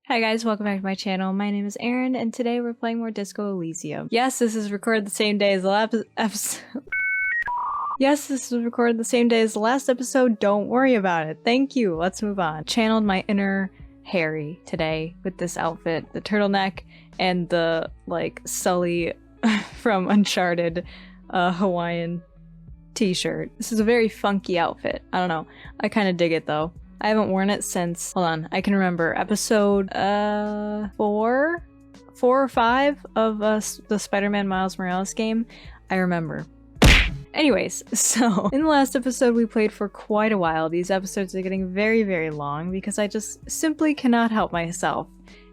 Hi guys, welcome back to my channel. My name is Erin, and today we're playing more Disco Elysium. Yes, this is recorded the same day as the last episode. Yes, this was recorded the same day as the last episode. Don't worry about it. Thank you. Let's move on. Channeled my inner Harry today with this outfit, the turtleneck and the like Sully from Uncharted Hawaiian t-shirt. This is a very funky outfit. I don't know. I kind of dig it though. I haven't worn it since, hold on, I can remember episode 4 or 5 of the Spider-Man Miles Morales game. I remember. Anyways, so in the last episode we played for quite a while. These episodes are getting very, very long because I just simply cannot help myself.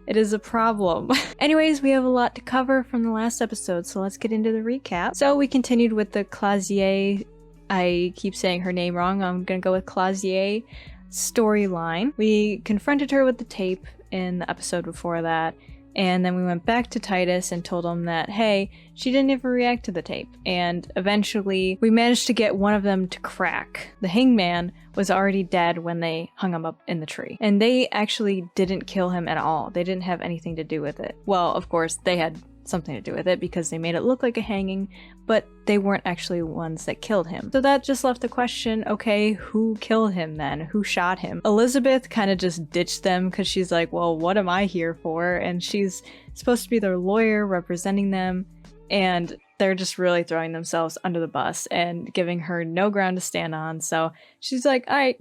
It is a problem. Anyways, we have a lot to cover from the last episode, so let's get into the recap. So we continued with the Clazier, I keep saying her name wrong, I'm gonna go with Clazier storyline. We confronted her with the tape in the episode before that, and then we went back to Titus and told him that, hey, she didn't even react to the tape. And eventually we managed to get one of them to crack. The hangman was already dead when they hung him up in the tree. And they actually didn't kill him at all. They didn't have anything to do with it. Well, of course, they had something to do with it because they made it look like a hanging, but they weren't actually ones that killed him. So that just left the question, okay, who killed him then? Who shot him? Elizabeth kind of just ditched them because she's like, well, what am I here for? And she's supposed to be their lawyer representing them, and they're just really throwing themselves under the bus and giving her no ground to stand on. So she's like, all right,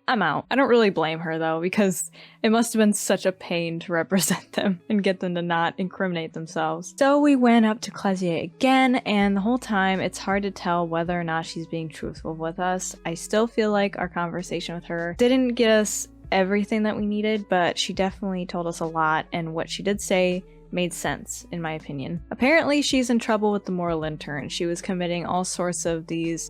I'm out. I don't really blame her though, because it must have been such a pain to represent them and get them to not incriminate themselves. So we went up to Clazier again, and the whole time it's hard to tell whether or not she's being truthful with us. I still feel like our conversation with her didn't get us everything that we needed, but she definitely told us a lot, and what she did say made sense, in my opinion. Apparently she's in trouble with the moral intern. She was committing all sorts of these,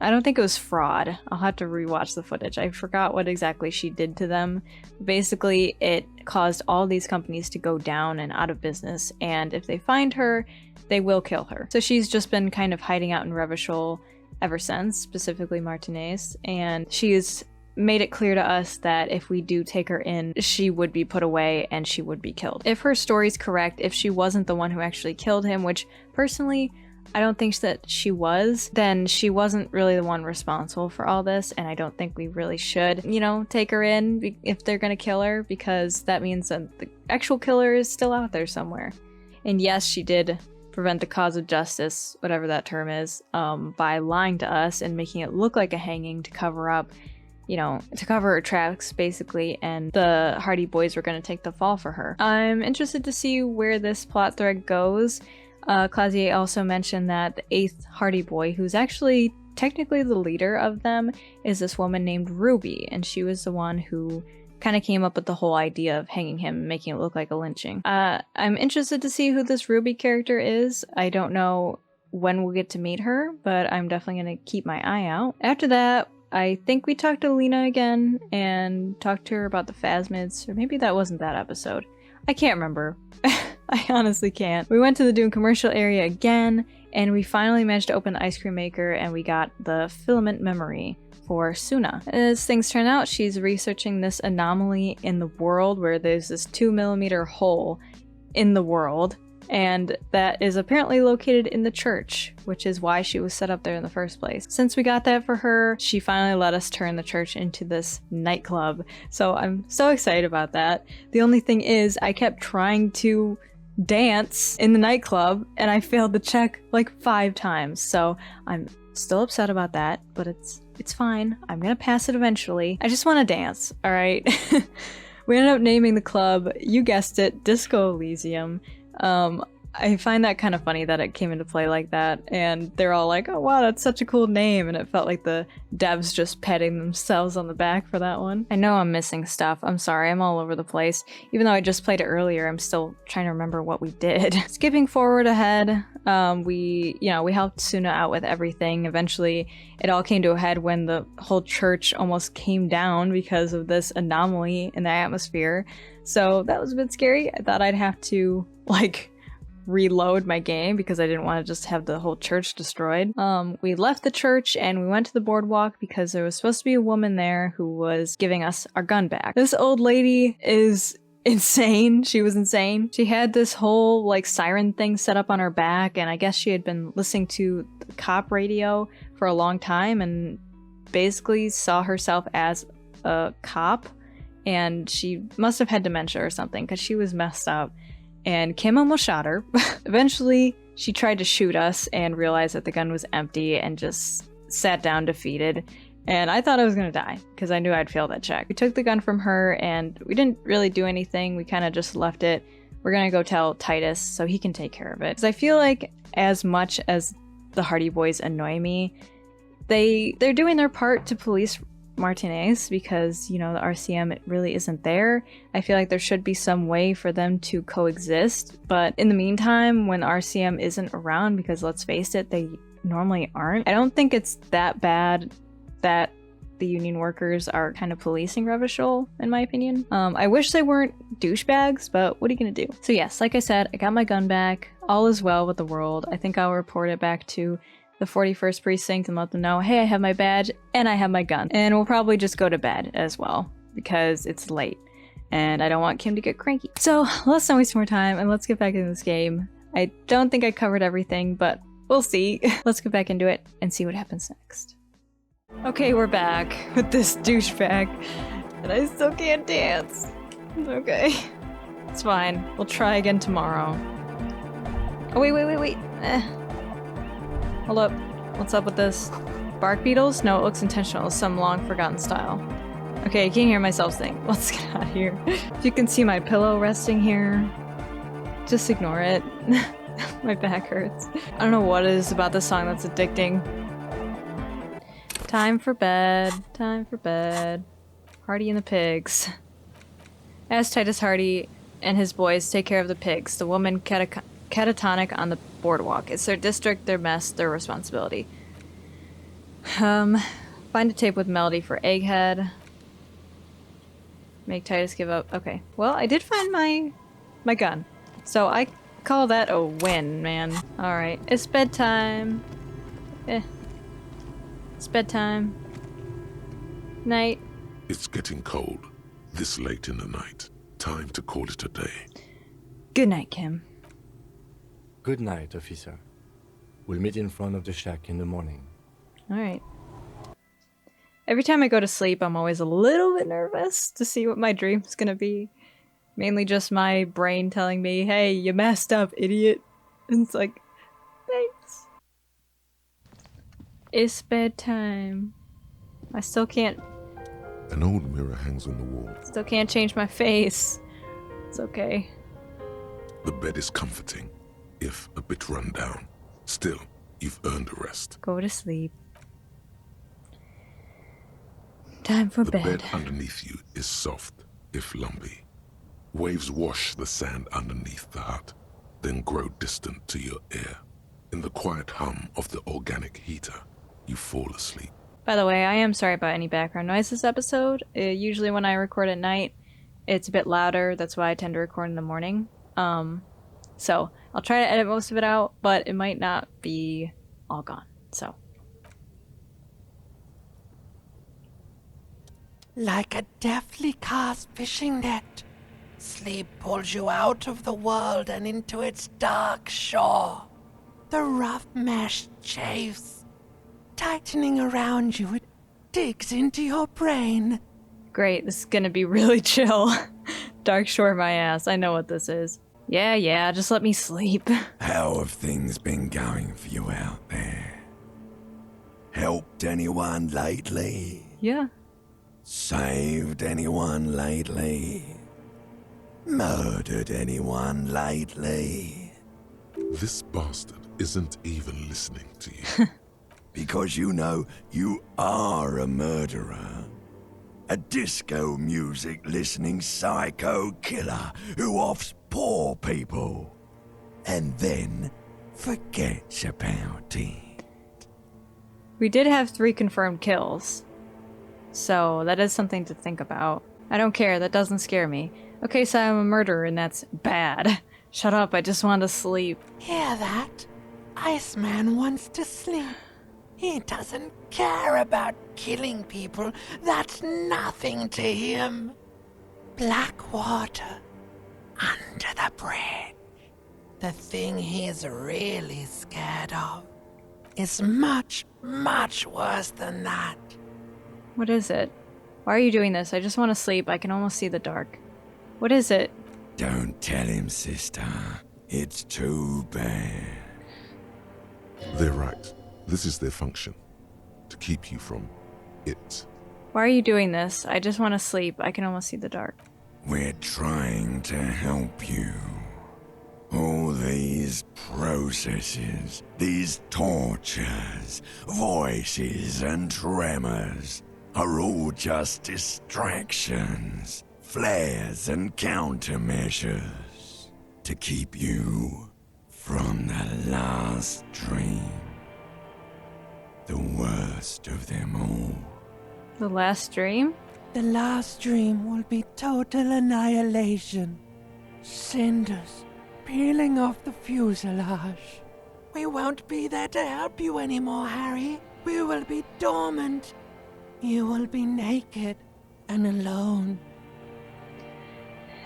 I don't think it was fraud. I'll have to rewatch the footage. I forgot what exactly she did to them. Basically, it caused all these companies to go down and out of business, and if they find her, they will kill her. So she's just been kind of hiding out in Revachol ever since, specifically Martinez, and she's made it clear to us that if we do take her in, she would be put away and she would be killed. If her story's correct, if she wasn't the one who actually killed him, which personally I don't think that she was, then she wasn't really the one responsible for all this, and I don't think we really should, you know, take her in if they're gonna kill her, because that means that the actual killer is still out there somewhere. And yes, she did prevent the cause of justice, whatever that term is, by lying to us and making it look like a hanging to cover up, you know, to cover her tracks, basically, and the Hardy Boys were going to take the fall for her. I'm interested to see where this plot thread goes. Clazier also mentioned that the 8th Hardy Boy, who's actually technically the leader of them, is this woman named Ruby, and she was the one who kind of came up with the whole idea of hanging him and making it look like a lynching. I'm interested to see who this Ruby character is. I don't know when we'll get to meet her, but I'm definitely going to keep my eye out. After that, I think we talked to Lena again and talked to her about the phasmids, or maybe that wasn't that episode. I can't remember. I honestly can't. We went to the Doom commercial area again, and we finally managed to open the ice cream maker, and we got the filament memory for Suna. As things turn out, she's researching this anomaly in the world where there's this 2mm hole in the world, and that is apparently located in the church, which is why she was set up there in the first place. Since we got that for her, she finally let us turn the church into this nightclub, so I'm so excited about that. The only thing is, I kept trying to dance in the nightclub, and I failed the check like 5 times, so I'm still upset about that, but it's fine. I'm gonna pass it eventually. I just want to dance, alright? We ended up naming the club, you guessed it, Disco Elysium. I find that kind of funny that it came into play like that, and they're all like, oh wow, that's such a cool name, and it felt like the devs just patting themselves on the back for that one. I know I'm missing stuff. I'm sorry, I'm all over the place. Even though I just played it earlier, I'm still trying to remember what we did. Skipping forward ahead, we helped Suna out with everything. Eventually, it all came to a head when the whole church almost came down because of this anomaly in the atmosphere. So that was a bit scary. I thought I'd have to, like, reload my game because I didn't want to just have the whole church destroyed. We left the church and we went to the boardwalk because there was supposed to be a woman there who was giving us our gun back. This old lady is insane. She was insane. She had this whole like siren thing set up on her back, and I guess she had been listening to the cop radio for a long time and basically saw herself as a cop, and she must have had dementia or something because she was messed up, and Kim almost shot her. Eventually she tried to shoot us and realized that the gun was empty and just sat down defeated, and I thought I was gonna die because I knew I'd fail that check. We took the gun from her and we didn't really do anything. We kind of just left it. We're gonna go tell Titus so he can take care of it, because I feel like as much as the Hardy Boys annoy me, they're doing their part to police Martinez, because, you know, the RCM really isn't there. I feel like there should be some way for them to coexist, but in the meantime, when RCM isn't around, because let's face it, they normally aren't, I don't think it's that bad that the union workers are kind of policing Revachol, in my opinion. I wish they weren't douchebags, but what are you gonna do? So yes, like I said, I got my gun back. All is well with the world. I think I'll report it back to the 41st precinct and let them know, hey, I have my badge and I have my gun. And we'll probably just go to bed as well because it's late and I don't want Kim to get cranky. So let's not waste more time and let's get back into this game. I don't think I covered everything, but we'll see. Let's get back into it and see what happens next. Okay, we're back with this douchebag and I still can't dance. It's okay. It's fine. We'll try again tomorrow. Oh, wait. Hold up. What's up with this? Bark beetles? No, it looks intentional. Some long forgotten style. Okay, I can't hear myself sing. Let's get out of here. If you can see my pillow resting here, just ignore it. My back hurts. I don't know what it is about this song that's addicting. Time for bed. Time for bed. Hardy and the pigs. As Titus Hardy and his boys take care of the pigs, the woman catatonic on the boardwalk. It's their district, their mess, their responsibility. Find a tape with melody for Egghead. Make Titus give up. Okay. Well, I did find my gun. So I call that a win, man. Alright. It's bedtime. It's bedtime. Night. It's getting cold. This late in the night. Time to call it a day. Good night, Kim. Good night, officer. We'll meet in front of the shack in the morning. Alright. Every time I go to sleep, I'm always a little bit nervous to see what my dream's gonna be. Mainly just my brain telling me, hey, you messed up, idiot. And it's like, thanks. It's bedtime. I still can't... An old mirror hangs on the wall. Still can't change my face. It's okay. The bed is comforting, if a bit run down. Still, you've earned a rest. Go to sleep. Time for The bed. bed underneath you is soft, if lumpy. Waves wash the sand underneath the hut, then grow distant to your ear. In the quiet hum of the organic heater, you fall asleep. By the way, I am sorry about any background noise this episode. Usually when I record at night, it's a bit louder. That's why I tend to record in the morning. So I'll try to edit most of it out, but it might not be all gone. So. Like a deftly cast fishing net, sleep pulls you out of the world and into its dark shore. The rough mesh chafes, tightening around you, it digs into your brain. Great, this is gonna be really chill. Dark shore my ass, I know what this is. Yeah, just let me sleep. How have things been going for you out there? Helped anyone lately? Yeah. Saved anyone lately? Murdered anyone lately? This bastard isn't even listening to you. Because you know you are a murderer. A disco music listening psycho killer who offs poor people and then forgets about it. We did have 3 confirmed kills. So that is something to think about. I don't care, that doesn't scare me. Okay, so I'm a murderer and that's bad. Shut up, I just want to sleep. Hear that? Iceman wants to sleep. He doesn't care about killing people. That's nothing to him. Blackwater, under the bridge. The thing he's really scared of is much, much worse than that. What is it? Why are you doing this? I just want to sleep. I can almost see the dark. What is it? Don't tell him, sister. It's too bad. They're right. This is their function. To keep you from it. Why are you doing this? I just want to sleep. I can almost see the dark. We're trying to help you. All these processes, these tortures, voices and tremors are all just distractions, flares and countermeasures to keep you from the last dream. The worst of them all. The last dream? The last dream will be total annihilation. Cinders peeling off the fuselage. We won't be there to help you anymore, Harry. We will be dormant. You will be naked and alone.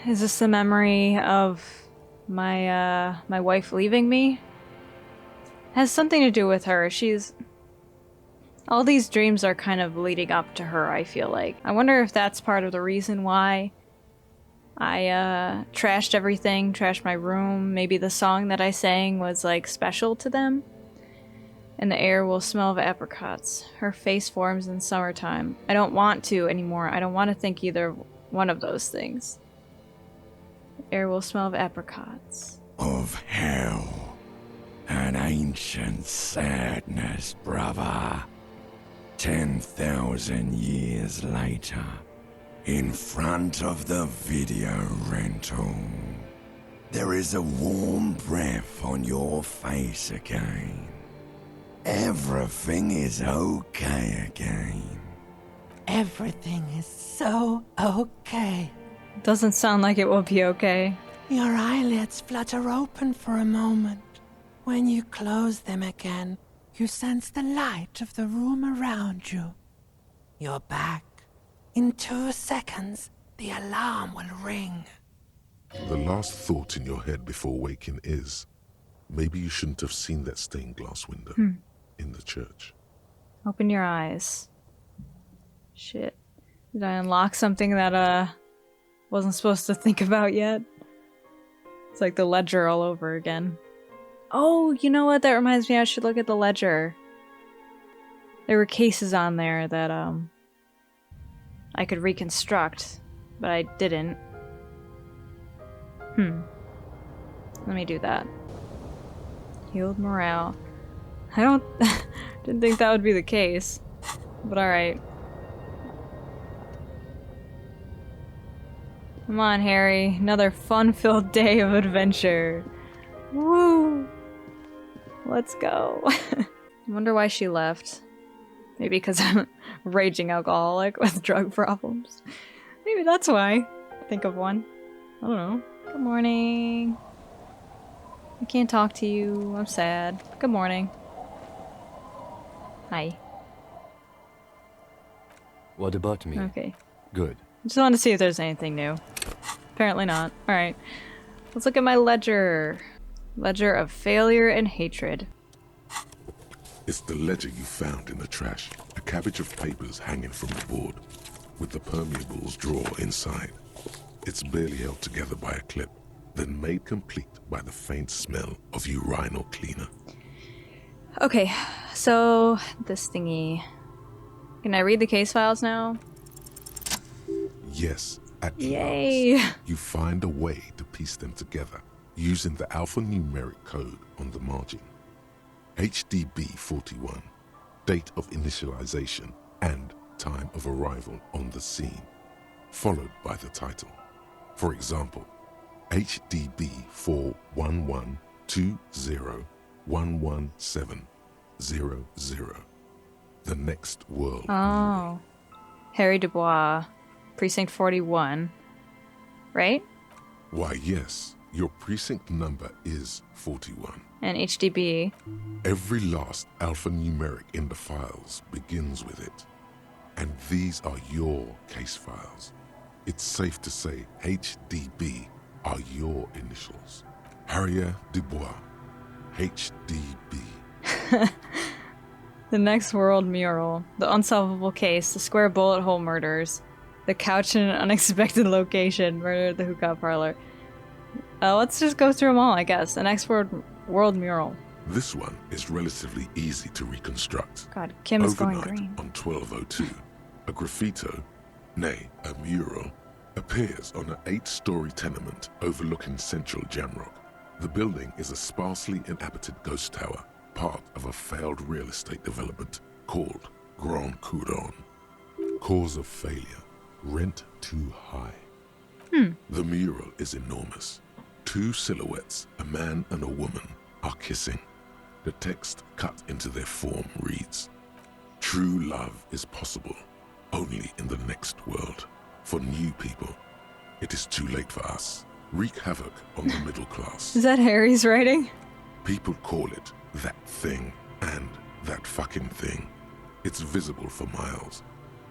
Is this the memory of my wife leaving me? Has something to do with her. All these dreams are kind of leading up to her, I feel like. I wonder if that's part of the reason why I trashed everything, trashed my room. Maybe the song that I sang was like special to them. And the air will smell of apricots. Her face forms in summertime. I don't want to anymore. I don't want to think either one of those things. The air will smell of apricots. Of hell. An ancient sadness, brother. 10,000 years later, in front of the video rental, there is a warm breath on your face again. Everything is okay again. Everything is so okay. Doesn't sound like it will be okay. Your eyelids flutter open for a moment. When you close them again, you sense the light of the room around you. You're back. In 2 seconds, the alarm will ring. The last thought in your head before waking is, maybe you shouldn't have seen that stained glass window in the church. Open your eyes. Shit. Did I unlock something that wasn't supposed to think about yet? It's like the ledger all over again. Oh, you know what? That reminds me I should look at the ledger. There were cases on there that I could reconstruct, but I didn't. Let me do that. Healed morale. I didn't think that would be the case. But alright. Come on, Harry. Another fun-filled day of adventure. Woo! Let's go. I wonder why she left. Maybe because I'm a raging alcoholic with drug problems. Maybe that's why. Think of one. I don't know. Good morning. I can't talk to you. I'm sad. Good morning. Hi. What about me? Okay. Good. Just wanted to see if there's anything new. Apparently not. Alright. Let's look at my ledger. Ledger of failure and hatred. It's the ledger you found in the trash. A cabbage of papers hanging from the board, with the permeables drawer inside. It's barely held together by a clip, then made complete by the faint smell of urinal cleaner. Okay, so this thingy. Can I read the case files now? Yes, at Yay! last, you find a way to piece them together using the alphanumeric code on the margin. HDB 41, date of initialization and time of arrival on the scene, followed by the title. For example, HDB 41120111700, the next world. Oh. Harry Dubois, Precinct 41. Right? Why, yes, your precinct number is 41. And HDB. Every last alphanumeric in the files begins with it. And these are your case files. It's safe to say HDB are your initials. Harrier Dubois, HDB. The Next World Mural. The Unsolvable Case. The Square Bullet Hole Murders. The Couch in an Unexpected Location. Murder at the Hookah Parlor. Let's just go through them all, I guess. The Next World Mural. This one is relatively easy to reconstruct. God, Kim is going Overnight green. on 1202, a graffito, nay, a mural, appears on an 8-story tenement overlooking central Jamrock. The building is a sparsely inhabited ghost tower, part of a failed real estate development called Grand Couronne. Cause of failure, rent too high. The mural is enormous. 2 silhouettes, a man and a woman, are kissing. The text cut into their form reads, "True love is possible only in the next world. For new people, it is too late for us. Wreak havoc on the middle class." Is that Harry's writing? People call it that thing and that fucking thing. It's visible for miles.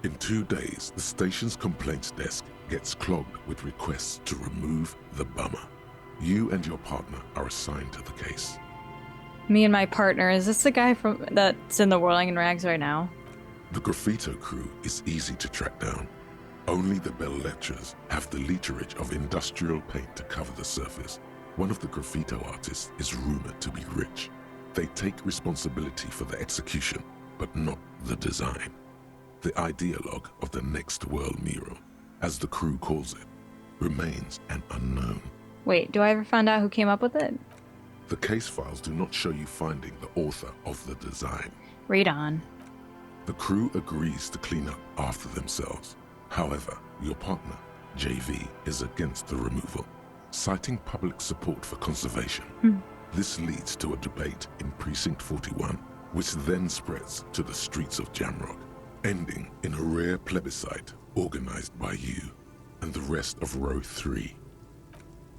In 2 days, the station's complaints desk gets clogged with requests to remove the bummer. You and your partner are assigned to the case. Me and my partner. Is this the guy that's in the Whirling in Rags right now? The graffito crew is easy to track down. Only the bell lectures have the literage of industrial paint to cover the surface. One of the graffito artists is rumored to be rich. They take responsibility for the execution, but not the design. The ideologue of the Next World Mural, as the crew calls it, remains an unknown. Wait, do I ever find out who came up with it? The case files do not show you finding the author of the design. Read on. The crew agrees to clean up after themselves. However, your partner, JV, is against the removal, citing public support for conservation. This leads to a debate in Precinct 41, which then spreads to the streets of Jamrock, ending in a rare plebiscite organized by you and the rest of Row 3.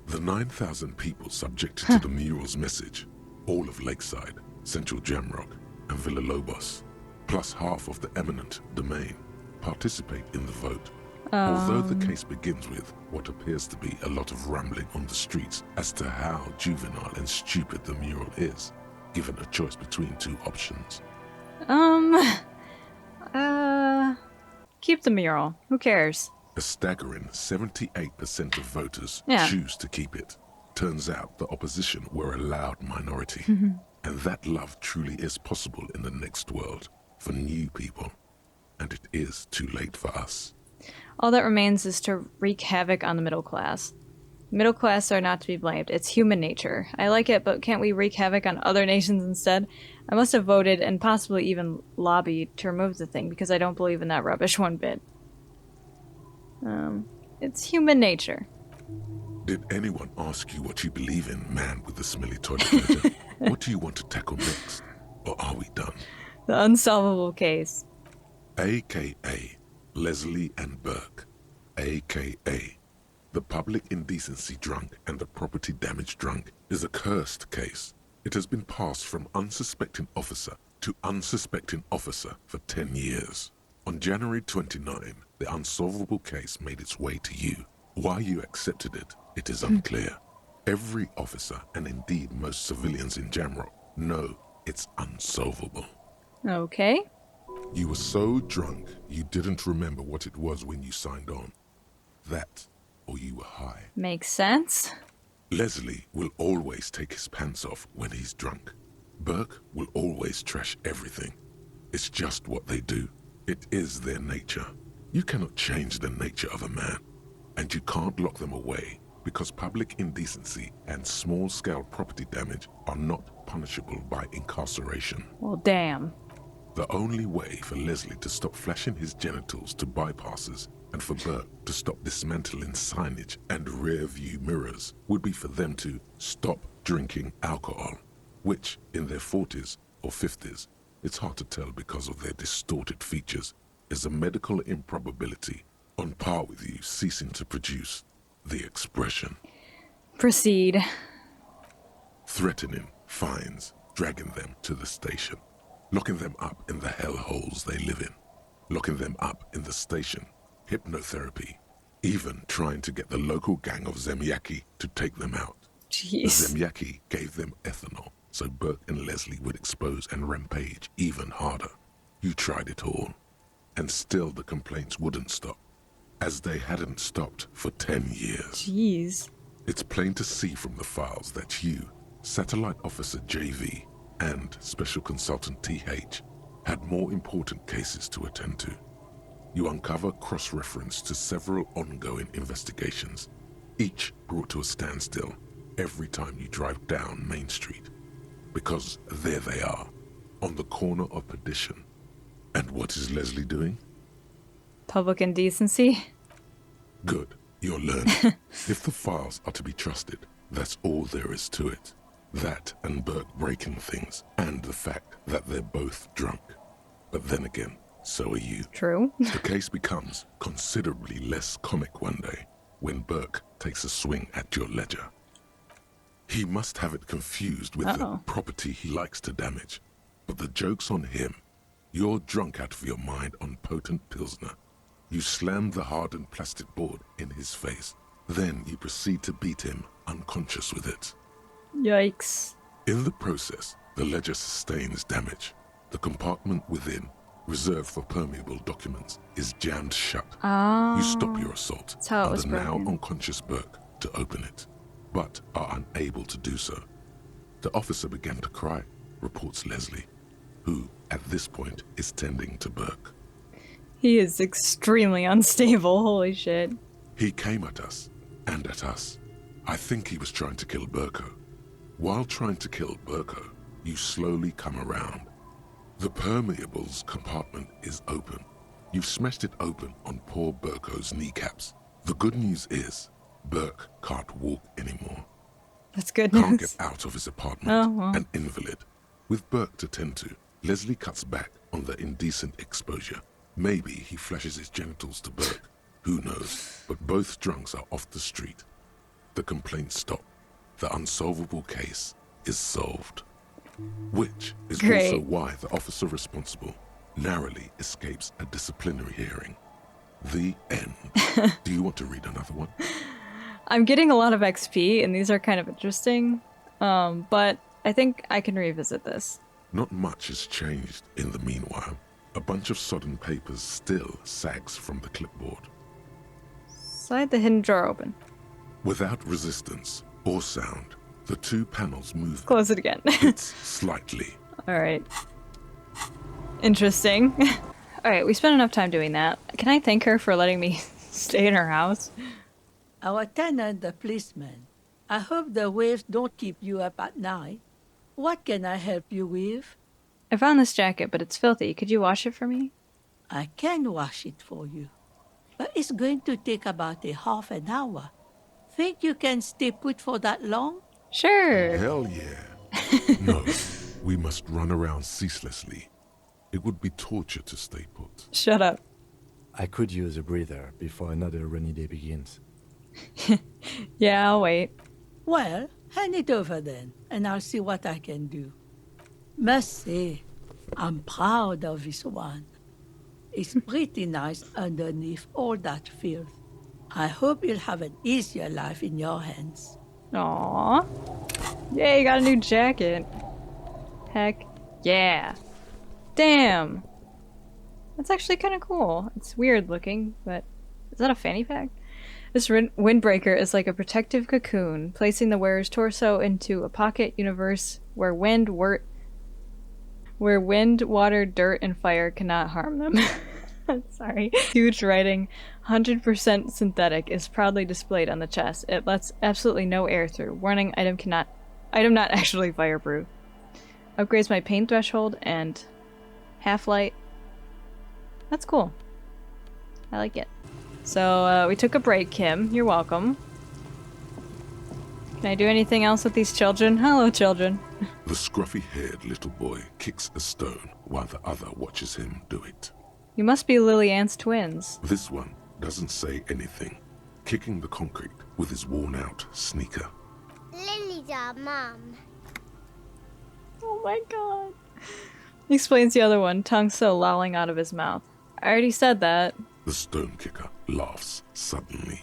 The 9,000 people subjected to the mural's message, all of Lakeside, Central Jamrock, and Villalobos, plus half of the eminent domain, participate in the vote. Although the case begins with what appears to be a lot of rambling on the streets as to how juvenile and stupid the mural is, given a choice between 2 options. Keep the mural. Who cares? A staggering 78% of voters Yeah. choose to keep it. Turns out the opposition were a loud minority. And that love truly is possible in the next world for new people. And it is too late for us. All that remains is to wreak havoc on the middle class. Middle class are not to be blamed. It's human nature. I like it, but can't we wreak havoc on other nations instead? I must have voted and possibly even lobbied to remove the thing because I don't believe in that rubbish one bit. It's human nature. Did anyone ask you what you believe in, man with the smelly toilet paper? What do you want to tackle next? Or are we done? The unsolvable case. AKA Leslie and Burke. AKA the public indecency drunk and the property damage drunk is a cursed case. It has been passed from unsuspecting officer to unsuspecting officer for 10 years. On January 29, the unsolvable case made its way to you. Why you accepted it, it is unclear. Every officer, and indeed most civilians in Jamrock, know it's unsolvable. Okay. You were so drunk, you didn't remember what it was when you signed on. That, or you were high. Makes sense. Leslie will always take his pants off when he's drunk. Burke will always trash everything. It's just what they do. It is their nature. You cannot change the nature of a man. And you can't lock them away because public indecency and small-scale property damage are not punishable by incarceration. Well, damn. The only way for Leslie to stop flashing his genitals to bypassers and for Burke to stop dismantling signage and rear-view mirrors would be for them to stop drinking alcohol, which, in their 40s or 50s, it's hard to tell because of their distorted features, is a medical improbability on par with you ceasing to produce the expression. Proceed. Threatening fines, dragging them to the station, locking them up in the hellholes they live in, locking them up in the station, hypnotherapy, even trying to get the local gang of Zemiaki to take them out. The Jeez. Zemyaki gave them ethanol, so Burke and Leslie would expose and rampage even harder. You tried it all, and still the complaints wouldn't stop, as they hadn't stopped for 10 years. Jeez. It's plain to see from the files that you, Satellite Officer JV, and Special Consultant TH had more important cases to attend to. You uncover cross-reference to several ongoing investigations, each brought to a standstill every time you drive down Main Street. Because there they are, on the corner of perdition. And what is Leslie doing? Public indecency? Good, you're learning. If the files are to be trusted, that's all there is to it. That and Burke breaking things, and the fact that they're both drunk. But then again, so are you. True. The case becomes considerably less comic one day when Burke takes a swing at your ledger. He must have it confused with the property he likes to damage. But the joke's on him. You're drunk out of your mind on potent Pilsner. You slam the hardened plastic board in his face. Then you proceed to beat him unconscious with it. Yikes. In the process, the ledger sustains damage. The compartment within, reserved for permeable documents, is jammed shut. You stop your assault That's how it was under now broken. unconscious Burke to open it, but are unable to do so. The officer began to cry, reports Leslie, who, at this point, is tending to Burke. He is extremely unstable, holy shit. He came at us, and at us. I think he was trying to kill Burko. While trying to kill Burko, you slowly come around. The permeables compartment is open. You've smashed it open on poor Burko's kneecaps. The good news is, Burke can't walk anymore. That's good Can't news. get out of his apartment, Oh, well. an invalid. With Burke to tend to, Leslie cuts back on the indecent exposure. Maybe he flashes his genitals to Burke. Who knows? But both drunks are off the street. The complaints stop. The unsolvable case is solved. Which is Great. also why the officer responsible narrowly escapes a disciplinary hearing. The end. Do you want to read another one? I'm getting a lot of XP, and these are kind of interesting. But I think I can revisit this. Not much has changed in the meanwhile. A bunch of sodden papers still sags from the clipboard. Slide the hidden drawer open. Without resistance or sound, the two panels move Close it again. bits slightly. Alright. Interesting. Alright, we spent enough time doing that. Can I thank her for letting me stay in her house? Our tenant, the policeman. I hope the waves don't keep you up at night. What can I help you with? I found this jacket, but it's filthy. Could you wash it for me? I can wash it for you. But it's going to take about a half an hour. Think you can stay put for that long? Sure. Hell yeah. No, we must run around ceaselessly. It would be torture to stay put. Shut up. I could use a breather before another rainy day begins. Yeah, I'll wait. Well, hand it over then, and I'll see what I can do. Must say, I'm proud of this one. It's pretty nice underneath all that filth. I hope you'll have an easier life in your hands. Aww. Yay, got a new jacket. Heck yeah. Damn. That's actually kind of cool. It's weird looking, but is that a fanny pack? This windbreaker is like a protective cocoon, placing the wearer's torso into a pocket universe where wind, water, dirt, and fire cannot harm them. Sorry. Huge writing, 100% synthetic, is proudly displayed on the chest. It lets absolutely no air through. Warning, item not actually fireproof. Upgrades my pain threshold and half-light. That's cool. I like it. So, we took a break, Kim. You're welcome. Can I do anything else with these children? Hello, children. The scruffy-haired little boy kicks a stone while the other watches him do it. You must be Lily Ann's twins. This one doesn't say anything, kicking the concrete with his worn-out sneaker. Lily's our mum. Oh my god. Explains the other one, tongue still lolling out of his mouth. I already said that. The stone kicker laughs suddenly.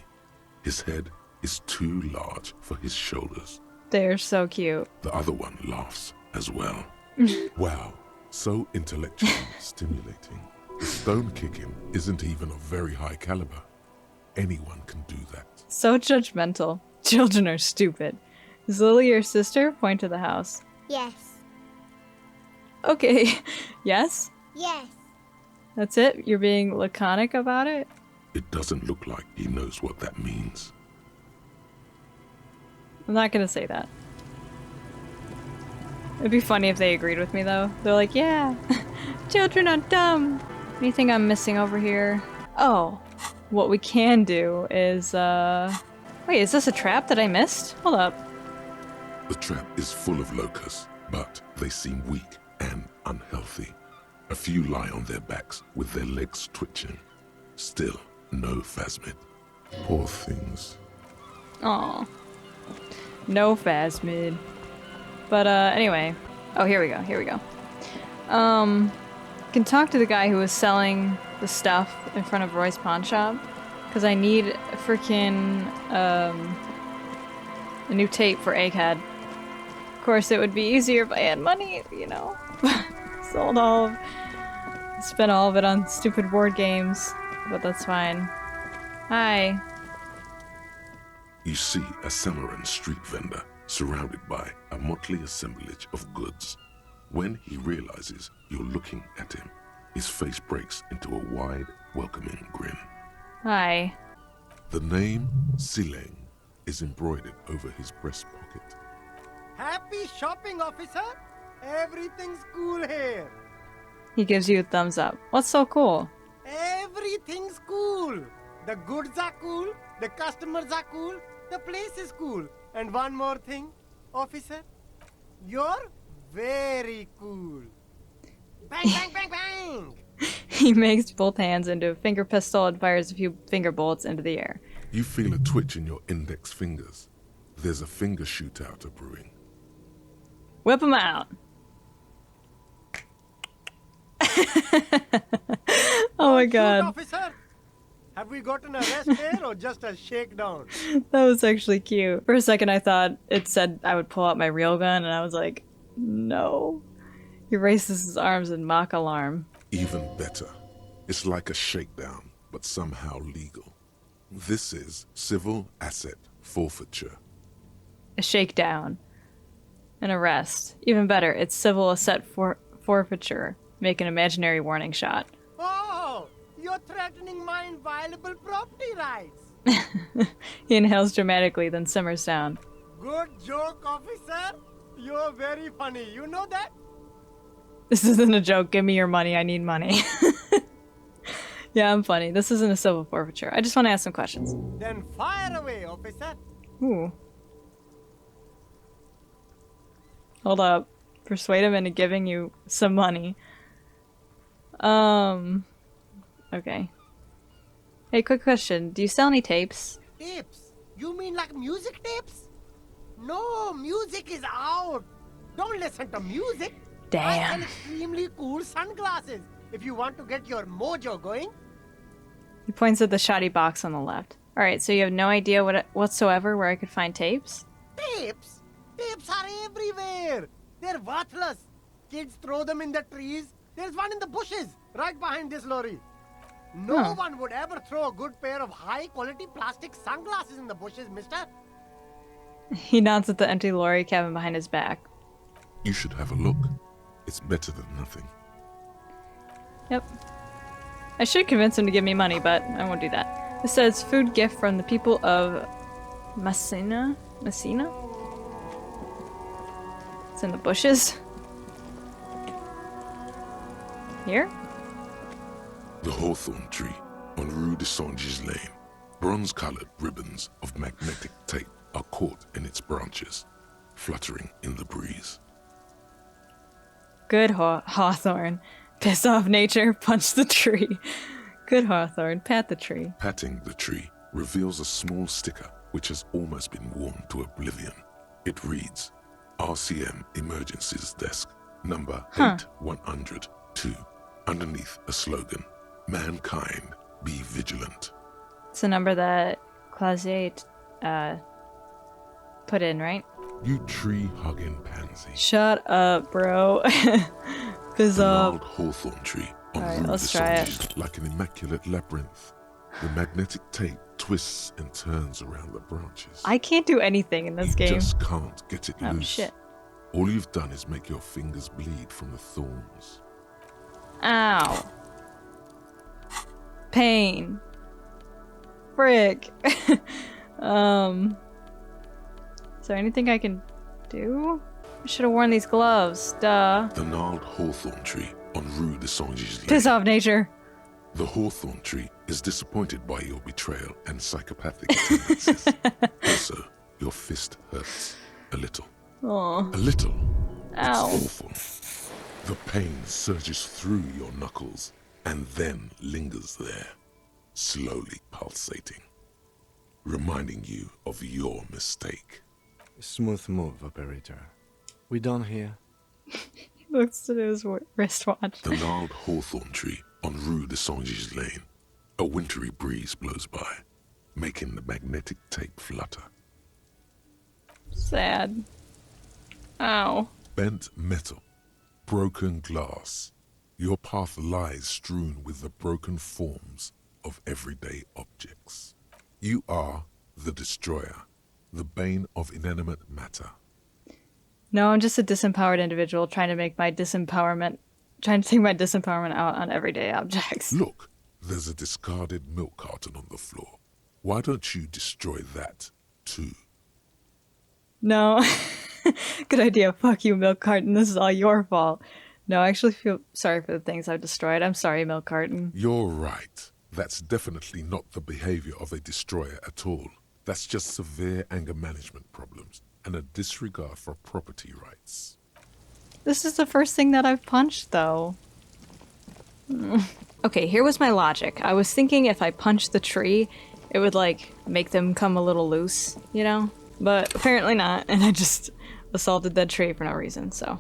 His head is too large for his shoulders. They're so cute. The other one laughs as well. Wow, so intellectually stimulating. The stone kicking isn't even of very high caliber. Anyone can do that. So judgmental. Children are stupid. Is Lily your sister? Point to the house. Yes. Okay. Yes? Yes. That's it? You're being laconic about it? It doesn't look like he knows what that means. I'm not gonna say that. It'd be funny if they agreed with me though. They're like, yeah, children are dumb. Anything I'm missing over here? Oh, what we can do is, wait, is this a trap that I missed? Hold up. The trap is full of locusts, but they seem weak and unhealthy. A few lie on their backs with their legs twitching. Still, no phasmid. Poor things. Aw. No phasmid. But, anyway. Oh, here we go. Can talk to the guy who was selling the stuff in front of Roy's pawn shop. Because I need a freaking, a new tape for Egghead. Of course, it would be easier if I had money, you know. Spent all of it on stupid board games. But that's fine. Hi. You see a Samaran street vendor surrounded by a motley assemblage of goods. When he realizes you're looking at him, his face breaks into a wide, welcoming grin. Hi. The name Sileng is embroidered over his breast pocket. Happy shopping, officer! Everything's cool here. He gives you a thumbs up. What's so cool? Everything's cool. The goods are cool, the customers are cool, the place is cool. And one more thing, officer, you're very cool. Bang, bang, bang, bang! He makes both hands into a finger pistol and fires a few finger bullets into the air. You feel a twitch in your index fingers. There's a finger shootout brewing. Whip him out! Oh my god. Officer, have we got an arrest here or just a shakedown? That was actually cute. For a second I thought it said I would pull out my real gun and I was like, no. He raises his arms in mock alarm. Even better. It's like a shakedown, but somehow legal. This is civil asset forfeiture. A shakedown. An arrest. Even better, it's civil asset forfeiture. Make an imaginary warning shot. Oh, you're threatening my inviolable property rights. He inhales dramatically, then simmers down. Good joke, officer. You're very funny. You know that? This isn't a joke. Give me your money. I need money. Yeah, I'm funny. This isn't a civil forfeiture. I just want to ask some questions. Then fire away, officer. Ooh. Hold up. Persuade him into giving you some money. Okay. Hey, quick question. Do you sell any tapes? Tapes? You mean like music tapes? No, music is out. Don't listen to music. I Damn. sell extremely cool sunglasses if you want to get your mojo going. He points at the shoddy box on the left. Alright, so you have no idea whatsoever where I could find tapes? Tapes? Tapes are everywhere. They're worthless. Kids throw them in the trees. There's one in the bushes, right behind this lorry. No one would ever throw a good pair of high-quality plastic sunglasses in the bushes, mister. He nods at the empty lorry cabin behind his back. You should have a look. It's better than nothing. Yep. I should convince him to give me money, but I won't do that. It says food gift from the people of Messina? Messina? It's in the bushes. Here? The hawthorn tree on Rue de Saint-Gilles Lane. Bronze-colored ribbons of magnetic tape are caught in its branches, fluttering in the breeze. Good Hawthorne. Piss off nature, punch the tree. Good Hawthorne, pat the tree. Patting the tree reveals a small sticker which has almost been worn to oblivion. It reads, RCM Emergencies Desk, number 8102. Underneath a slogan, mankind, be vigilant. It's a number that Clausier put in, right? You tree-hugging pansy. Shut up, bro. Fizz The up. gnarled hawthorn tree on Alright, Rue let's de try it. Songes like an immaculate labyrinth. The magnetic tape twists and turns around the branches. I can't do anything in this You game. just can't get it Oh, loose. shit. All you've done is make your fingers bleed from the thorns. Ow. Pain. Frick. Is there anything I can do? I should have worn these gloves. Duh. The gnarled hawthorn tree on Rue de Songes Piss Lane. off, nature. The hawthorn tree is disappointed by your betrayal and psychopathic tendencies. Also, your fist hurts. A little. Aw. A little. Ow. It's awful. The pain surges through your knuckles and then lingers there, slowly pulsating, reminding you of your mistake. Smooth move, operator. We done here? He looks at his wristwatch. The gnarled hawthorn tree on Rue de Songes Lane. A wintry breeze blows by, making the magnetic tape flutter. Sad. Ow. Bent metal, broken glass. Your path lies strewn with the broken forms of everyday objects. You are the destroyer, the bane of inanimate matter. No, I'm just a disempowered individual trying to take my disempowerment out on everyday objects. Look, there's a discarded milk carton on the floor. Why don't you destroy that, too? No. Good idea. Fuck you, milk carton. This is all your fault. No, I actually feel sorry for the things I've destroyed. I'm sorry, milk carton. You're right. That's definitely not the behavior of a destroyer at all. That's just severe anger management problems and a disregard for property rights. This is the first thing that I've punched, though. Okay, here was my logic. I was thinking if I punched the tree, it would, like, make them come a little loose, you know? But apparently not, and I just assaulted that tree for no reason, so.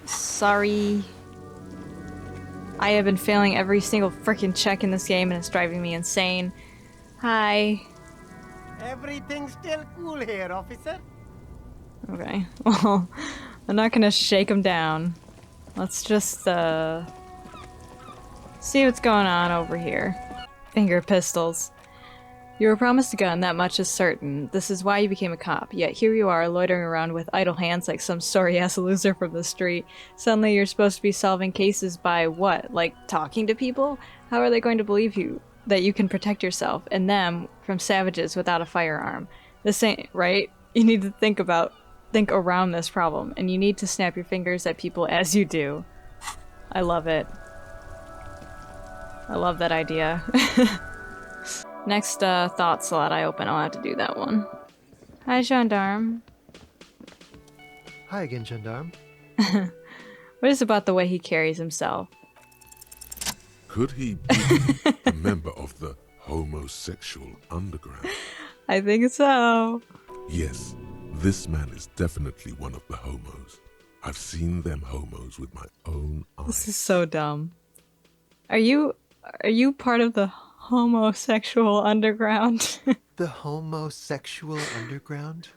Sorry. I have been failing every single freaking check in this game, and it's driving me insane. Hi. Everything's still cool here, officer. Okay, well, I'm not gonna shake him down. Let's just, see what's going on over here. Finger pistols. You were promised a gun, that much is certain. This is why you became a cop, yet here you are, loitering around with idle hands like some sorry-ass loser from the street. Suddenly you're supposed to be solving cases by what? Like, talking to people? How are they going to believe you? That you can protect yourself, and them, from savages without a firearm. This ain't right. You need to think around this problem, and you need to snap your fingers at people as you do. I love it. I love that idea. Next thought slot I open, I'll have to do that one. Hi, gendarme. Hi again, gendarme. What is about the way he carries himself? Could he be a member of the homosexual underground? I think so. Yes, this man is definitely one of the homos. I've seen them homos with my own This is eyes. so dumb. Are you part of the homosexual underground? The homosexual underground?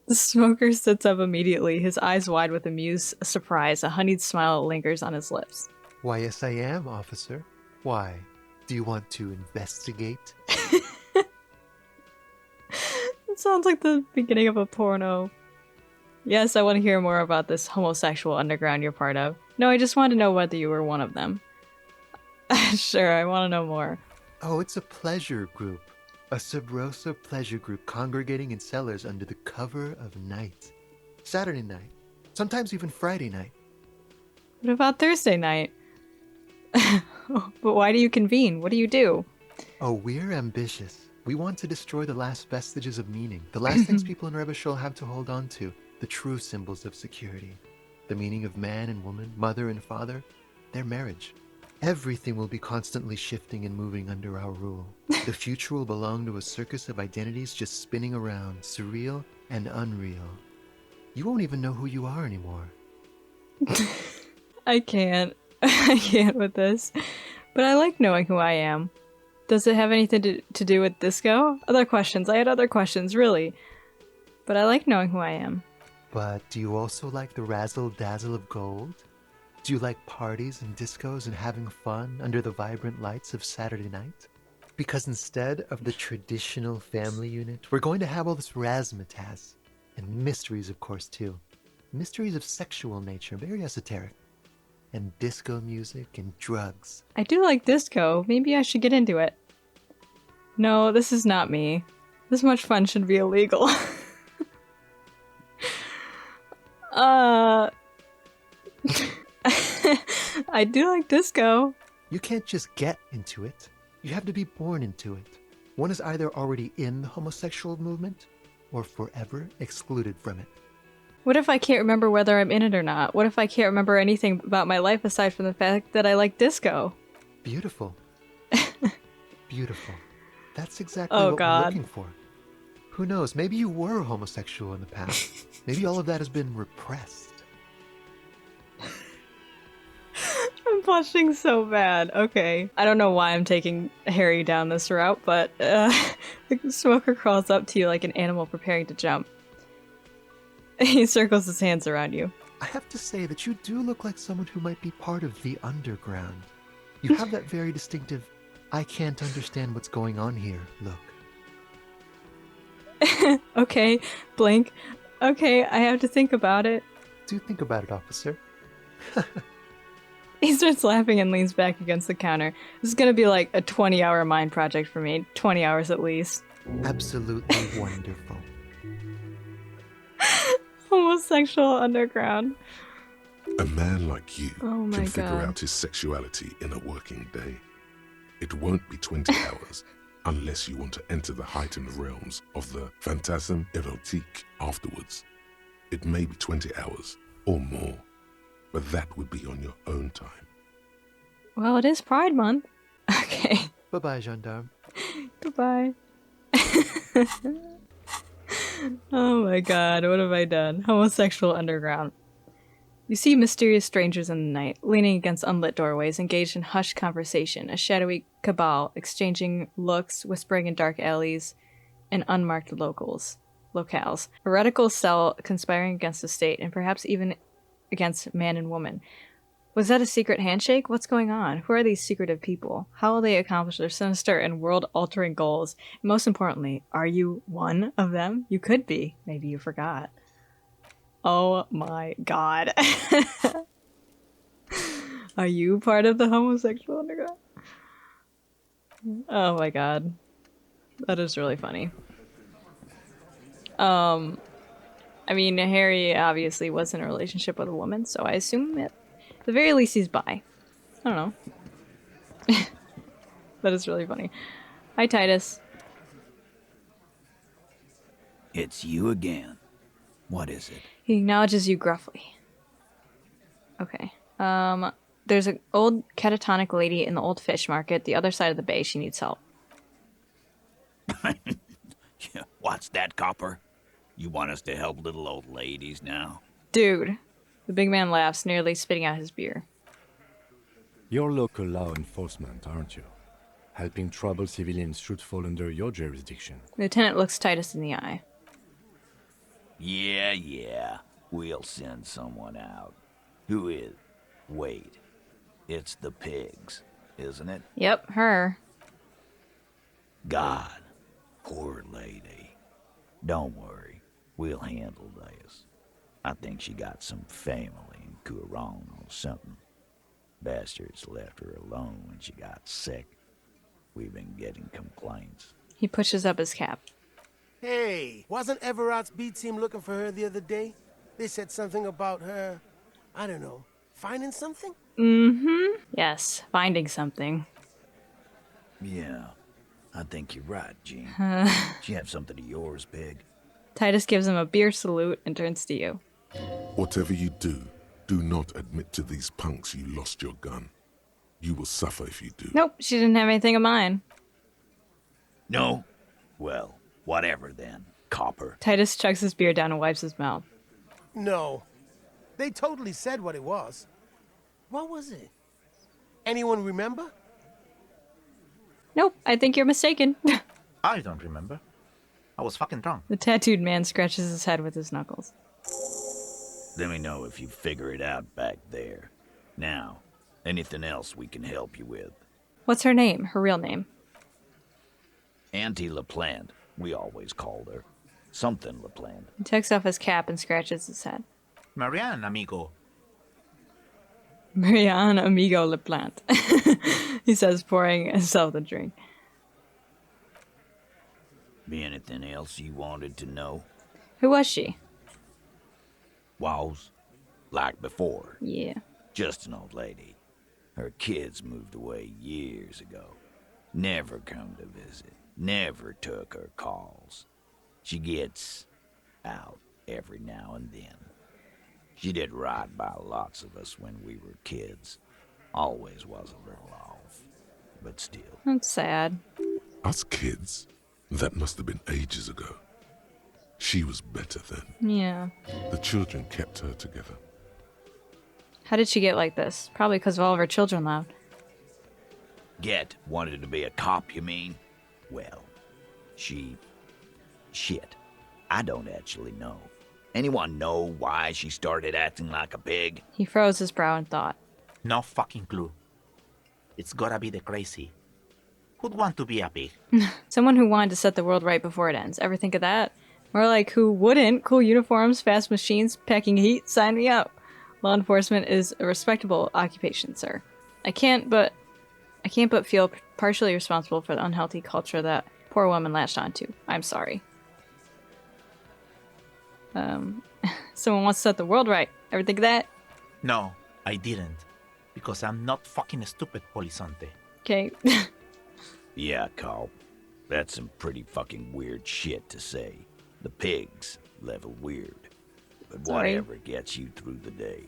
The smoker sits up immediately, his eyes wide with amused surprise. A honeyed smile lingers on his lips. Why, yes, I am, officer. Why? Do you want to investigate? It sounds like the beginning of a porno. Yes, I want to hear more about this homosexual underground you're part of. No, I just want to know whether you were one of them. Sure, I want to know more. Oh, it's a pleasure group. A sub rosa pleasure group congregating in cellars under the cover of night. Saturday night. Sometimes even Friday night. What about Thursday night? But why do you convene? What do you do? Oh, we're ambitious. We want to destroy the last vestiges of meaning. The last things people in Rebishol have to hold on to. The true symbols of security. The meaning of man and woman, mother and father. Their marriage. Everything will be constantly shifting and moving under our rule. The future will belong to a circus of identities just spinning around, surreal and unreal. You won't even know who you are anymore. I can't. I can't with this. But I like knowing who I am. Does it have anything to do with disco? Other questions. I had other questions, really. But I like knowing who I am. But do you also like the razzle-dazzle of gold? Do you like parties and discos and having fun under the vibrant lights of Saturday night? Because instead of the traditional family unit, we're going to have all this razzmatazz. And mysteries, of course, too. Mysteries of sexual nature, very esoteric. And disco music and drugs. I do like disco. Maybe I should get into it. No, this is not me. This much fun should be illegal. I do like disco. You can't just get into it. You have to be born into it. One is either already in the homosexual movement or forever excluded from it. What if I can't remember whether I'm in it or not? What if I can't remember anything about my life aside from the fact that I like disco? Beautiful. Beautiful. That's exactly Oh, what God. we're looking for. Who knows? Maybe you were homosexual in the past. Maybe all of that has been repressed. I'm blushing so bad. Okay. I don't know why I'm taking Harry down this route, but the smoker crawls up to you like an animal preparing to jump. He circles his hands around you. I have to say that you do look like someone who might be part of the underground. You have that very distinctive, I can't understand what's going on here look. Okay, blink. Okay, I have to think about it. Do think about it, officer. He starts laughing and leans back against the counter. This is gonna be like a 20-hour mind project for me. 20 hours at least. Absolutely wonderful. Homosexual underground. A man like you Oh my can figure God. out his sexuality in a working day. It won't be 20 hours unless you want to enter the heightened realms of the phantasme erotique afterwards. It may be 20 hours or more, but that would be on your own time. Well, it is Pride Month. Okay, Bye-bye, gendarme. goodbye. Oh my god, what have I done? Homosexual underground. You see mysterious strangers in the night, leaning against unlit doorways, engaged in hushed conversation, a shadowy cabal exchanging looks, whispering in dark alleys, and unmarked locales. Heretical cell conspiring against the state, and perhaps even against man and woman. Was that a secret handshake? What's going on? Who are these secretive people? How will they accomplish their sinister and world-altering goals? And most importantly, are you one of them? You could be. Maybe you forgot. Oh my god. Are you part of the homosexual underground? Oh my god. That is really funny. I mean, Harry obviously was in a relationship with a woman, so I assume at the very least he's bi. I don't know. That is really funny. Hi, Titus. It's you again. What is it? He acknowledges you gruffly. Okay. There's an old catatonic lady in the old fish market, the other side of the bay. She needs help. What's that, Copper? You want us to help little old ladies now? Dude. The big man laughs, nearly spitting out his beer. You're local law enforcement, aren't you? Helping troubled civilians should fall under your jurisdiction. Lieutenant looks Titus in the eye. Yeah. We'll send someone out. Who is? Wait. It's the pigs, isn't it? Yep, her. God. Poor lady. Don't worry. We'll handle this. I think she got some family in Kuron or something. Bastards left her alone when she got sick. We've been getting complaints. He pushes up his cap. Hey, wasn't Everard's B team looking for her the other day? They said something about her, I don't know, finding something? Mm-hmm. Yes, finding something. Yeah, I think you're right, Gene. She have something of yours, Pig? Titus gives him a beer salute and turns to you. Whatever you do not admit to these punks you lost your gun. You will suffer if you do. Nope, she didn't have anything of mine. No? Well, whatever then, Copper. Titus chugs his beer down and wipes his mouth. No. They totally said what it was. What was it? Anyone remember? Nope, I think you're mistaken. I don't remember. I was fucking drunk. The tattooed man scratches his head with his knuckles. Let me know if you figure it out back there. Now, anything else we can help you with? What's her name? Her real name? Auntie LaPlante, we always called her. Something LaPlante. He takes off his cap and scratches his head. Marianne, amigo. Marianne Amigo LaPlante. He says, pouring himself the drink. Be anything else you wanted to know? Who was she? Was, like before. Yeah. Just an old lady. Her kids moved away years ago. Never come to visit. Never took her calls. She gets out every now and then. She did right by lots of us when we were kids. Always was a little off, but still. That's sad. Us kids? That must have been ages ago. She was better then. Yeah. The children kept her together. How did she get like this? Probably because of all of her children left. Wanted to be a cop, you mean? Well, shit. I don't actually know. Anyone know why she started acting like a pig? He froze his brow in thought. No fucking clue. It's gotta be the crazy. Who'd want to be a pig? Someone who wanted to set the world right before it ends. Ever think of that? More like who wouldn't? Cool uniforms, fast machines, packing heat, sign me up. Law enforcement is a respectable occupation, sir. I can't but feel partially responsible for the unhealthy culture that poor woman latched onto. I'm sorry. Someone wants to set the world right. Ever think of that? No, I didn't. Because I'm not fucking stupid, Polizonte. Okay. Yeah, Carl. That's some pretty fucking weird shit to say. The pigs level weird. But Sorry. whatever gets you through the day.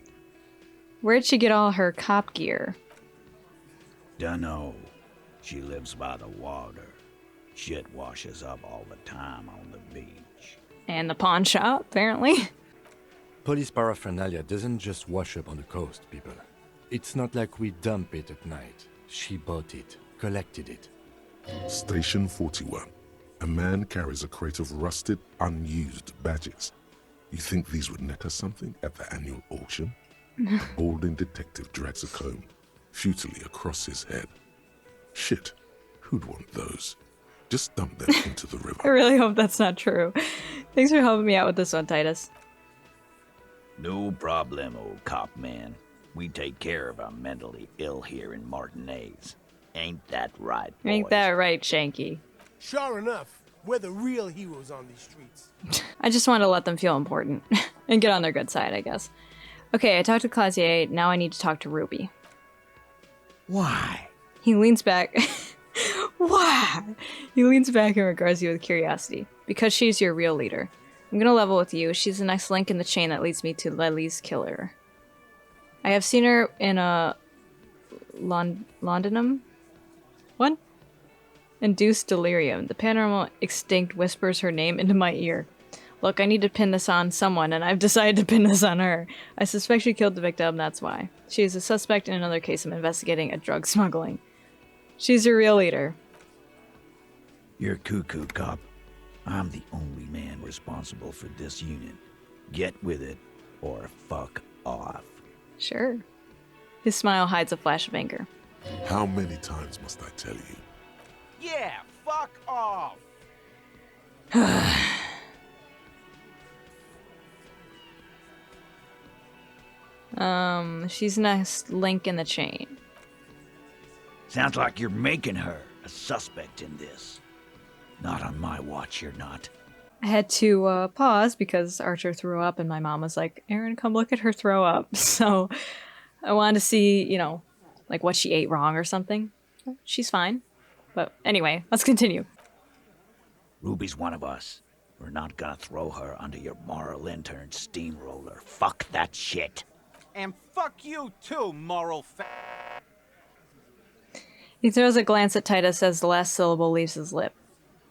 Where'd she get all her cop gear? Dunno. She lives by the water. Shit washes up all the time on the beach. And the pawn shop, apparently. Police paraphernalia doesn't just wash up on the coast, people. It's not like we dump it at night. She bought it, collected it. Station 41. A man carries a crate of rusted, unused badges. You think these would net us something at the annual auction? Balding detective drags a comb futilely across his head. Shit, who'd want those? Just dump them into the river. I really hope that's not true. Thanks for helping me out with this one, Titus. No problem, old cop man. We take care of our mentally ill here in Martinez. Ain't that right, boys? Ain't that right, Shanky? Sure enough, we're the real heroes on these streets. I just want to let them feel important. And get on their good side, I guess. Okay, I talked to Clausier, now I need to talk to Ruby. Why? He leans back. Why? He leans back and regards you with curiosity. Because she's your real leader. I'm gonna level with you. She's the next link in the chain that leads me to Lely's killer. I have seen her in a Londonum? What? Induced delirium. The paranormal extinct whispers her name into my ear. Look, I need to pin this on someone, and I've decided to pin this on her. I suspect she killed the victim, that's why. She is a suspect in another case I'm investigating, a drug smuggling. She's your real leader. You're cuckoo, cop. I'm the only man responsible for this unit. Get with it, or fuck off. Sure. His smile hides a flash of anger. How many times must I tell you? Yeah, fuck off! She's next link in the chain. Sounds like you're making her a suspect in this. Not on my watch, you're not. I had to pause because Archer threw up and my mom was like, Aaron, come look at her throw up. So I wanted to see, you know, like what she ate wrong or something. She's fine. But anyway, let's continue. Ruby's one of us. We're not gonna throw her under your moral intern steamroller. Fuck that shit. And fuck you too, moral He throws a glance at Titus as the last syllable leaves his lip.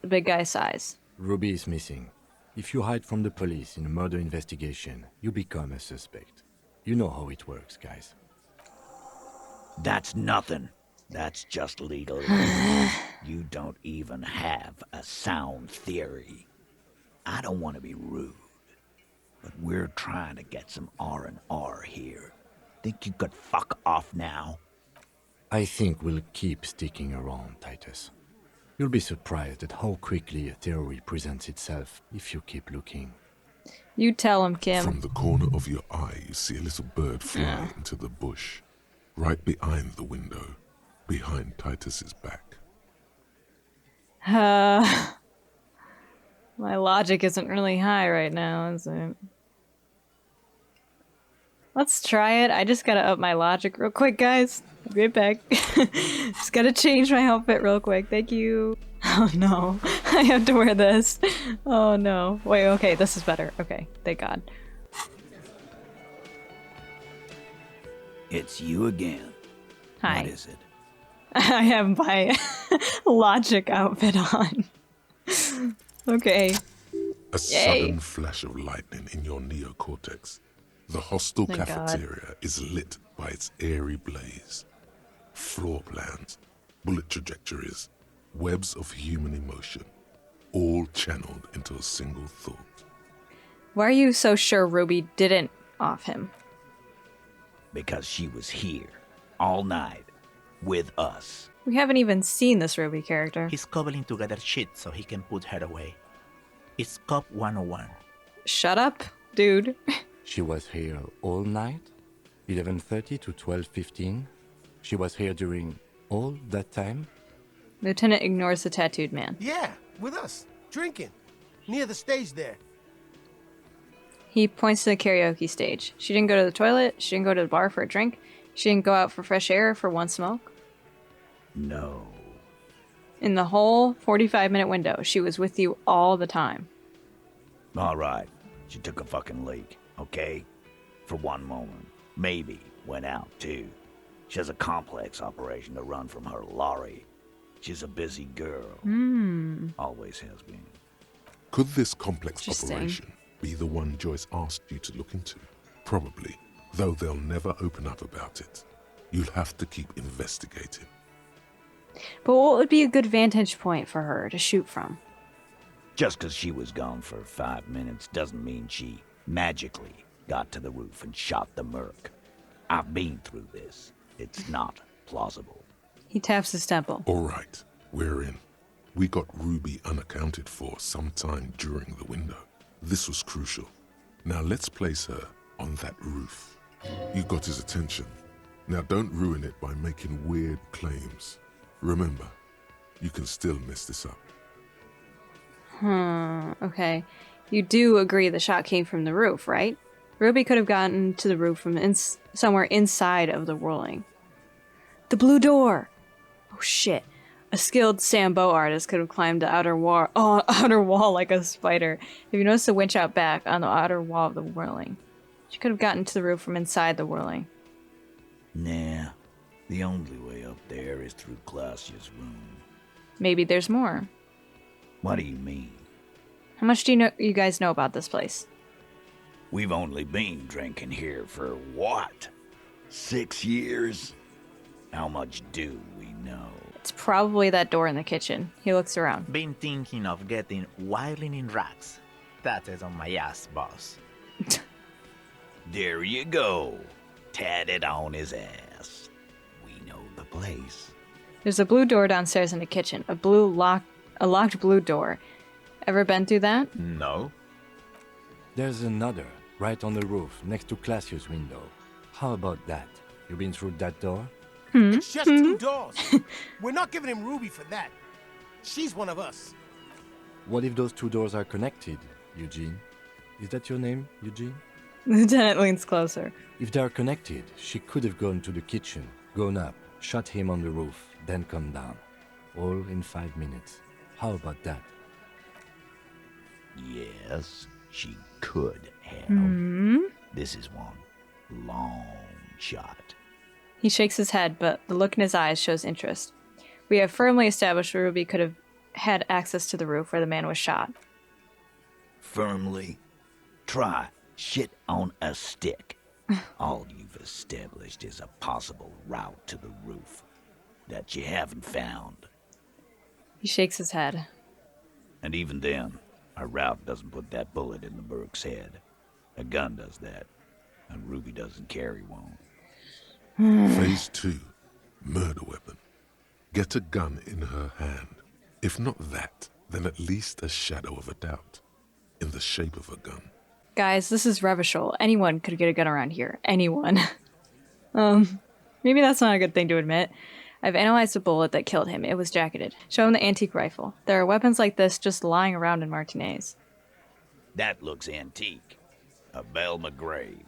The big guy sighs. Ruby is missing. If you hide from the police in a murder investigation, you become a suspect. You know how it works, guys. That's nothing. That's just legal. You don't even have a sound theory. I don't want to be rude, but we're trying to get some R&R here. Think you could fuck off now? I think we'll keep sticking around, Titus. You'll be surprised at how quickly a theory presents itself if you keep looking. You tell him, Kim. From the corner of your eye, you see a little bird fly into the bush, right behind the window, behind Titus's back. My logic isn't really high right now, is it? Let's try it. I just gotta up my logic real quick, guys. I'll be right back. Just gotta change my outfit real quick. Thank you. Oh no. I have to wear this. Oh no. Wait, okay, this is better. Okay, thank God. It's you again. Hi. What is it? I have my logic outfit on. Okay. A sudden flash of lightning in your neocortex. The hostile Thank cafeteria is lit by its airy blaze. Floor plans, bullet trajectories, webs of human emotion, all channeled into a single thought. Why are you so sure Ruby didn't off him? Because she was here, all night, with us. We haven't even seen this Ruby character. He's cobbling together shit so he can put her away. It's Cop 101. Shut up, dude. She was here all night? 11:30 to 12:15? She was here during all that time? Lieutenant ignores the tattooed man. Yeah, with us, drinking, near the stage there. He points to the karaoke stage. She didn't go to the toilet. She didn't go to the bar for a drink. She didn't go out for fresh air for one smoke. No. In the whole 45-minute window, she was with you all the time. All right. She took a fucking leak, okay? For one moment. Maybe went out, too. She has a complex operation to run from her lorry. She's a busy girl. Always has been. Could this complex Interesting. operation be the one Joyce asked you to look into? Probably, though they'll never open up about it. You'll have to keep investigating. But what would be a good vantage point for her to shoot from? Just 'cause she was gone for 5 minutes doesn't mean she magically got to the roof and shot the merc. I've been through this. It's not plausible. He taps his temple. All right, we're in. We got Ruby unaccounted for sometime during the window. This was crucial. Now let's place her on that roof. You got his attention. Now don't ruin it by making weird claims. Remember, you can still mess this up. Okay. You do agree the shot came from the roof, right? Ruby could have gotten to the roof from somewhere inside of the whirling. The blue door! Oh shit. A skilled Sambo artist could have climbed the outer wall like a spider. If you notice the winch out back on the outer wall of the whirling, she could have gotten to the roof from inside the whirling. Nah. The only way up there is through Clausia's room. Maybe there's more. What do you mean? How much do you guys know about this place? We've only been drinking here for what? 6 years? How much do we know? It's probably that door in the kitchen. He looks around. Been thinking of getting wilding in racks. That is on my ass, boss. There you go. Tatted on his ass. We know the place. There's a blue door downstairs in the kitchen. A locked blue door. Ever been through that? No. There's another, right on the roof, next to Clausia's window. How about that? You been through that door? It's just 2 doors. We're not giving him Ruby for that. She's one of us. What if those 2 doors are connected, Eugene? Is that your name, Eugene? Lieutenant leans closer. If they are connected, she could have gone to the kitchen, gone up, shot him on the roof, then come down. All in 5 minutes. How about that? Yes, she could have. This is one long shot. He shakes his head, but the look in his eyes shows interest. We have firmly established Ruby could have had access to the roof where the man was shot. Firmly? Try shit on a stick. All you've established is a possible route to the roof that you haven't found. He shakes his head. And even then, Our route doesn't put that bullet in the Burke's head. A gun does that, and Ruby doesn't carry one. Phase 2. Murder weapon. Get a gun in her hand. If not that, then at least a shadow of a doubt. In the shape of a gun. Guys, this is Revachol. Anyone could get a gun around here. Anyone. Maybe that's not a good thing to admit. I've analyzed the bullet that killed him. It was jacketed. Show him the antique rifle. There are weapons like this just lying around in Martinez. That looks antique. A Belle McGrave.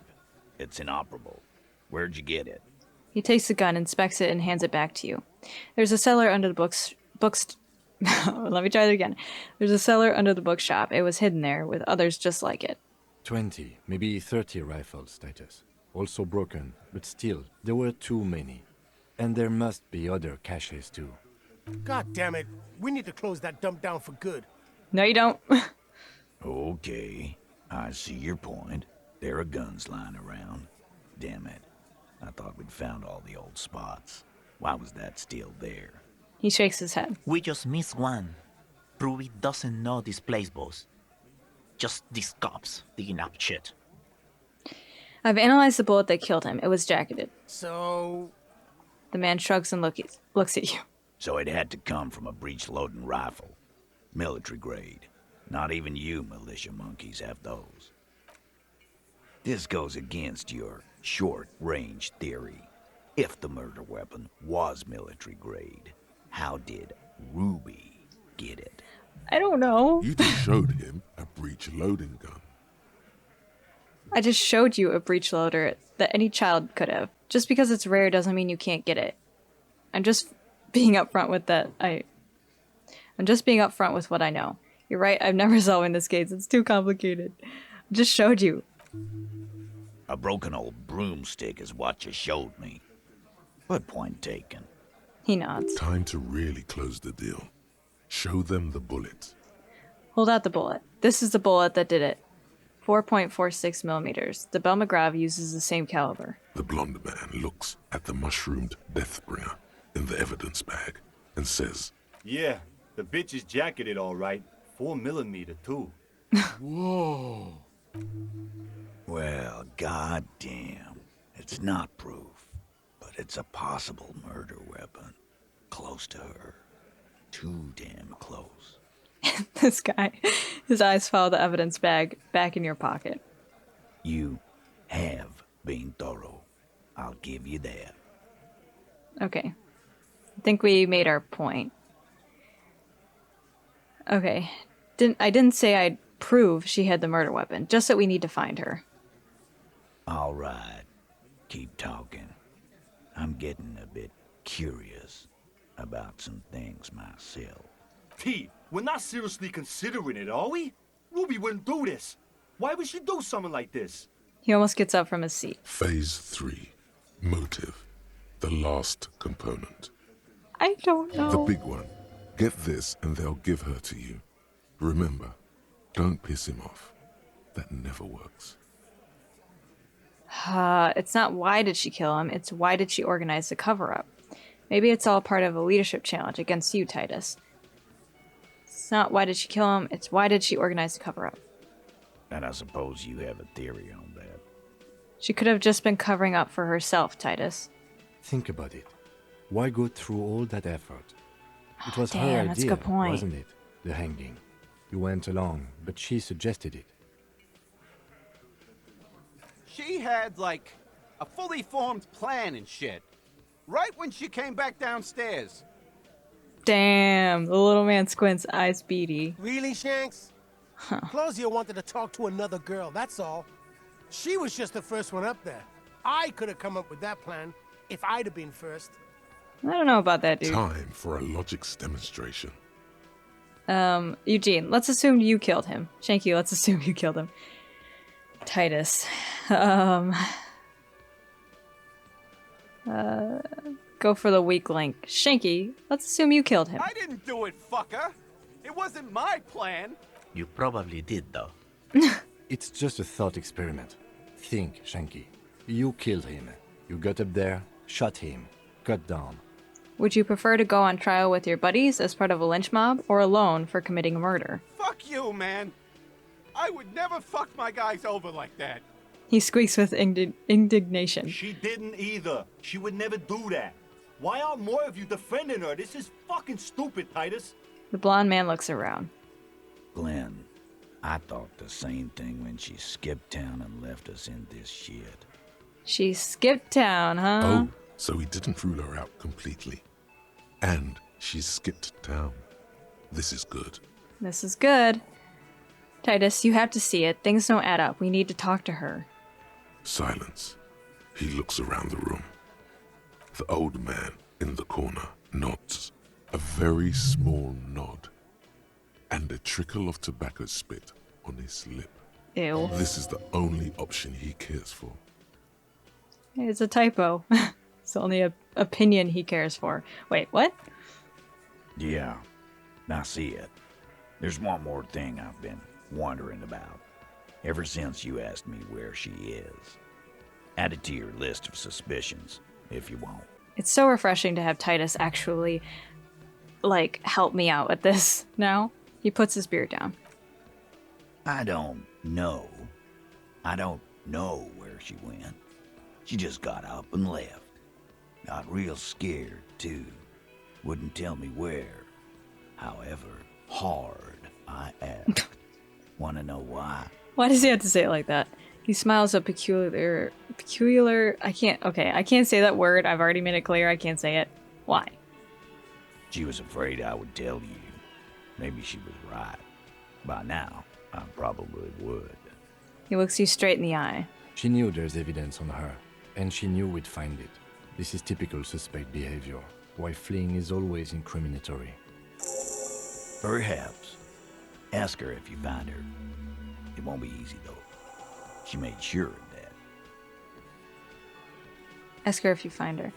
It's inoperable. Where'd you get it? He takes the gun, inspects it, and hands it back to you. There's a cellar under the books... Let me try that again. There's a cellar under the bookshop. It was hidden there, with others just like it. 20, maybe 30 rifles, Titus. Also broken, but still, there were too many. And there must be other caches too. God damn it. We need to close that dump down for good. No, you don't. Okay, I see your point. There are guns lying around. Damn it. I thought we'd found all the old spots. Why was that still there? He shakes his head. We just missed one. Ruby doesn't know this place, boss. Just these cops digging up shit. I've analyzed the bullet that killed him. It was jacketed. So... The man shrugs and looks at you. So it had to come from a breech-loading rifle. Military grade. Not even you militia monkeys have those. This goes against your short-range theory. If the murder weapon was military grade, how did Ruby get it? I don't know. You just showed him a breech-loading gun. I just showed you a breech loader that any child could have. Just because it's rare doesn't mean you can't get it. I'm just being upfront with that. I'm just being upfront with what I know. You're right, I'm never solving this case. It's too complicated. I just showed you. A broken old broomstick is what you showed me. But point taken. He nods. Time to really close the deal. Show them the bullet. Hold out the bullet. This is the bullet that did it. 4.46 millimeters. The Belle McGrave uses the same caliber. The blonde man looks at the mushroomed Deathbringer in the evidence bag and says, Yeah, the bitch is jacketed all right. 4 millimeter too. Whoa. Well, goddamn. It's not proof, but it's a possible murder weapon. Close to her. Too damn close. This guy, his eyes follow the evidence bag back in your pocket. You have been thorough. I'll give you that. Okay. I think we made our point. Okay. I didn't say I'd prove she had the murder weapon, just that we need to find her. All right. Keep talking. I'm getting a bit curious about some things myself. T, we're not seriously considering it, are we? Ruby wouldn't do this. Why would she do something like this? He almost gets up from his seat. Phase 3. Motive. The last component. I don't know. The big one. Get this and they'll give her to you. Remember, don't piss him off. That never works. It's not why did she kill him, it's why did she organize the cover-up. Maybe it's all part of a leadership challenge against you, Titus. It's not why did she kill him, it's why did she organize the cover-up. And I suppose you have a theory on that. She could have just been covering up for herself, Titus. Think about it. Why go through all that effort? It was her Damn, that's a idea, good point. wasn't it? The hanging. You went along, but she suggested it. She had, like, a fully formed plan and shit. Right when she came back downstairs. Damn, the little man squints, eyes beady. Really, Shanks? Huh. Claudia wanted to talk to another girl, that's all. She was just the first one up there. I could have come up with that plan if I'd have been first. I don't know about that, dude. Time for a logics demonstration. Eugene, let's assume you killed him. Shanky, let's assume you killed him. Titus. Go for the weak link. Shanky, let's assume you killed him. I didn't do it, fucker. It wasn't my plan. You probably did, though. It's just a thought experiment. Think, Shanky. You killed him. You got up there, shot him, cut down. Would you prefer to go on trial with your buddies as part of a lynch mob, or alone for committing a murder? Fuck Fuck you, man. I would never fuck my guys over like that. He squeaks with indignation. She didn't either. She would never do that. Why aren't more of you defending her? This is fucking stupid, Titus. The blonde man looks around. Glenn, I thought the same thing when she skipped town and left us in this shit. She skipped town, huh? Oh, so he didn't rule her out completely. And she skipped town. This is good. This is good. Titus, you have to see it. Things don't add up. We need to talk to her. Silence. He looks around the room. The old man in the corner nods. A very small nod. And a trickle of tobacco spit on his lip. Ew. This is the only option he cares for. It's a typo. It's the only opinion he cares for. Wait, what? Yeah, I see it. There's one more thing I've been wondering about. Ever since you asked me where she is. Add it to your list of suspicions, if you want. It's so refreshing to have Titus actually, like, help me out with this now. He puts his beer down. I don't know. I don't know where she went. She just got up and left. Got real scared, too. Wouldn't tell me where. However, hard I asked. Wanna know why? Why does he have to say it like that? He smiles a peculiar, I can't say that word. I've already made it clear I can't say it. Why? She was afraid I would tell you. Maybe she was right. By now, I probably would. He looks you straight in the eye. She knew there's evidence on her, and she knew we'd find it. This is typical suspect behavior, why fleeing is always incriminatory. Perhaps. Ask her if you find her. It won't be easy, though. She made sure of that. Ask her if you find her.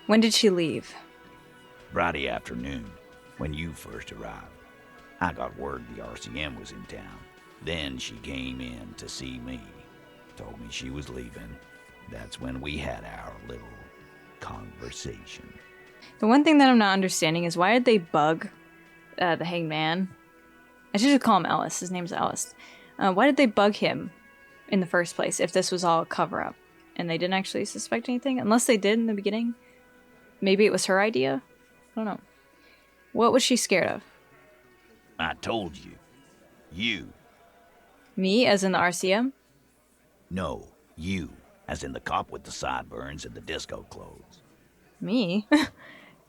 When did she leave? Friday afternoon, when you first arrived. I got word the RCM was in town. Then she came in to see me. Told me she was leaving. That's when we had our little conversation. The one thing that I'm not understanding is why did they bug the hangman? I should just call him Ellis. His name's Ellis. Why did they bug him in the first place if this was all a cover-up? And they didn't actually suspect anything? Unless they did in the beginning? Maybe it was her idea? I don't know. What was she scared of? I told you. You. Me, as in the RCM? No, you. As in the cop with the sideburns and the disco clothes. Me?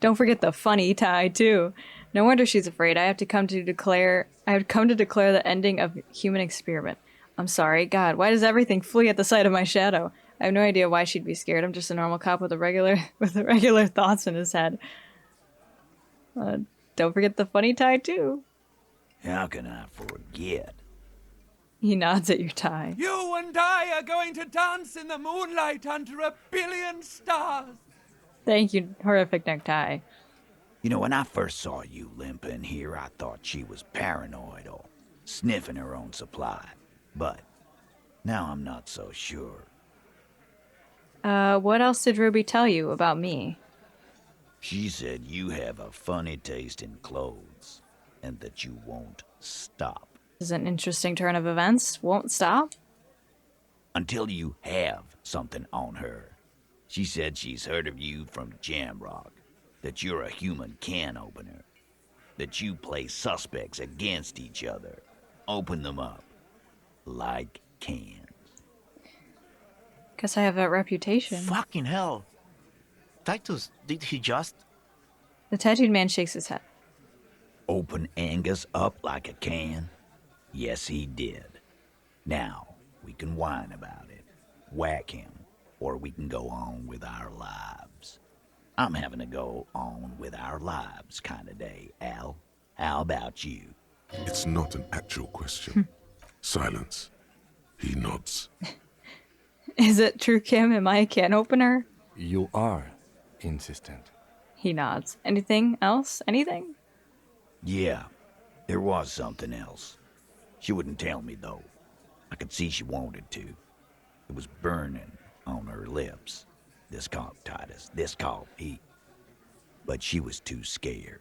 Don't forget the funny tie, too. No wonder she's afraid. I have come to declare the ending of human experiment. I'm sorry. God, why does everything flee at the sight of my shadow? I have no idea why she'd be scared. I'm just a normal cop with regular thoughts in his head. Don't forget the funny tie, too. How can I forget? He nods at your tie. You and I are going to dance in the moonlight under a billion stars. Thank you, horrific necktie. You know, when I first saw you limping here, I thought she was paranoid or sniffing her own supply. But now I'm not so sure. What else did Ruby tell you about me? She said you have a funny taste in clothes and that you won't stop. This is an interesting turn of events. Won't stop? Until you have something on her. She said she's heard of you from Jamrock, that you're a human can opener, that you play suspects against each other, open them up like cans. Guess I have that reputation. Fucking hell. Titus, did he just? The tattooed man shakes his head. Open Angus up like a can? Yes, he did. Now, we can whine about it, whack him, or we can go on with our lives. I'm having a go on with our lives kind of day, Al. How about you? It's not an actual question. Silence. He nods. Is it true, Kim? Am I a can opener? You are insistent. He nods. Anything else? Anything? Yeah, there was something else. She wouldn't tell me, though. I could see she wanted to. It was burning on her lips. This cop, Titus. This cop, he... But she was too scared.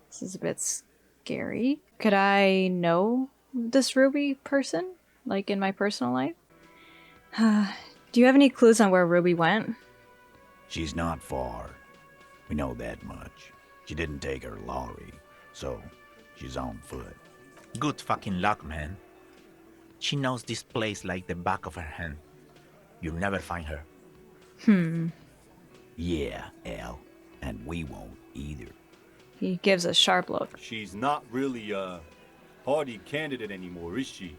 This is a bit scary. Could I know this Ruby person? Like in my personal life? Do you have any clues on where Ruby went? She's not far. We know that much. She didn't take her lorry, so she's on foot. Good fucking luck, man. She knows this place like the back of her hand. You'll never find her. Yeah, Al. And we won't either. He gives a sharp look. She's not really a party candidate anymore, is she?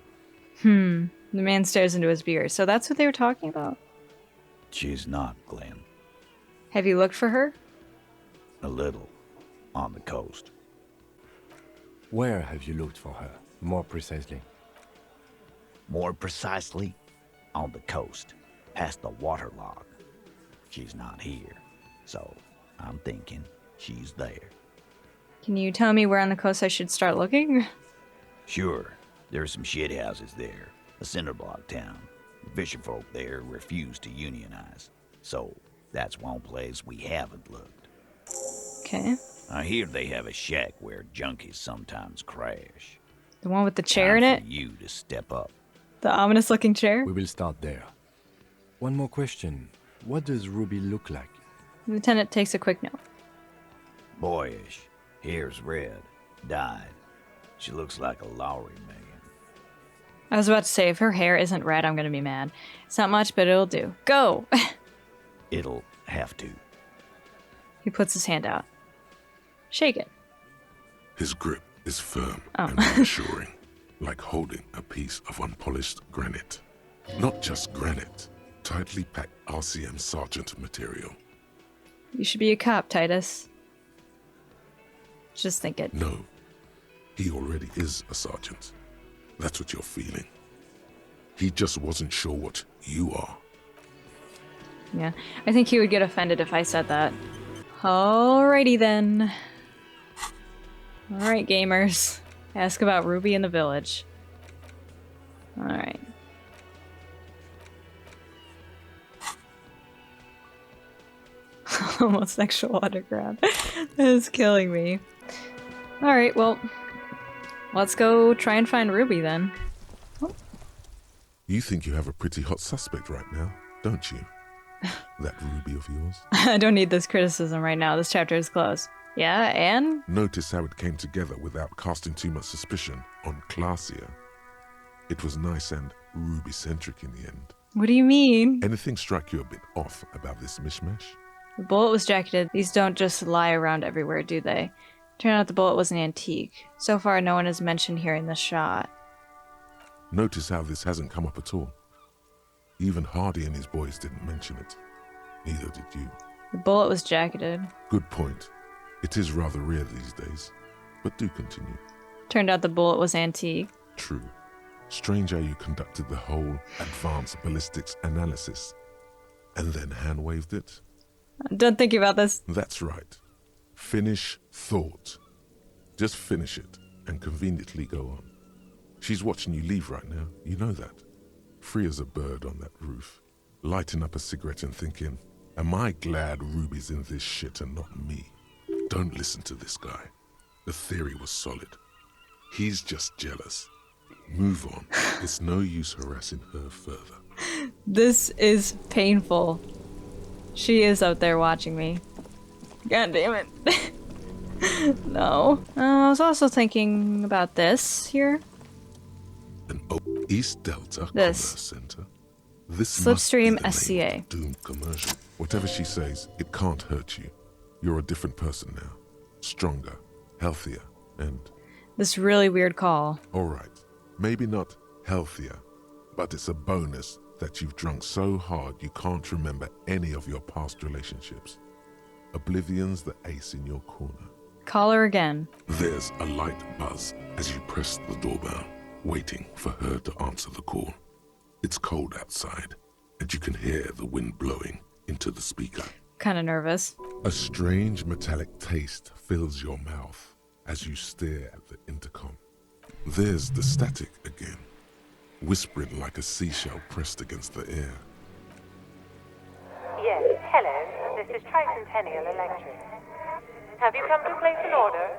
The man stares into his beer. So that's what they were talking about? She's not, Glenn. Have you looked for her? A little. On the coast. Where have you looked for her, more precisely? More precisely, on the coast, past the waterlock. She's not here, so I'm thinking she's there. Can you tell me where on the coast I should start looking? Sure, there's some shit houses there, a cinder block town. The fisherfolk there refuse to unionize, so that's one place we haven't looked. Okay. I hear they have a shack where junkies sometimes crash. The one with the chair in Time it? for you to step up. The ominous looking chair? We will start there. One more question. What does Ruby look like? The lieutenant takes a quick note. Boyish, hair's red, dyed. She looks like a lorry man. I was about to say, if her hair isn't red, I'm gonna be mad. It's not much, but it'll do. Go! It'll have to. He puts his hand out. Shake it. His grip is firm Oh. and reassuring, like holding a piece of unpolished granite. Not just granite, tightly packed RCM sergeant material. You should be a cop, Titus. Just think it. No, he already is a sergeant. That's what you're feeling. He just wasn't sure what you are. Yeah, I think he would get offended if I said that. Alrighty then. Alright, gamers. Ask about Ruby in the village. Alright. Homosexual autograph. That is killing me. Alright, well, let's go try and find Ruby then. You think you have a pretty hot suspect right now, don't you? That Ruby of yours? I don't need this criticism right now. This chapter is closed. Yeah, and? Notice how it came together without casting too much suspicion on Clausia. It was nice and Ruby-centric in the end. What do you mean? Anything strike you a bit off about this mishmash? The bullet was jacketed. These don't just lie around everywhere, do they? Turned out the bullet was an antique. So far, no one has mentioned hearing the shot. Notice how this hasn't come up at all. Even Hardy and his boys didn't mention it. Neither did you. The bullet was jacketed. Good point. It is rather rare these days, but do continue. Turned out the bullet was antique. True. Strange how you conducted the whole advanced ballistics analysis and then hand-waved it. Don't think about this. That's right. Finish thought. Just finish it and conveniently go on. She's watching you leave right now, you know that. Free as a bird on that roof, lighting up a cigarette and thinking, am I glad Ruby's in this shit and not me? Don't listen to this guy. The theory was solid. He's just jealous. Move on. It's no use harassing her further. This is painful. She is out there watching me. God damn it. No. I was also thinking about this here. An East Delta This. Commerce Center. This Slipstream must be the name SCA. of the doomed commercial. Whatever she says, it can't hurt you. You're a different person now. Stronger, healthier, and... This really weird call. Alright, maybe not healthier, but it's a bonus that you've drunk so hard you can't remember any of your past relationships. Oblivion's the ace in your corner. Call her again. There's a light buzz as you press the doorbell, waiting for her to answer the call. It's cold outside, and you can hear the wind blowing into the speaker. Kinda nervous. A strange metallic taste fills your mouth as you stare at the intercom. There's the static again, whispering like a seashell pressed against the air. Yes, hello. This is Tricentennial Electric. Have you come to place an order?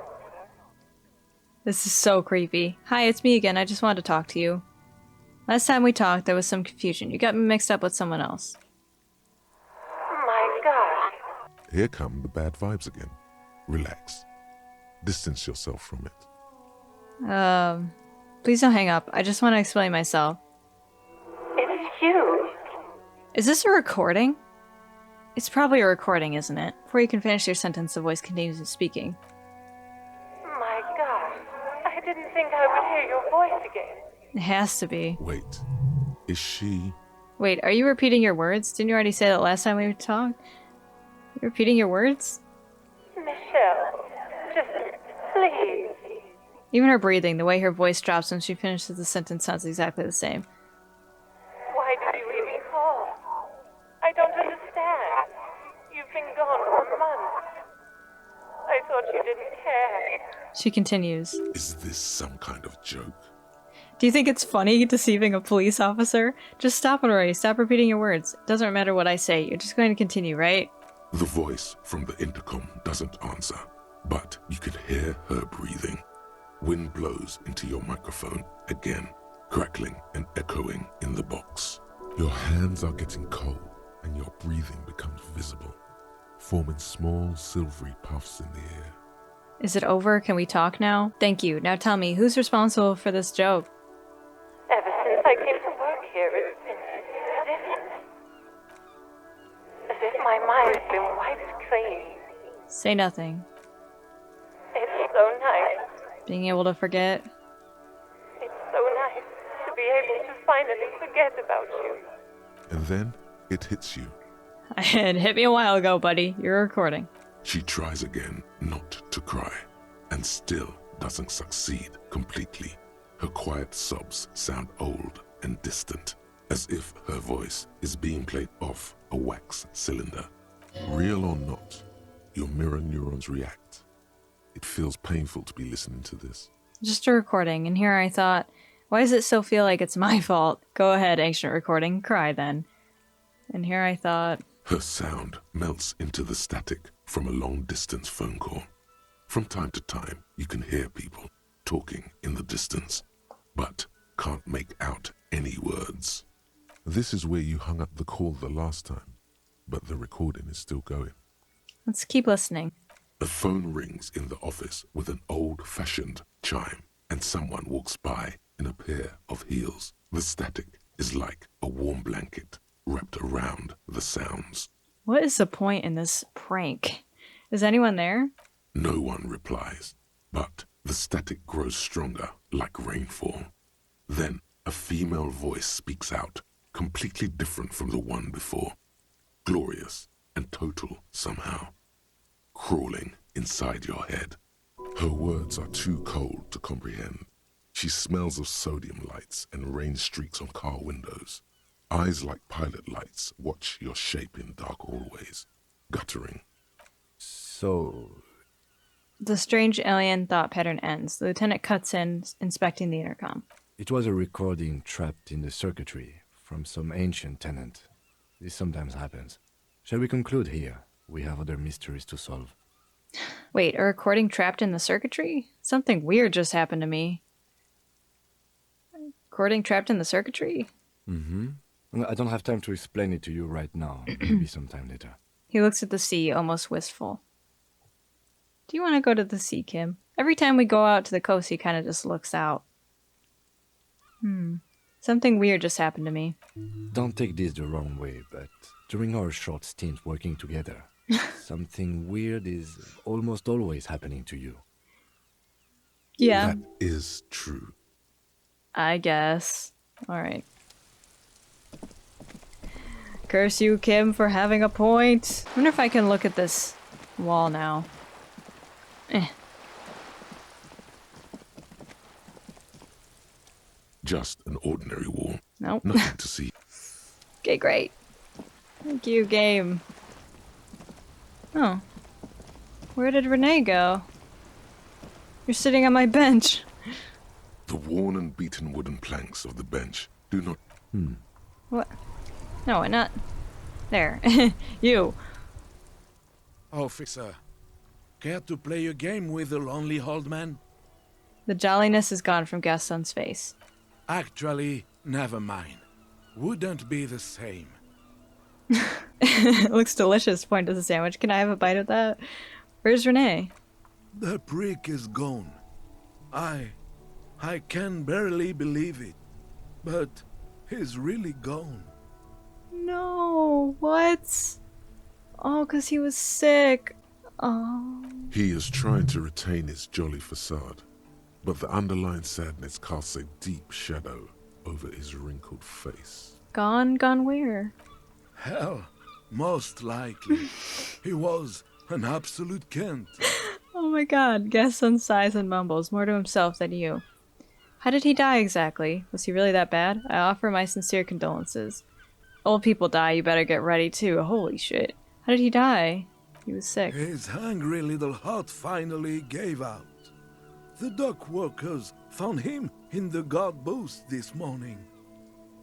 This is so creepy. Hi, it's me again. I just wanted to talk to you. Last time we talked, there was some confusion. You got me mixed up with someone else. My God. Here come the bad vibes again. Relax. Distance yourself from it. Please don't hang up. I just want to explain myself. It's huge. Is this a recording? It's probably a recording, isn't it? Before you can finish your sentence, the voice continues speaking. My God. I didn't think I would hear your voice again. It has to be. Wait. Is she... Wait, are you repeating your words? Didn't you already say that last time we talked? You repeating your words? Michelle, just please. Even her breathing, the way her voice drops when she finishes the sentence sounds exactly the same. Why did you even call? I don't understand. You've been gone for months. I thought you didn't care. She continues. Is this some kind of joke? Do you think it's funny deceiving a police officer? Just stop it already. Stop repeating your words. It doesn't matter what I say. You're just going to continue, right? The voice from the intercom doesn't answer, but you can hear her breathing. Wind blows into your microphone again, crackling and echoing in the box. Your hands are getting cold and your breathing becomes visible, forming small silvery puffs in the air. Is it over? Can we talk now? Thank you. Now tell me, who's responsible for this joke? Ever since I came to work here, it's been as if my mind's been wiped clean. Say nothing. It's so nice. Being able to forget. It's so nice to be able to finally forget about you. And then it hits you. It hit me a while ago, buddy. You're recording. She tries again not to cry, and still doesn't succeed completely. Her quiet sobs sound old and distant, as if her voice is being played off a wax cylinder. Real or not, your mirror neurons react. It feels painful to be listening to this. Just a recording, and here I thought, why does it still feel like it's my fault? Go ahead, ancient recording, cry then. And here I thought... Her sound melts into the static from a long-distance phone call. From time to time, you can hear people talking in the distance, but can't make out any words. This is where you hung up the call the last time, but the recording is still going. Let's keep listening. The phone rings in the office with an old-fashioned chime, and someone walks by in a pair of heels. The static is like a warm blanket wrapped around the sounds. What is the point in this prank? Is anyone there? No one replies, but the static grows stronger like rainfall. Then a female voice speaks out, completely different from the one before. Glorious and total somehow. Crawling inside your head. Her words are too cold to comprehend. She smells of sodium lights and rain streaks on car windows. Eyes like pilot lights watch your shape in dark hallways, guttering. So... The strange alien thought pattern ends. The lieutenant cuts in, inspecting the intercom. It was a recording trapped in the circuitry from some ancient tenant. This sometimes happens. Shall we conclude here? We have other mysteries to solve. Wait, a recording trapped in the circuitry? Something weird just happened to me. Recording trapped in the circuitry? Mm-hmm. I don't have time to explain it to you right now. Maybe sometime later. He looks at the sea, almost wistful. Do you want to go to the sea, Kim? Every time we go out to the coast, he kind of just looks out. Something weird just happened to me. Don't take this the wrong way, but during our short stint working together, something weird is almost always happening to you. Yeah. That is true. I guess. Alright. Curse you, Kim, for having a point. I wonder if I can look at this wall now. Just an ordinary wall. Nope. Nothing to see. Okay, great. Thank you, game. Oh. Where did Renee go? You're sitting on my bench. The worn and beaten wooden planks of the bench do not... What? No, not... There. You. Officer, care to play a game with the lonely old man? The jolliness is gone from Gaston's face. Actually, never mind. Wouldn't be the same. It looks delicious, point to the sandwich. Can I have a bite of that? Where's Renee? The prick is gone. I can barely believe it. But he's really gone. No, what? Oh, 'cause he was sick. Oh. He is trying to retain his jolly facade, but the underlying sadness casts a deep shadow over his wrinkled face. Gone where? Hell, most likely. He was an absolute Kent. Oh my god, Gaston sighs and mumbles, more to himself than you. How did he die exactly? Was he really that bad? I offer my sincere condolences. Old people die, you better get ready too. Holy shit. How did he die? He was sick. His hungry little heart finally gave out. The dock workers found him in the guard booth this morning.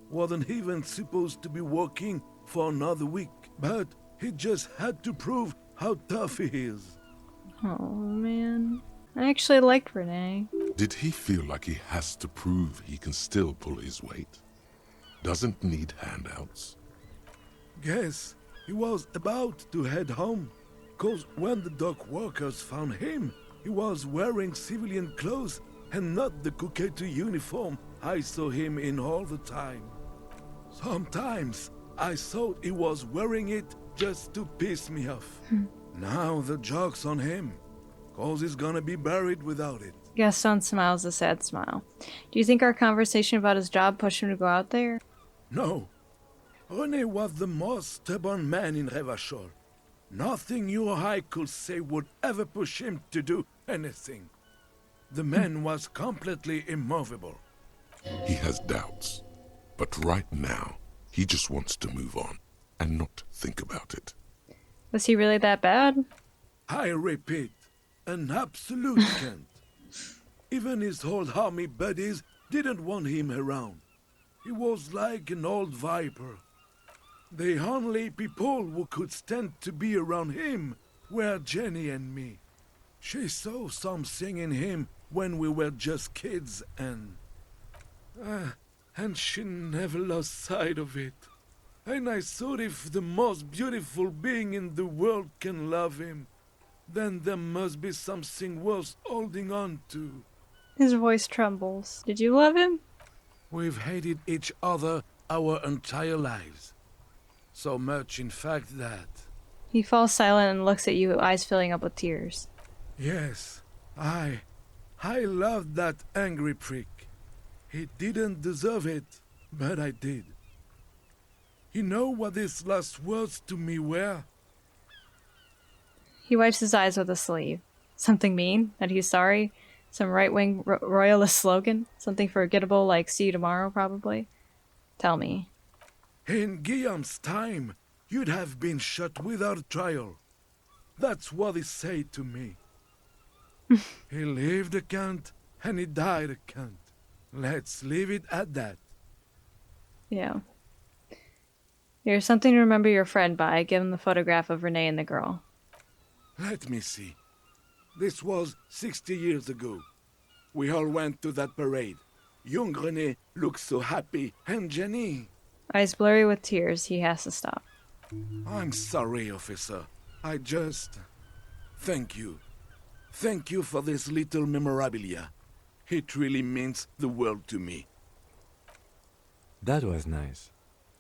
Wasn't even supposed to be working for another week, but he just had to prove how tough he is. Oh man. I actually liked Renee. Did he feel like he has to prove he can still pull his weight? Doesn't need handouts? Guess he was about to head home, 'cause when the dock workers found him, he was wearing civilian clothes and not the Kuketu uniform I saw him in all the time. Sometimes I thought he was wearing it just to piss me off. Now the joke's on him, 'cause he's gonna be buried without it. Gaston smiles a sad smile. Do you think our conversation about his job pushed him to go out there? No. René was the most stubborn man in Revachol. Nothing you or I could say would ever push him to do anything. The man was completely immovable. He has doubts, but right now, he just wants to move on and not think about it. Was he really that bad? I repeat, an absolute Kent. Even his old army buddies didn't want him around. He was like an old viper. The only people who could stand to be around him were Jenny and me. She saw something in him when we were just kids and she never lost sight of it. And I thought if the most beautiful being in the world can love him, then there must be something worth holding on to. His voice trembles. Did you love him? We've hated each other our entire lives. So much, in fact, that... He falls silent and looks at you, eyes filling up with tears. Yes, I loved that angry prick. He didn't deserve it, but I did. You know what his last words to me were? He wipes his eyes with a sleeve. Something mean? That he's sorry? Some right-wing royalist slogan? Something forgettable like see you tomorrow, probably? Tell me. In Guillaume's time, you'd have been shot without trial. That's what he said to me. He lived a cunt, and he died a cunt. Let's leave it at that. Yeah. Here's something to remember your friend by. Give him the photograph of Renee and the girl. Let me see. This was 60 years ago. We all went to that parade. Young René looked so happy, and Jenny... Eyes blurry with tears, he has to stop. I'm sorry, officer. I just... Thank you. Thank you for this little memorabilia. It really means the world to me. That was nice.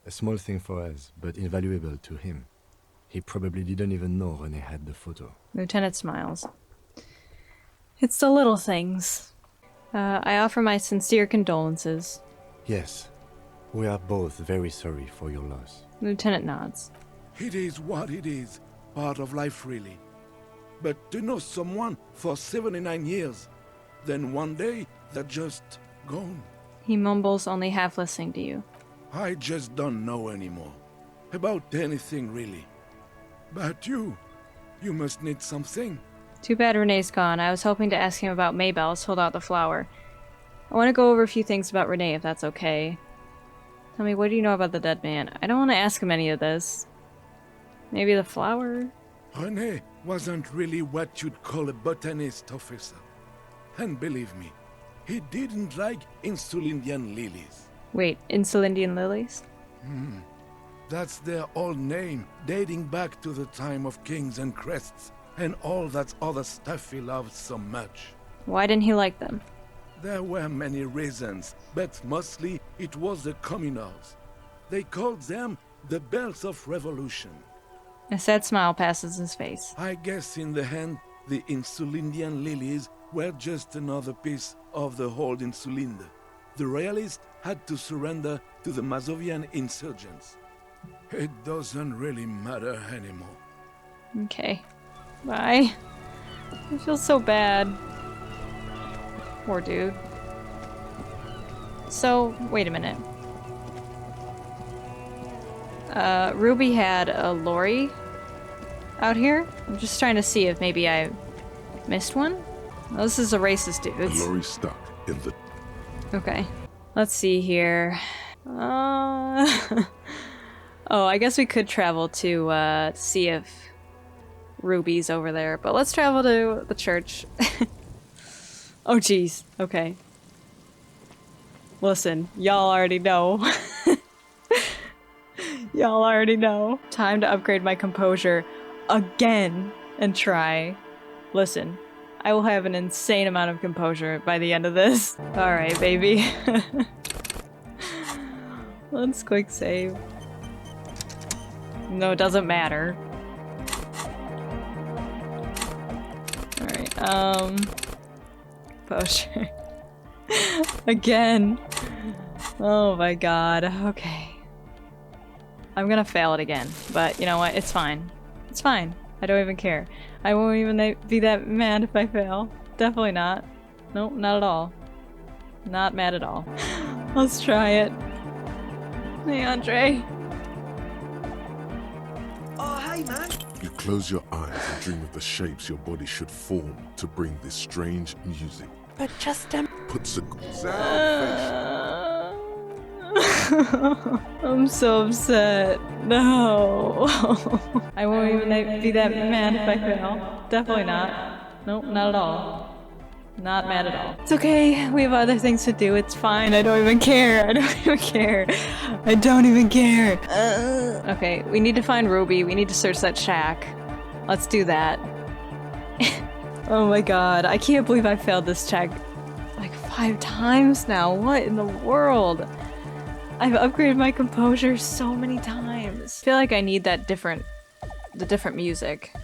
A small thing for us, but invaluable to him. He probably didn't even know René had the photo. Lieutenant smiles. It's the little things. I offer my sincere condolences. Yes. We are both very sorry for your loss. Lieutenant nods. It is what it is. Part of life, really. But to know someone for 79 years, then one day they're just gone. He mumbles, only half listening to you. I just don't know anymore. About anything, really. But you must need something. Too bad Renee's gone. I was hoping to ask him about Maybelle's Hold Out the Flower. I want to go over a few things about Renee, if that's okay. Tell me, what do you know about the dead man? I don't want to ask him any of this. Maybe the flower? René wasn't really what you'd call a botanist, officer. And believe me, He didn't like Insulindian lilies. Wait, Insulindian lilies? That's their old name, dating back to the time of kings and crests, and all that other stuff he loved so much. Why didn't he like them? There were many reasons, but mostly it was the communals. They called them the Bells of Revolution. A sad smile passes his face. I guess in the end, the Insulindian lilies were just another piece of the whole Insulinde. The royalists had to surrender to the Mazovian insurgents. It doesn't really matter anymore. Okay. Bye. I feel so bad. Poor dude. So, wait a minute. Ruby had a lorry out here. I'm just trying to see if maybe I missed one. Oh, this is a racist dude. The lorry stuck in the... Okay. Let's see here. Oh, I guess we could travel to see if Ruby's over there. But let's travel to the church. Oh, jeez. Okay. Listen, y'all already know. Y'all already know. Time to upgrade my composure again and try. Listen, I will have an insane amount of composure by the end of this. Alright, baby. Let's quick save. No, it doesn't matter. Alright, composure. Again. Oh my god, okay. I'm gonna fail it again, but you know what? It's fine. It's fine. I don't even care. I won't even be that mad if I fail. Definitely not. Nope, not at all. Not mad at all. Let's try it. Hey, Andre. Oh, hey, man. You close your eyes and dream of the shapes your body should form to bring this strange music. But just Puts a I'm so upset. No. I won't even be that mad if I fail. Definitely not. Nope, not at all. Not mad at all. It's okay. We have other things to do. It's fine. I don't even care. I don't even care. I don't even care. Okay, we need to find Ruby. We need to search that shack. Let's do that. Oh my god. I can't believe I failed this check like 5 times now. What in the world? I've upgraded my composure so many times. I feel like I need that the different music.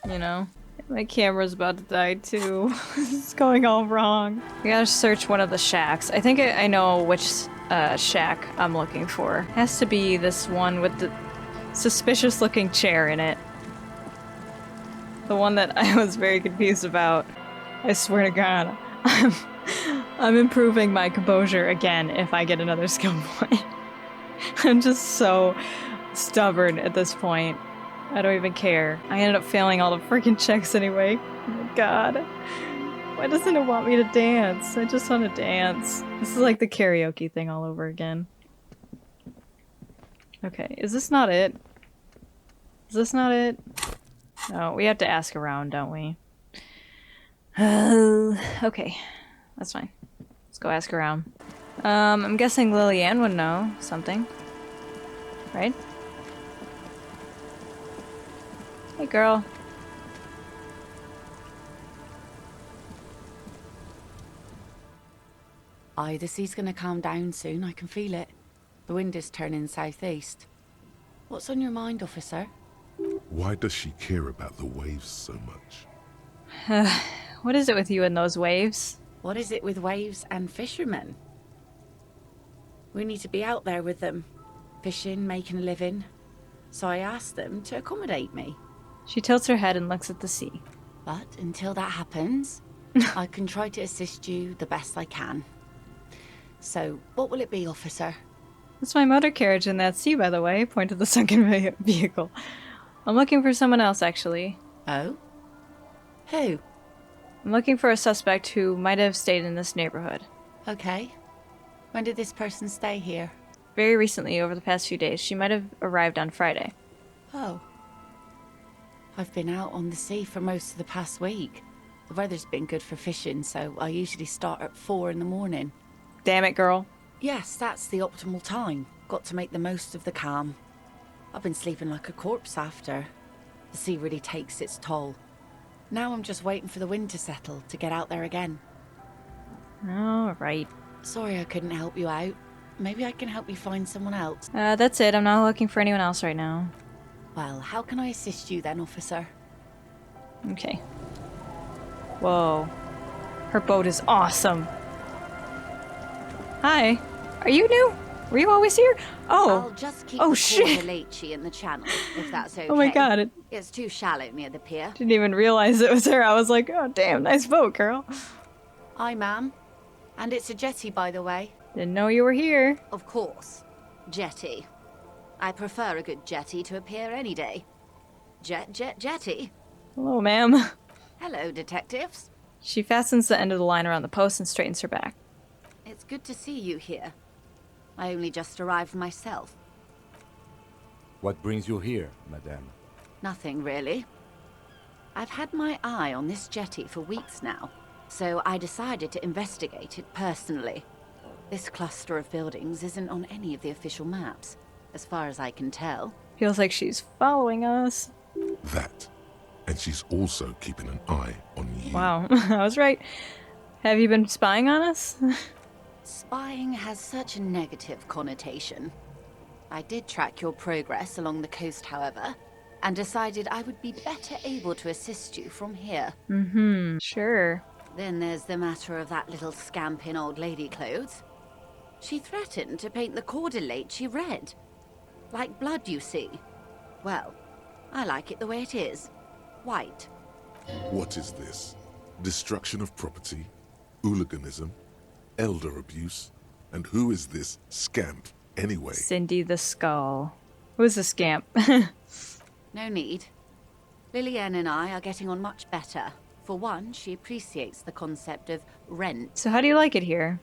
You know? My camera's about to die too. It's going all wrong. We gotta search one of the shacks. I think I know which shack I'm looking for. It has to be this one with the suspicious looking chair in it. The one that I was very confused about. I swear to god. I'm improving my composure again if I get another skill point. I'm just so stubborn at this point. I don't even care. I ended up failing all the freaking checks anyway. Oh my god. Why doesn't it want me to dance? I just want to dance. This is like the karaoke thing all over again. Okay, is this not it? Is this not it? No, we have to ask around, don't we? Okay. That's fine. Let's go ask around. I'm guessing Lillian would know something. Right? Hey, girl. Aye, the sea's gonna calm down soon. I can feel it. The wind is turning southeast. What's on your mind, officer? Why does she care about the waves so much? What is it with you and those waves? What is it with waves and fishermen? We need to be out there with them, fishing, making a living. So I asked them to accommodate me. She tilts her head and looks at the sea. But until that happens, I can try to assist you the best I can. So, what will it be, officer? That's my motor carriage in that sea, by the way. Point to the sunken vehicle. I'm looking for someone else, actually. Oh? Who? I'm looking for a suspect who might have stayed in this neighborhood. Okay. When did this person stay here? Very recently, over the past few days. She might have arrived on Friday. Oh. I've been out on the sea for most of the past week. The weather's been good for fishing, so I usually start at 4 in the morning. Damn it, girl. Yes, that's the optimal time. Got to make the most of the calm. I've been sleeping like a corpse after. The sea really takes its toll. Now I'm just waiting for the wind to settle to get out there again. Alright. Sorry I couldn't help you out. Maybe I can help you find someone else. That's it. I'm not looking for anyone else right now. Well, how can I assist you then, officer? Okay. Whoa. Her boat is awesome. Hi. Are you new? Were you always here? Oh. I'll just keep oh, the shit. Cordelacci in the channel, if that's okay. Oh my god. It's too shallow near the pier. Didn't even realize it was her. I was like, oh damn, nice boat, girl. Hi, ma'am. And it's a jetty, by the way. Didn't know you were here. Of course. Jetty. I prefer a good jetty to a pier any day. Jetty. Hello, ma'am. Hello, detectives. She fastens the end of the line around the post and straightens her back. It's good to see you here. I only just arrived myself. What brings you here, madame? Nothing, really. I've had my eye on this jetty for weeks now, so I decided to investigate it personally. This cluster of buildings isn't on any of the official maps, as far as I can tell. Feels like she's following us. That. And she's also keeping an eye on you. Wow, I was right. Have you been spying on us? Spying has such a negative connotation. I did track your progress along the coast, however, and decided I would be better able to assist you from here. Mm-hmm, sure. Then there's the matter of that little scamp in old lady clothes. She threatened to paint the Cordelacci red. Like blood, you see. Well, I like it the way it is. White. What is this? Destruction of property? Hooliganism? Elder abuse? And who is this scamp, anyway? Cindy the Skull. Who's the scamp? No need. Lillian and I are getting on much better. For one, she appreciates the concept of rent. So how do you like it here?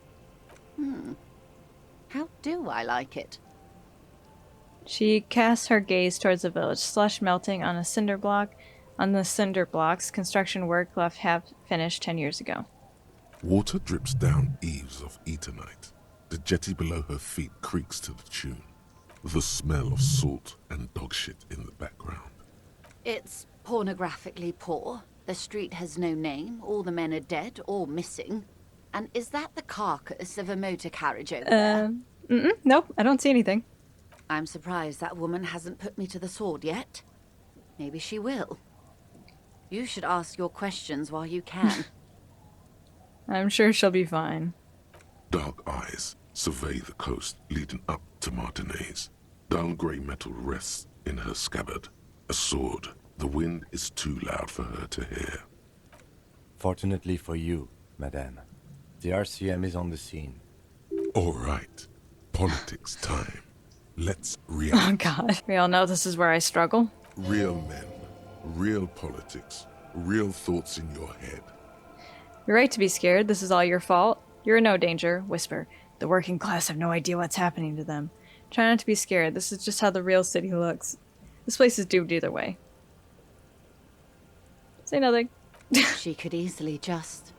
How do I like it? She casts her gaze towards the village, slush melting on a cinder block. On the cinder blocks, construction work left half finished 10 years ago. Water drips down eaves of Eternite. The jetty below her feet creaks to the tune. The smell of salt and dog shit in the background. It's pornographically poor. The street has no name. All the men are dead or missing. And is that the carcass of a motor carriage over there? Nope, I don't see anything. I'm surprised that woman hasn't put me to the sword yet. Maybe she will. You should ask your questions while you can. I'm sure she'll be fine. Dark eyes survey the coast leading up to Martinez. Dull grey metal rests in her scabbard. A sword. The wind is too loud for her to hear. Fortunately for you, madame, the RCM is on the scene. All right. Politics time. Let's react. Oh god. We all know this is where I struggle. Real men. Real politics. Real thoughts in your head. You're right to be scared. This is all your fault. You're in no danger. Whisper. The working class have no idea what's happening to them. Try not to be scared. This is just how the real city looks. This place is doomed either way. Say nothing. She could easily just...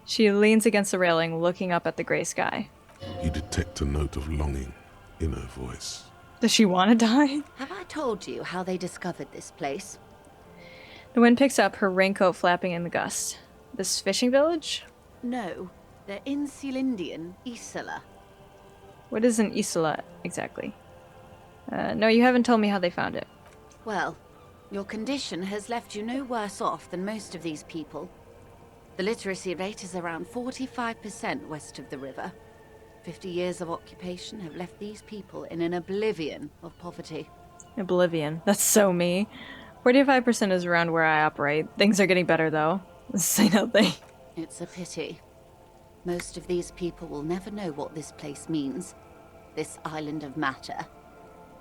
She leans against the railing, looking up at the gray sky. You detect a note of longing in her voice. Does she want to die? Have I told you how they discovered this place? The wind picks up, her raincoat flapping in the gust. This fishing village? No, they're in Celindian, Isola. What is an Isola, exactly? No, you haven't told me how they found it. Well, your condition has left you no worse off than most of these people. The literacy rate is around 45% west of the river. 50 years of occupation have left these people in an oblivion of poverty. Oblivion. That's so me. 45% is around where I operate. Things are getting better, though. Say nothing. It's a pity. Most of these people will never know what this place means. This island of matter.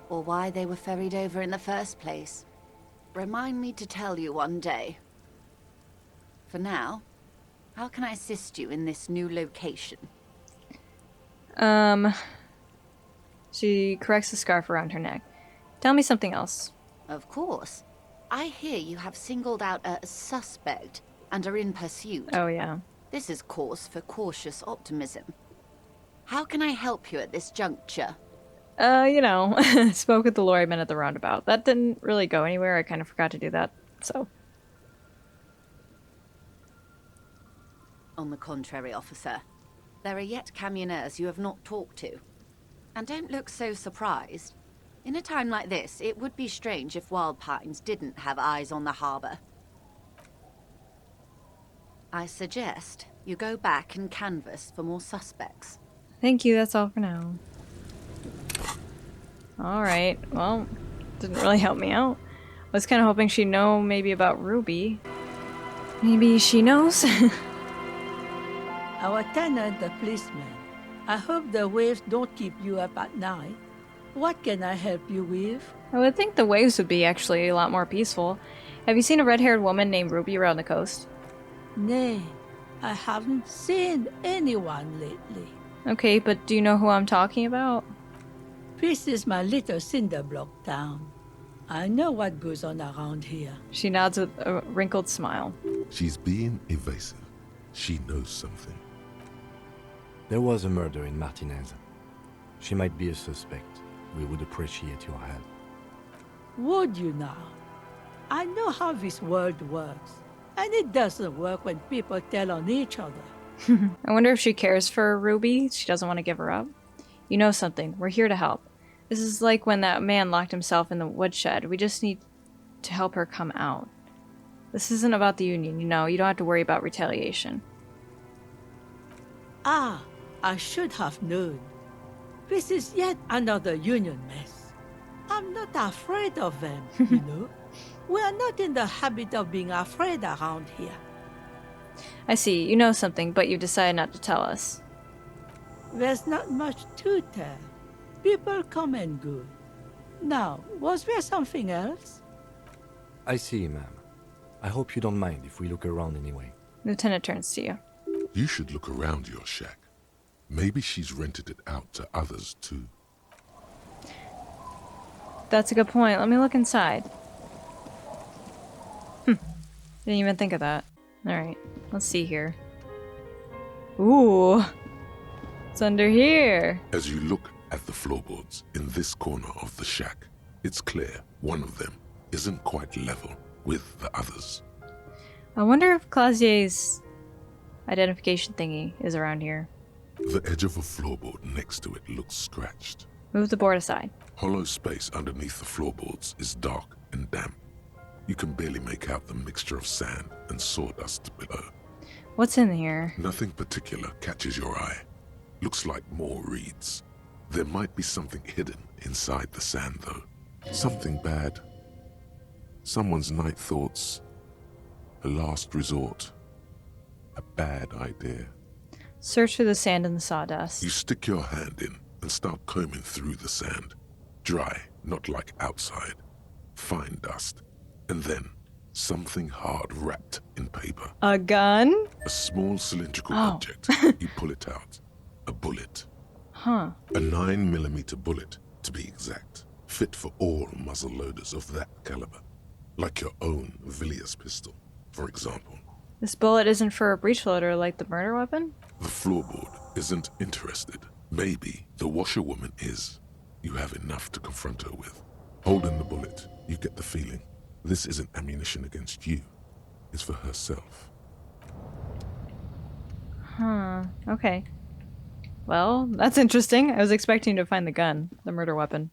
Or why they were ferried over in the first place. Remind me to tell you one day. For now, how can I assist you in this new location? She corrects the scarf around her neck. Tell me something else. Of course. I hear you have singled out a suspect and are in pursuit. Oh, yeah. This is cause for cautious optimism. How can I help you at this juncture? You know, spoke with the lorryman at the roundabout. That didn't really go anywhere. I kind of forgot to do that, so. On the contrary, officer. There are yet camioners you have not talked to. And don't look so surprised. In a time like this, it would be strange if Wild Pines didn't have eyes on the harbor. I suggest you go back and canvass for more suspects. Thank you, that's all for now. Alright, well, didn't really help me out. I was kind of hoping she'd know maybe about Ruby. Maybe she knows? Our tenant, the policeman. I hope the waves don't keep you up at night. What can I help you with? I would think the waves would be actually a lot more peaceful. Have you seen a red-haired woman named Ruby around the coast? Nay, I haven't seen anyone lately. Okay, but do you know who I'm talking about? This is my little cinder block town. I know what goes on around here. She nods with a wrinkled smile. She's being evasive. She knows something. There was a murder in Martinez. She might be a suspect. We would appreciate your help. Would you now? I know how this world works. And it doesn't work when people tell on each other. I wonder if she cares for Ruby. She doesn't want to give her up. You know something. We're here to help. This is like when that man locked himself in the woodshed. We just need to help her come out. This isn't about the Union, you know. You don't have to worry about retaliation. Ah, I should have known. This is yet another Union mess. I'm not afraid of them, you know. We are not in the habit of being afraid around here. I see. You know something, but you decided not to tell us. There's not much to tell. People come and go. Now, was there something else? I see, ma'am. I hope you don't mind if we look around anyway. Lieutenant turns to you. You should look around your shack. Maybe she's rented it out to others too. That's a good point. Let me look inside. Didn't even think of that. Alright, let's see here. Ooh! It's under here! As you look at the floorboards in this corner of the shack, it's clear one of them isn't quite level with the others. I wonder if Clausier's identification thingy is around here. The edge of a floorboard next to it looks scratched. Move the board aside. Hollow space underneath the floorboards is dark and damp. You can barely make out the mixture of sand and sawdust below. What's in here? Nothing particular catches your eye. Looks like more reeds. There might be something hidden inside the sand, though. Something bad. Someone's night thoughts. A last resort. A bad idea. Search for the sand and the sawdust. You stick your hand in and start combing through the sand. Dry, not like outside. Fine dust. And then, something hard wrapped in paper. A gun? A small cylindrical object. You pull it out. A bullet. Huh. A 9mm bullet, to be exact. Fit for all muzzle loaders of that caliber. Like your own Villiers pistol, for example. This bullet isn't for a breech loader like the murder weapon? The floorboard isn't interested. Maybe the washerwoman is. You have enough to confront her with. Holding the bullet, you get the feeling. This isn't ammunition against you. It's for herself. Huh. Okay. Well, that's interesting. I was expecting to find the gun, the murder weapon.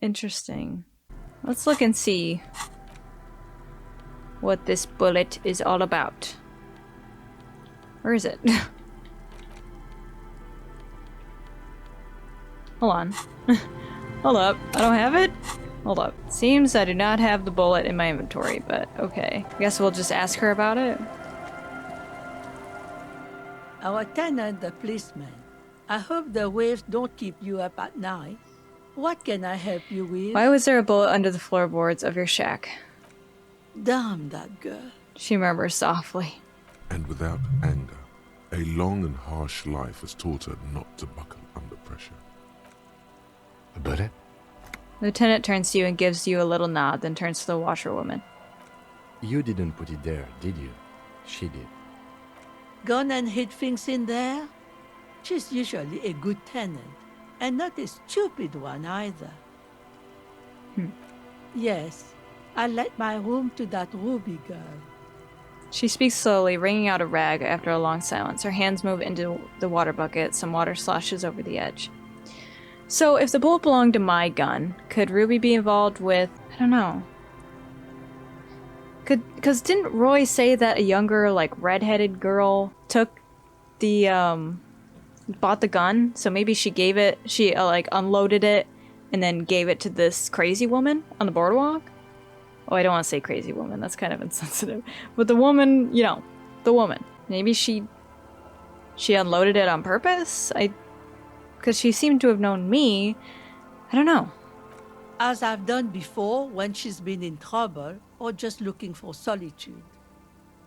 Interesting. Let's look and see what this bullet is all about. Where is it? Hold on. Hold up. I don't have it? Hold up. Seems I do not have the bullet in my inventory, but okay. I guess we'll just ask her about it. Our tenant, the policeman. I hope the waves don't keep you up at night. What can I help you with? Why was there a bullet under the floorboards of your shack? Damn that girl. She murmurs softly. And without anger, a long and harsh life has taught her not to buckle under pressure. A bullet? Lieutenant turns to you and gives you a little nod, then turns to the washerwoman. You didn't put it there, did you? she did. Gone and hid things in there? She's usually a good tenant, and not a stupid one either. Yes, I let my room to that Ruby girl. She speaks slowly, wringing out a rag after a long silence. Her hands move into the water bucket. Some water sloshes over the edge. So, if the bullet belonged to my gun, could Ruby be involved with... I don't know. Because didn't Roy say that a younger, like, redheaded girl took the, bought the gun? So maybe she gave it, like, unloaded it, and then gave it to this crazy woman on the boardwalk? Oh, I don't want to say crazy woman. That's kind of insensitive. But the woman, you know, the woman. Maybe she unloaded it on purpose? Because she seemed to have known me. I don't know. As I've done before when she's been in trouble or just looking for solitude.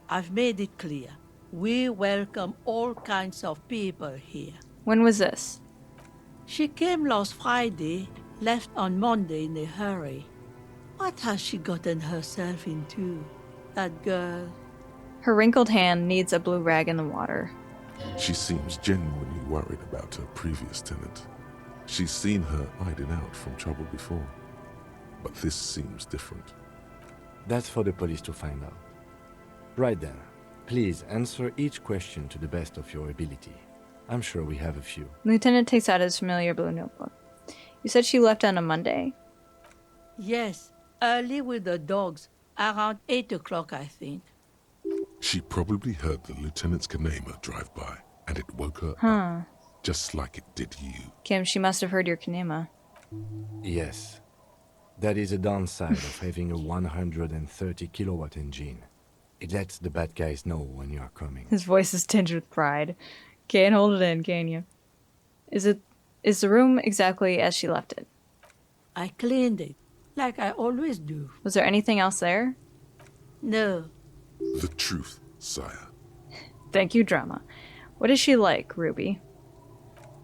I've made it clear. We welcome all kinds of people here. When was this? She came last Friday, left on Monday in a hurry. What has she gotten herself into, that girl? Her wrinkled hand needs a blue rag in the water. She seems genuinely worried about her previous tenant. She's seen her hiding out from trouble before. But this seems different. That's for the police to find out. Right then, please answer each question to the best of your ability. I'm sure we have a few. Lieutenant takes out his familiar blue notebook. You said she left on a Monday? Yes, early with the dogs, around 8 o'clock, I think. She probably heard the lieutenant's Kanema drive by, and it woke her up, just like it did you. Kim, she must have heard your Kanema. Yes. That is a downside of having a 130 kilowatt engine. It lets the bad guys know when you are coming. His voice is tinged with pride. Can't hold it in, can you? Is the room exactly as she left it? I cleaned it, like I always do. Was there anything else there? No. The truth, sire. Thank you, drama. What is she like, Ruby?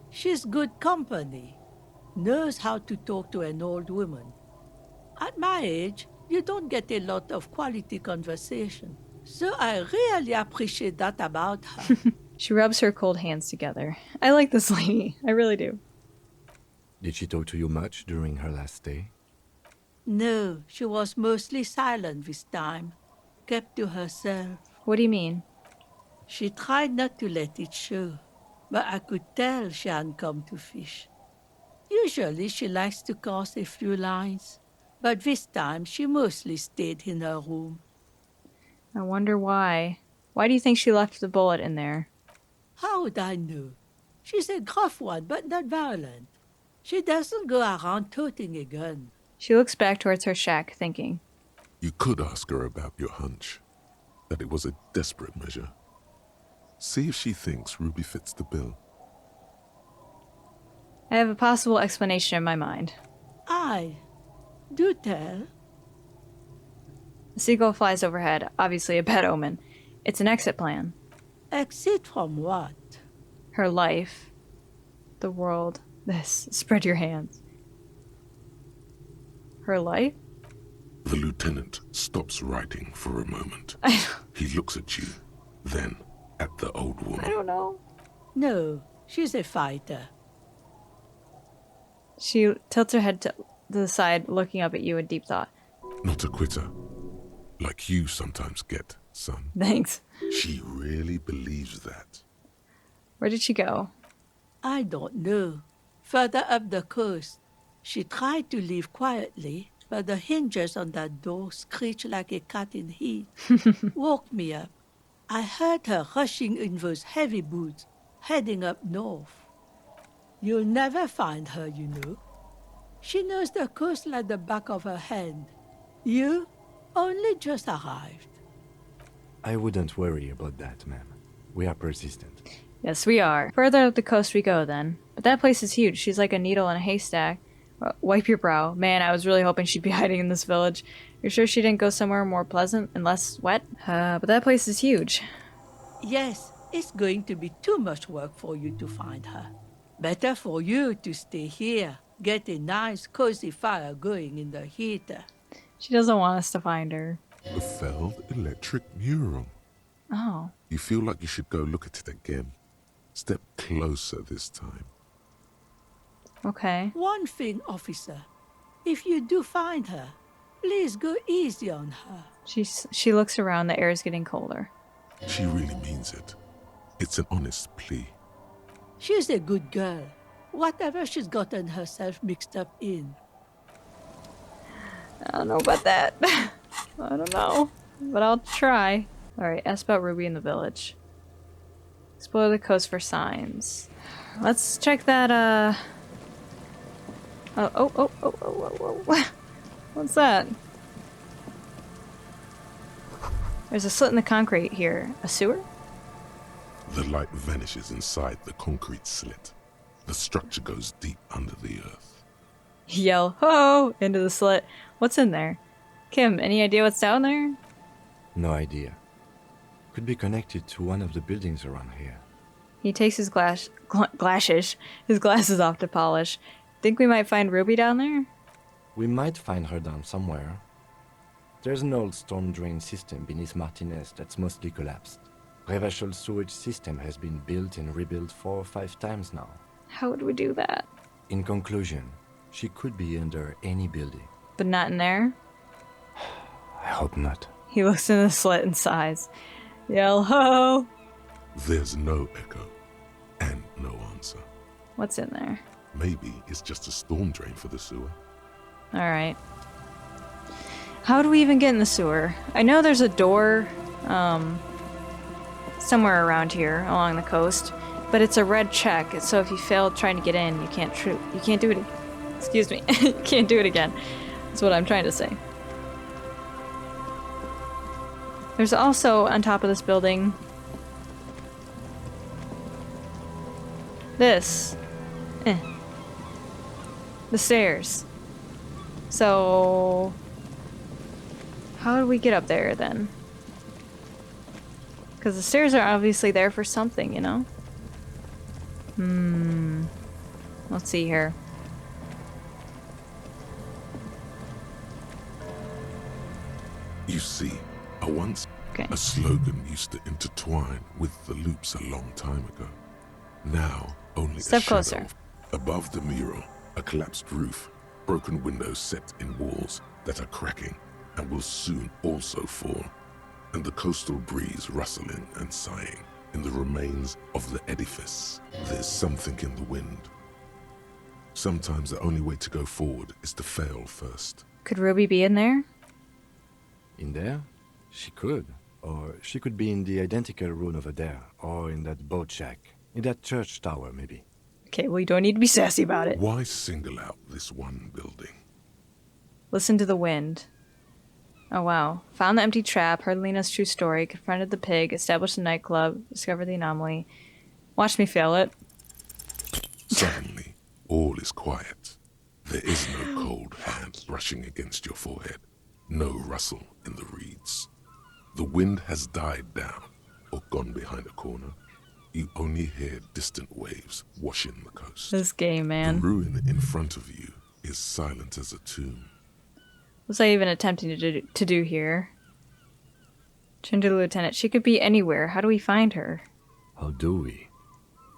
She's good company. Knows how to talk to an old woman. At my age, you don't get a lot of quality conversation. So I really appreciate that about her. She rubs her cold hands together. I like this lady. I really do. Did she talk to you much during her last stay? No, she was mostly silent this time. Kept to herself. What do you mean? She tried not to let it show, but I could tell she hadn't come to fish. Usually she likes to cast a few lines, but this time she mostly stayed in her room. I wonder why. Why do you think she left the bullet in there? How would I know? She's a gruff one, but not violent. She doesn't go around toting a gun. She looks back towards her shack, thinking. You could ask her about your hunch, that it was a desperate measure. See if she thinks Ruby fits the bill. I have a possible explanation in my mind. Aye. Do tell. A seagull flies overhead, obviously a bad omen. It's an exit plan. Exit from what? Her life. The world. This. Spread your hands. Her life? The lieutenant stops writing for a moment. He looks at you, then at the old woman. I don't know. No, she's a fighter. She tilts her head to the side, looking up at you in deep thought. Not a quitter. Like you sometimes get, son. Thanks. She really believes that. Where did she go? I don't know. Further up the coast. She tried to leave quietly, but the hinges on that door screeched like a cat in heat. Woke me up. I heard her rushing in those heavy boots, heading up north. You'll never find her, you know. She knows the coast like the back of her hand. You only just arrived. I wouldn't worry about that, ma'am. We are persistent. Yes, we are. Further up the coast we go, then. But that place is huge. She's like a needle in a haystack. Wipe your brow. Man, I was really hoping she'd be hiding in this village. You're sure she didn't go somewhere more pleasant and less wet? But that place is huge. Yes, it's going to be too much work for you to find her. Better for you to stay here. Get a nice, cozy fire going in the heater. She doesn't want us to find her. The failed electric neuron. Oh. You feel like you should go look at it again. Step closer this time. Okay. One thing, officer. If you do find her, please go easy on her. She looks around. The air is getting colder. She really means it. It's an honest plea. She's a good girl. Whatever she's gotten herself mixed up in. I don't know about that. I don't know. But I'll try. Alright, ask about Ruby in the village. Explore the coast for signs. Let's check that, Oh. What's that? There's a slit in the concrete here. A sewer? The light vanishes inside the concrete slit. The structure goes deep under the earth. Yell, ho! Into the slit. What's in there? Kim, any idea what's down there? No idea. Could be connected to one of the buildings around here. He takes his glasses off to polish. Think we might find Ruby down there? We might find her down somewhere. There's an old storm drain system beneath Martinez that's mostly collapsed. Revachol sewage system has been built and rebuilt 4 or 5 times now. How would we do that? In conclusion, she could be under any building. But not in there? I hope not. He looks in the slit and sighs. Yell, ho! There's no echo, and no answer. What's in there? Maybe it's just a storm drain for the sewer. Alright. How do we even get in the sewer? I know there's a door, somewhere around here along the coast, but it's a red check, so if you fail trying to get in, you can't do it. Excuse me. You can't do it again. That's what I'm trying to say. There's also, on top of this building, this. The stairs. So, how do we get up there then? Because the stairs are obviously there for something, you know? Let's see here. You see, a slogan used to intertwine with the loops a long time ago. Now, only Step a shadow. closer. Above the mural, a collapsed roof, broken windows set in walls that are cracking and will soon also fall, and the coastal breeze rustling and sighing. In the remains of the edifice, there's something in the wind. Sometimes the only way to go forward is to fail first. Could Ruby be in there? In there? She could. Or she could be in the identical room over there, or in that boat shack. In that church tower, maybe. Okay, well, you don't need to be sassy about it. Why single out this one building? Listen to the wind. Oh, wow. Found the empty trap, heard Lena's true story, confronted the pig, established a nightclub, discovered the anomaly. Watch me fail it. Suddenly, all is quiet. There is no cold hand brushing against your forehead. No rustle in the reeds. The wind has died down or gone behind a corner. You only hear distant waves washing the coast. This game, man. The ruin in front of you is silent as a tomb. What's I even attempting to do here? Turn to the lieutenant. She could be anywhere. How do we find her? How do we?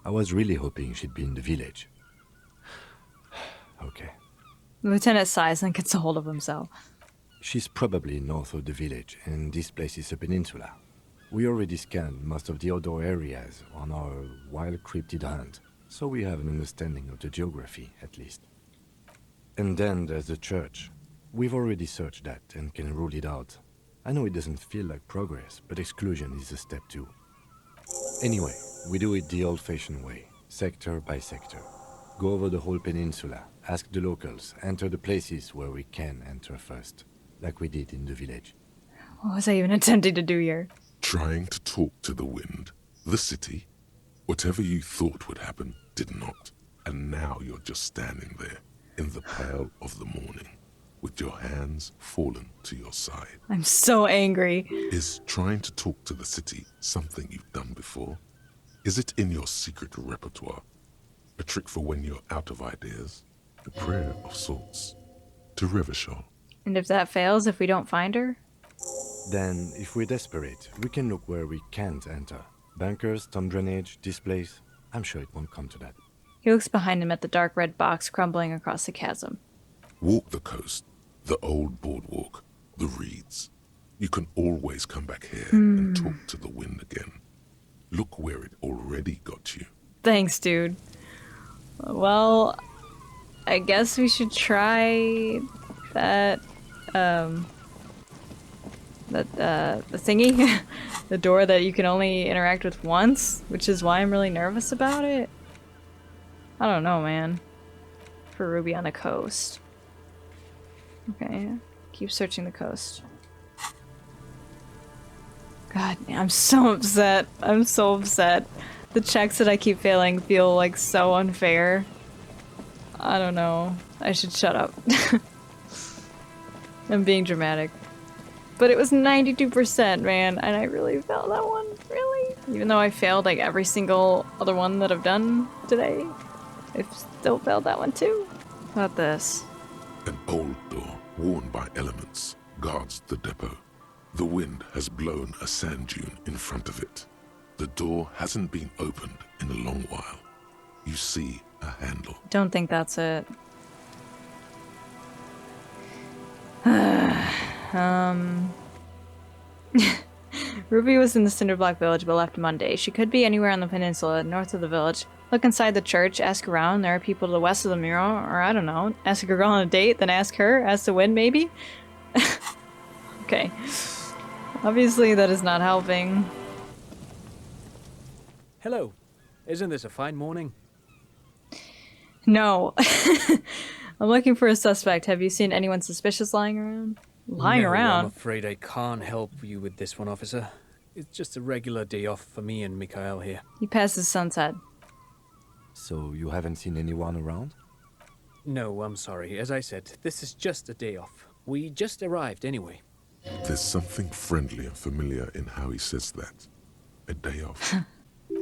I was really hoping she'd be in the village. Okay. The lieutenant sighs and gets a hold of himself. She's probably north of the village, and this place is a peninsula. We already scanned most of the outdoor areas on our wild cryptid hunt, so we have an understanding of the geography, at least. And then there's the church. We've already searched that and can rule it out. I know it doesn't feel like progress, but exclusion is a step too. Anyway, we do it the old-fashioned way, sector by sector. Go over the whole peninsula, ask the locals, enter the places where we can enter first, like we did in the village. What was I even attempting to do here? Trying to talk to the wind, the city. Whatever you thought would happen did not. And now you're just standing there, in the pale of the morning, with your hands fallen to your side. I'm so angry. Is trying to talk to the city something you've done before? Is it in your secret repertoire? A trick for when you're out of ideas? A prayer of sorts? To Revachol? And if that fails, if we don't find her? Then, if we're desperate, we can look where we can't enter. Bunkers, storm drainage, displays. I'm sure it won't come to that. He looks behind him at the dark red box crumbling across the chasm. Walk the coast, the old boardwalk, the reeds. You can always come back here and talk to the wind again. Look where it already got you. Thanks, dude. Well, I guess we should try that, the thingy. The door that you can only interact with once, which is why I'm really nervous about it. I don't know, man. For Ruby on the coast. Okay, keep searching the coast. God, I'm so upset. I'm so upset. The checks that I keep failing feel like so unfair. I don't know. I should shut up. I'm being dramatic. But it was 92%, man, and I really failed that one. Really? Even though I failed like every single other one that I've done today, I still failed that one too. How about this? An old door, worn by elements, guards the depot. The wind has blown a sand dune in front of it. The door hasn't been opened in a long while. You see a handle. Don't think that's it. Ruby was in the Cinderblock village but left Monday. She could be anywhere on the peninsula, north of the village. Look inside the church, ask around. There are people to the west of the mural, or I don't know. Ask a girl on a date, then ask her. Ask the wind, maybe? Okay. Obviously that is not helping. Hello. Isn't this a fine morning? No. I'm looking for a suspect. Have you seen anyone suspicious lying around? Lying No, around? I'm afraid I can't help you with this one, officer. It's just a regular day off for me and Mikhail here. He passes sunset. So you haven't seen anyone around? No, I'm sorry. As I said, this is just a day off. We just arrived anyway. There's something friendly and familiar in how he says that. A day off.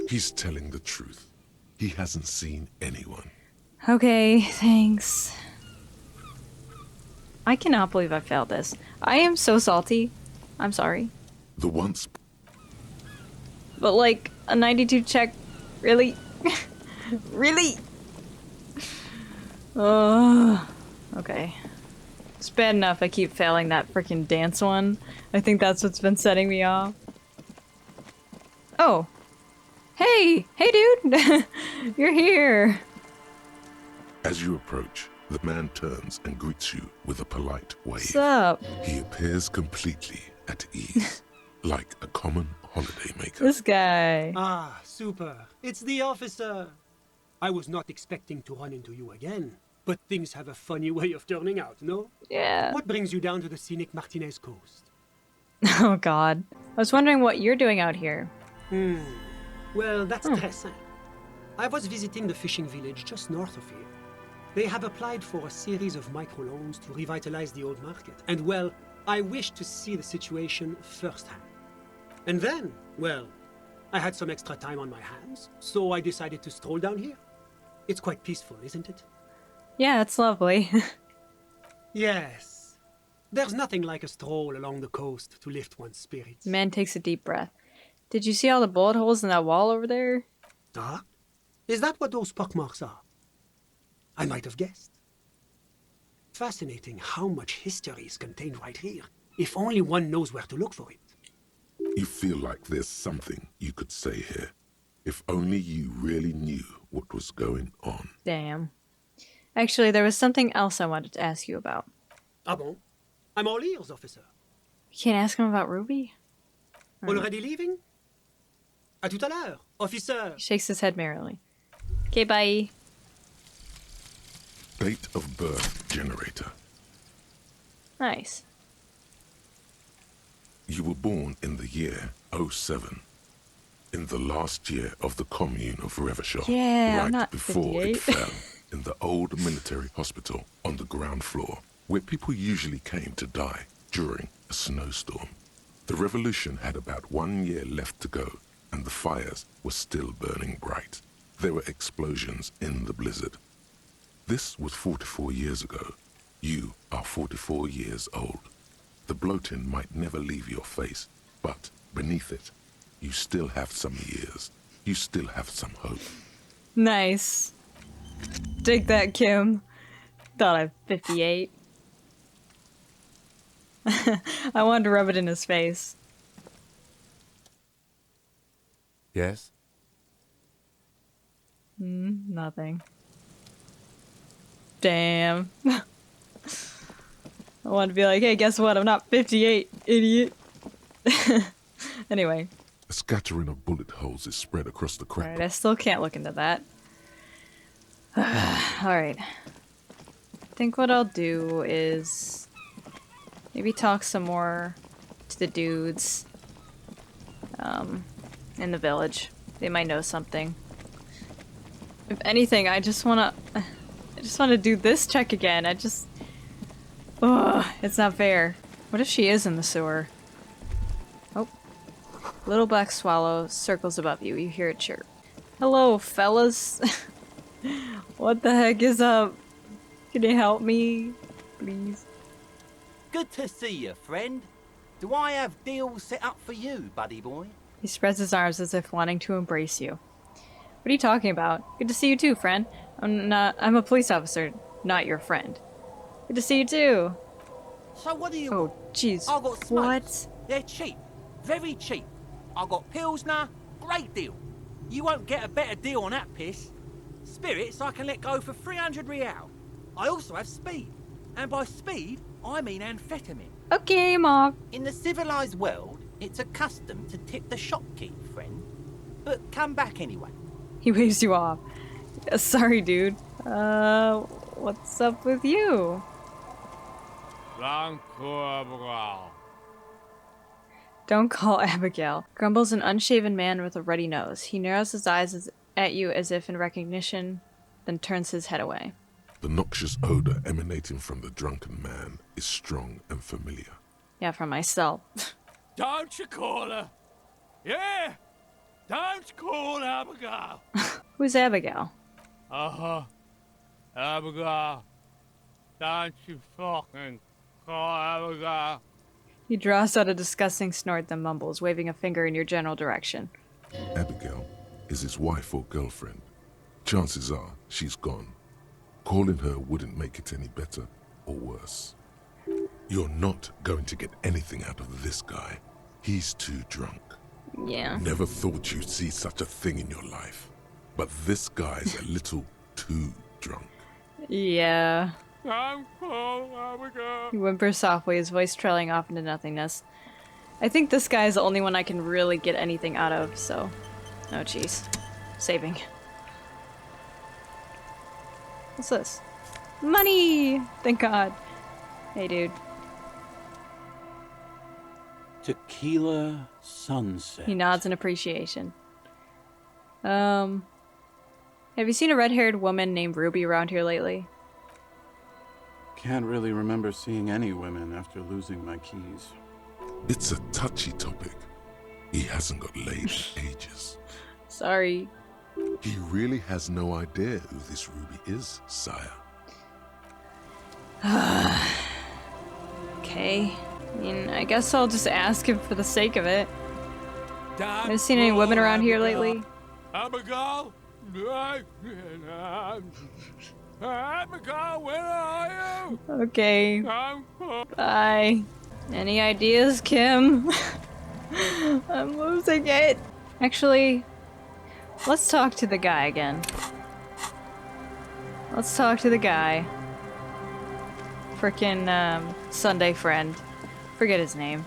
He's telling the truth. He hasn't seen anyone. Okay, thanks. I cannot believe I failed this. I am so salty. I'm sorry. The once... But like, a 92 check? Really? Really? Oh, okay. It's bad enough I keep failing that freaking dance one. I think that's what's been setting me off. Oh. Hey! Hey, dude! You're here! As you approach, the man turns and greets you with a polite wave. What's up? He appears completely at ease, like a common holidaymaker. This guy. Ah, super. It's the officer. I was not expecting to run into you again, but things have a funny way of turning out, no? Yeah. What brings you down to the scenic Martinez coast? Oh god. I was wondering what you're doing out here. Well, that's très simple. I was visiting the fishing village just north of here. They have applied for a series of microloans to revitalize the old market. And well, I wished to see the situation firsthand. And then, well, I had some extra time on my hands, so I decided to stroll down here. It's quite peaceful, isn't it? Yeah, it's lovely. Yes. There's nothing like a stroll along the coast to lift one's spirits. The man takes a deep breath. Did you see all the bullet holes in that wall over there? Ah? Is that what those pockmarks are? I might have guessed. Fascinating how much history is contained right here, if only one knows where to look for it. You feel like there's something you could say here, if only you really knew what was going on. Damn. Actually, there was something else I wanted to ask you about. Ah bon? I'm all ears, officer. You can't ask him about Ruby? Already leaving? À tout à l'heure, officer. He shakes his head merrily. Okay, bye. Date of birth generator. Nice. You were born in the year 07. In the last year of the commune of Revachol. Yeah, right I'm not before 58. it fell in the old military hospital on the ground floor, where people usually came to die during a snowstorm. The revolution had about 1 year left to go, and the fires were still burning bright. There were explosions in the blizzard. This was 44 years ago. You are 44 years old. The bloating might never leave your face, but beneath it, you still have some years. You still have some hope. Nice. Dig that, Kim. Thought I'm 58. I wanted to rub it in his face. Yes? Nothing. Damn. I wanted to be like, hey, guess what? I'm not 58, idiot. Anyway. A scattering of bullet holes is spread across the crack. Alright, I still can't look into that. Alright. I think what I'll do is maybe talk some more to the dudes in the village. They might know something. If anything, I just wanna do this check again. It's not fair. What if she is in the sewer? Oh. Little black swallow circles above you. You hear it chirp. Hello, fellas. What the heck is up? Can you help me? Please. Good to see you, friend. Do I have deals set up for you, buddy boy? He spreads his arms as if wanting to embrace you. What are you talking about? Good to see you too, friend. I'm a police officer, not your friend. Good to see you too. So what do you Oh, want? jeez. I got smokes. What? They're cheap. Very cheap. I got Pilsner. Great deal. You won't get a better deal on that piss. Spirits I can let go for 300 real. I also have speed. And by speed, I mean amphetamine. Okay, Mark. In the civilized world, it's a custom to tip the shopkeep, friend. But come back anyway. He waves you off. Sorry, dude. What's up with you? Don't call Abigail. Grumbles an unshaven man with a ruddy nose. He narrows his eyes at you as if in recognition, then turns his head away. The noxious odor emanating from the drunken man is strong and familiar. Yeah, from myself. Don't you call her? Yeah! Don't call Abigail! Who's Abigail? Abigail. Don't you fucking call Abigail. He draws out a disgusting snort, then mumbles, waving a finger in your general direction. Abigail is his wife or girlfriend. Chances are she's gone. Calling her wouldn't make it any better or worse. You're not going to get anything out of this guy. He's too drunk. Yeah. Never thought you'd see such a thing in your life. But this guy's a little too drunk. Yeah. Don't call Abigail. He whimpers softly, his voice trailing off into nothingness. I think this guy is the only one I can really get anything out of, so... Oh, jeez. Saving. What's this? Money! Thank God. Hey, dude. Tequila sunset. He nods in appreciation. Have you seen a red-haired woman named Ruby around here lately? Can't really remember seeing any women after losing my keys. It's a touchy topic. He hasn't got laid in ages. Sorry. He really has no idea who this Ruby is, sire. Okay. I mean, I guess I'll just ask him for the sake of it. Have you seen any women around here lately? Abigail? Abigail, where are you? Okay. Bye. Any ideas, Kim? I'm losing it. Actually, let's talk to the guy again. Let's talk to the guy. Frickin' Sunday friend. Forget his name.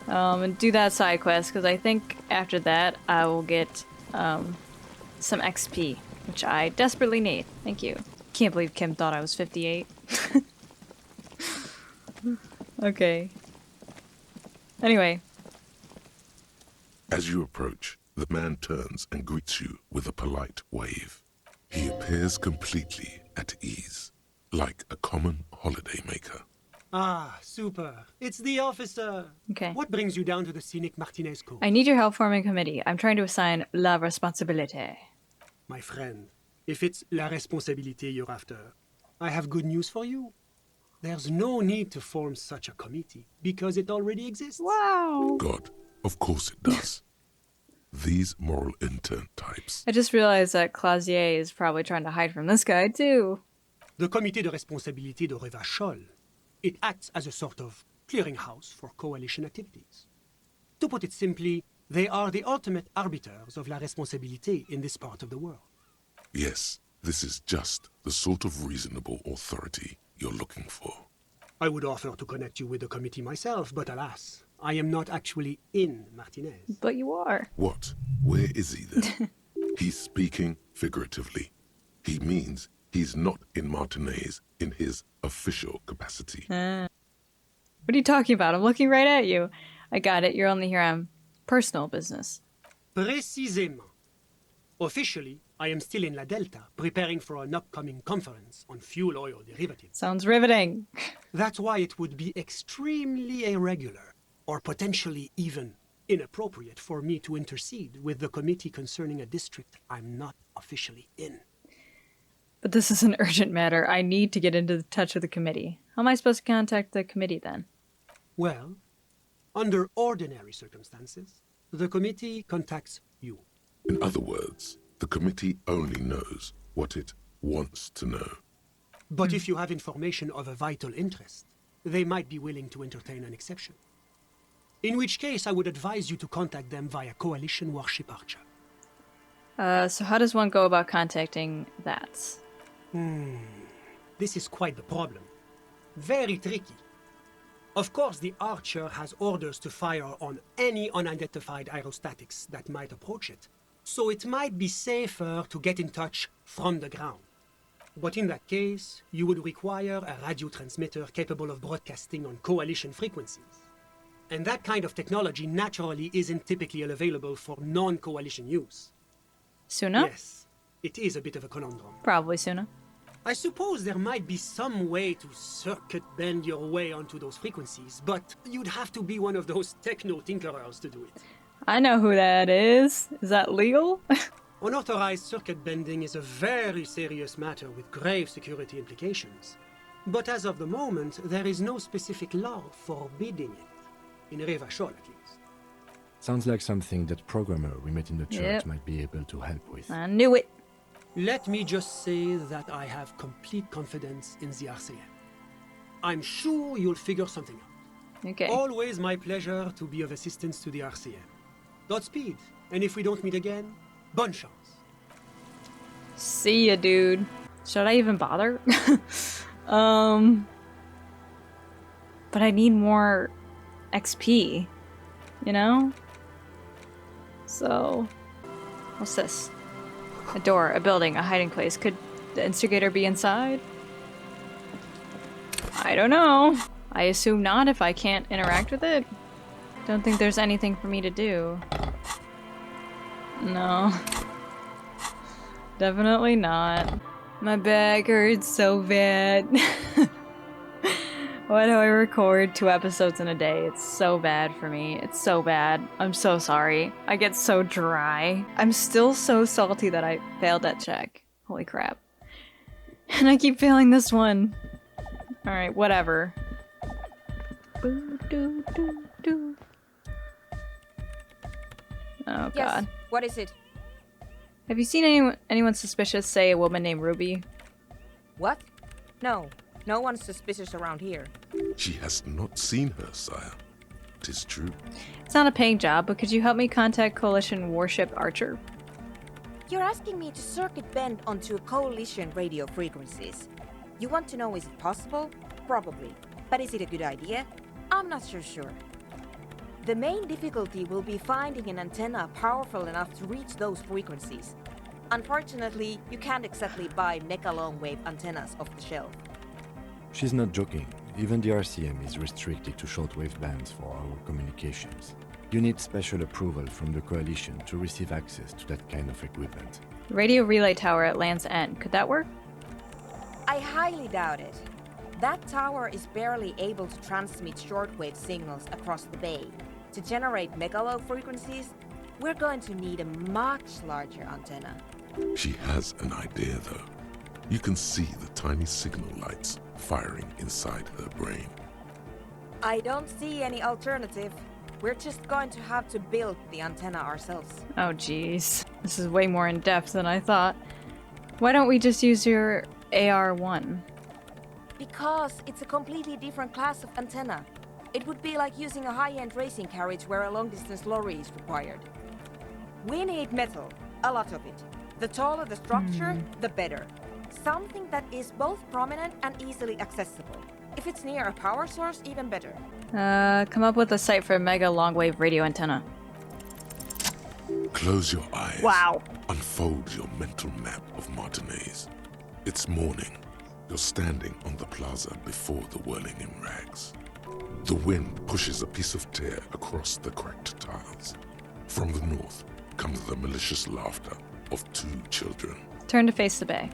And do that side quest, because I think after that I will get some XP, which I desperately need. Thank you. Can't believe Kim thought I was 58. Okay. Anyway. As you approach, the man turns and greets you with a polite wave. He appears completely at ease, like a common holidaymaker. Ah, super. It's the officer. Okay. What brings you down to the scenic Martinez Cove? I need your help forming a committee. I'm trying to assign la responsabilité. My friend, if it's la responsabilité you're after, I have good news for you. There's no need to form such a committee, because it already exists. Wow. God, of course it does. These moral intern types. I just realized that Clausier is probably trying to hide from this guy, too. The Comité de Responsabilité de Revachol. It acts as a sort of clearinghouse for coalition activities. To put it simply, they are the ultimate arbiters of la responsabilité in this part of the world. Yes, this is just the sort of reasonable authority you're looking for. I would offer to connect you with the committee myself, but alas, I am not actually in Martinez. But you are. What? Where is he then? He's speaking figuratively. He means he's not in Martinez in his official capacity. What are you talking about? I'm looking right at you. I got it. You're only here on personal business. Précisément. Officially, I am still in La Delta, preparing for an upcoming conference on fuel oil derivatives. Sounds riveting. That's why it would be extremely irregular, or potentially even inappropriate for me to intercede with the committee concerning a district I'm not officially in. But this is an urgent matter. I need to get into touch with the committee. How am I supposed to contact the committee then? Well, under ordinary circumstances, the committee contacts you. In other words, the committee only knows what it wants to know. But if you have information of a vital interest, they might be willing to entertain an exception. In which case, I would advise you to contact them via Coalition Warship Archer. So how does one go about contacting that? This is quite the problem. Very tricky. Of course, the Archer has orders to fire on any unidentified aerostatics that might approach it, so it might be safer to get in touch from the ground. But in that case, you would require a radio transmitter capable of broadcasting on coalition frequencies. And that kind of technology naturally isn't typically available for non-coalition use. Suna? Yes, it is a bit of a conundrum. Probably Suna. I suppose there might be some way to circuit bend your way onto those frequencies, but you'd have to be one of those techno-tinkerers to do it. I know who that is. Is that legal? Unauthorized circuit bending is a very serious matter with grave security implications. But as of the moment, there is no specific law forbidding it. In Revachol, at least. Sounds like something that programmer we met in the church Yep. might be able to help with. I knew it. Let me just say that I have complete confidence in the RCM. I'm sure you'll figure something out. Okay. Always my pleasure to be of assistance to the RCM. Godspeed, and if we don't meet again, bonne chance. See ya, dude. Should I even bother? But I need more XP, you know? So, what's this? A door, a building, a hiding place. Could the instigator be inside? I don't know. I assume not if I can't interact with it. Don't think there's anything for me to do. No. Definitely not. My back hurts so bad. Why do I record 2 episodes in a day? It's so bad for me. It's so bad. I'm so sorry. I get so dry. I'm still so salty that I failed that check. Holy crap. And I keep failing this one. Alright, whatever. Boo, doo, doo, doo. Oh god. Yes, what is it? Have you seen anyone suspicious, say a woman named Ruby? What? No. No one's suspicious around here. She has not seen her, sire. 'Tis true. It's not a paying job, but could you help me contact Coalition Warship Archer? You're asking me to circuit bend onto coalition radio frequencies. You want to know, is it possible? Probably. But is it a good idea? I'm not so sure. The main difficulty will be finding an antenna powerful enough to reach those frequencies. Unfortunately, you can't exactly buy mecha long-wave antennas off the shelf. She's not joking. Even the RCM is restricted to shortwave bands for our communications. You need special approval from the Coalition to receive access to that kind of equipment. Radio relay tower at Land's End. Could that work? I highly doubt it. That tower is barely able to transmit shortwave signals across the bay. To generate megalo frequencies, we're going to need a much larger antenna. She has an idea, though. You can see the tiny signal lights firing inside her brain. I don't see any alternative. We're just going to have to build the antenna ourselves. Oh jeez. This is way more in depth than I thought. Why don't we just use your AR-1? Because it's a completely different class of antenna. It would be like using a high-end racing carriage where a long-distance lorry is required. We need metal, a lot of it. The taller the structure, the better. Something that is both prominent and easily accessible. If it's near a power source, even better. Come up with a site for a mega long-wave radio antenna. Close your eyes. Wow. Unfold your mental map of Martinez. It's morning. You're standing on the plaza before the whirling in rags. The wind pushes a piece of tear across the cracked tiles. From the north comes the malicious laughter of two children. Turn to face the bay.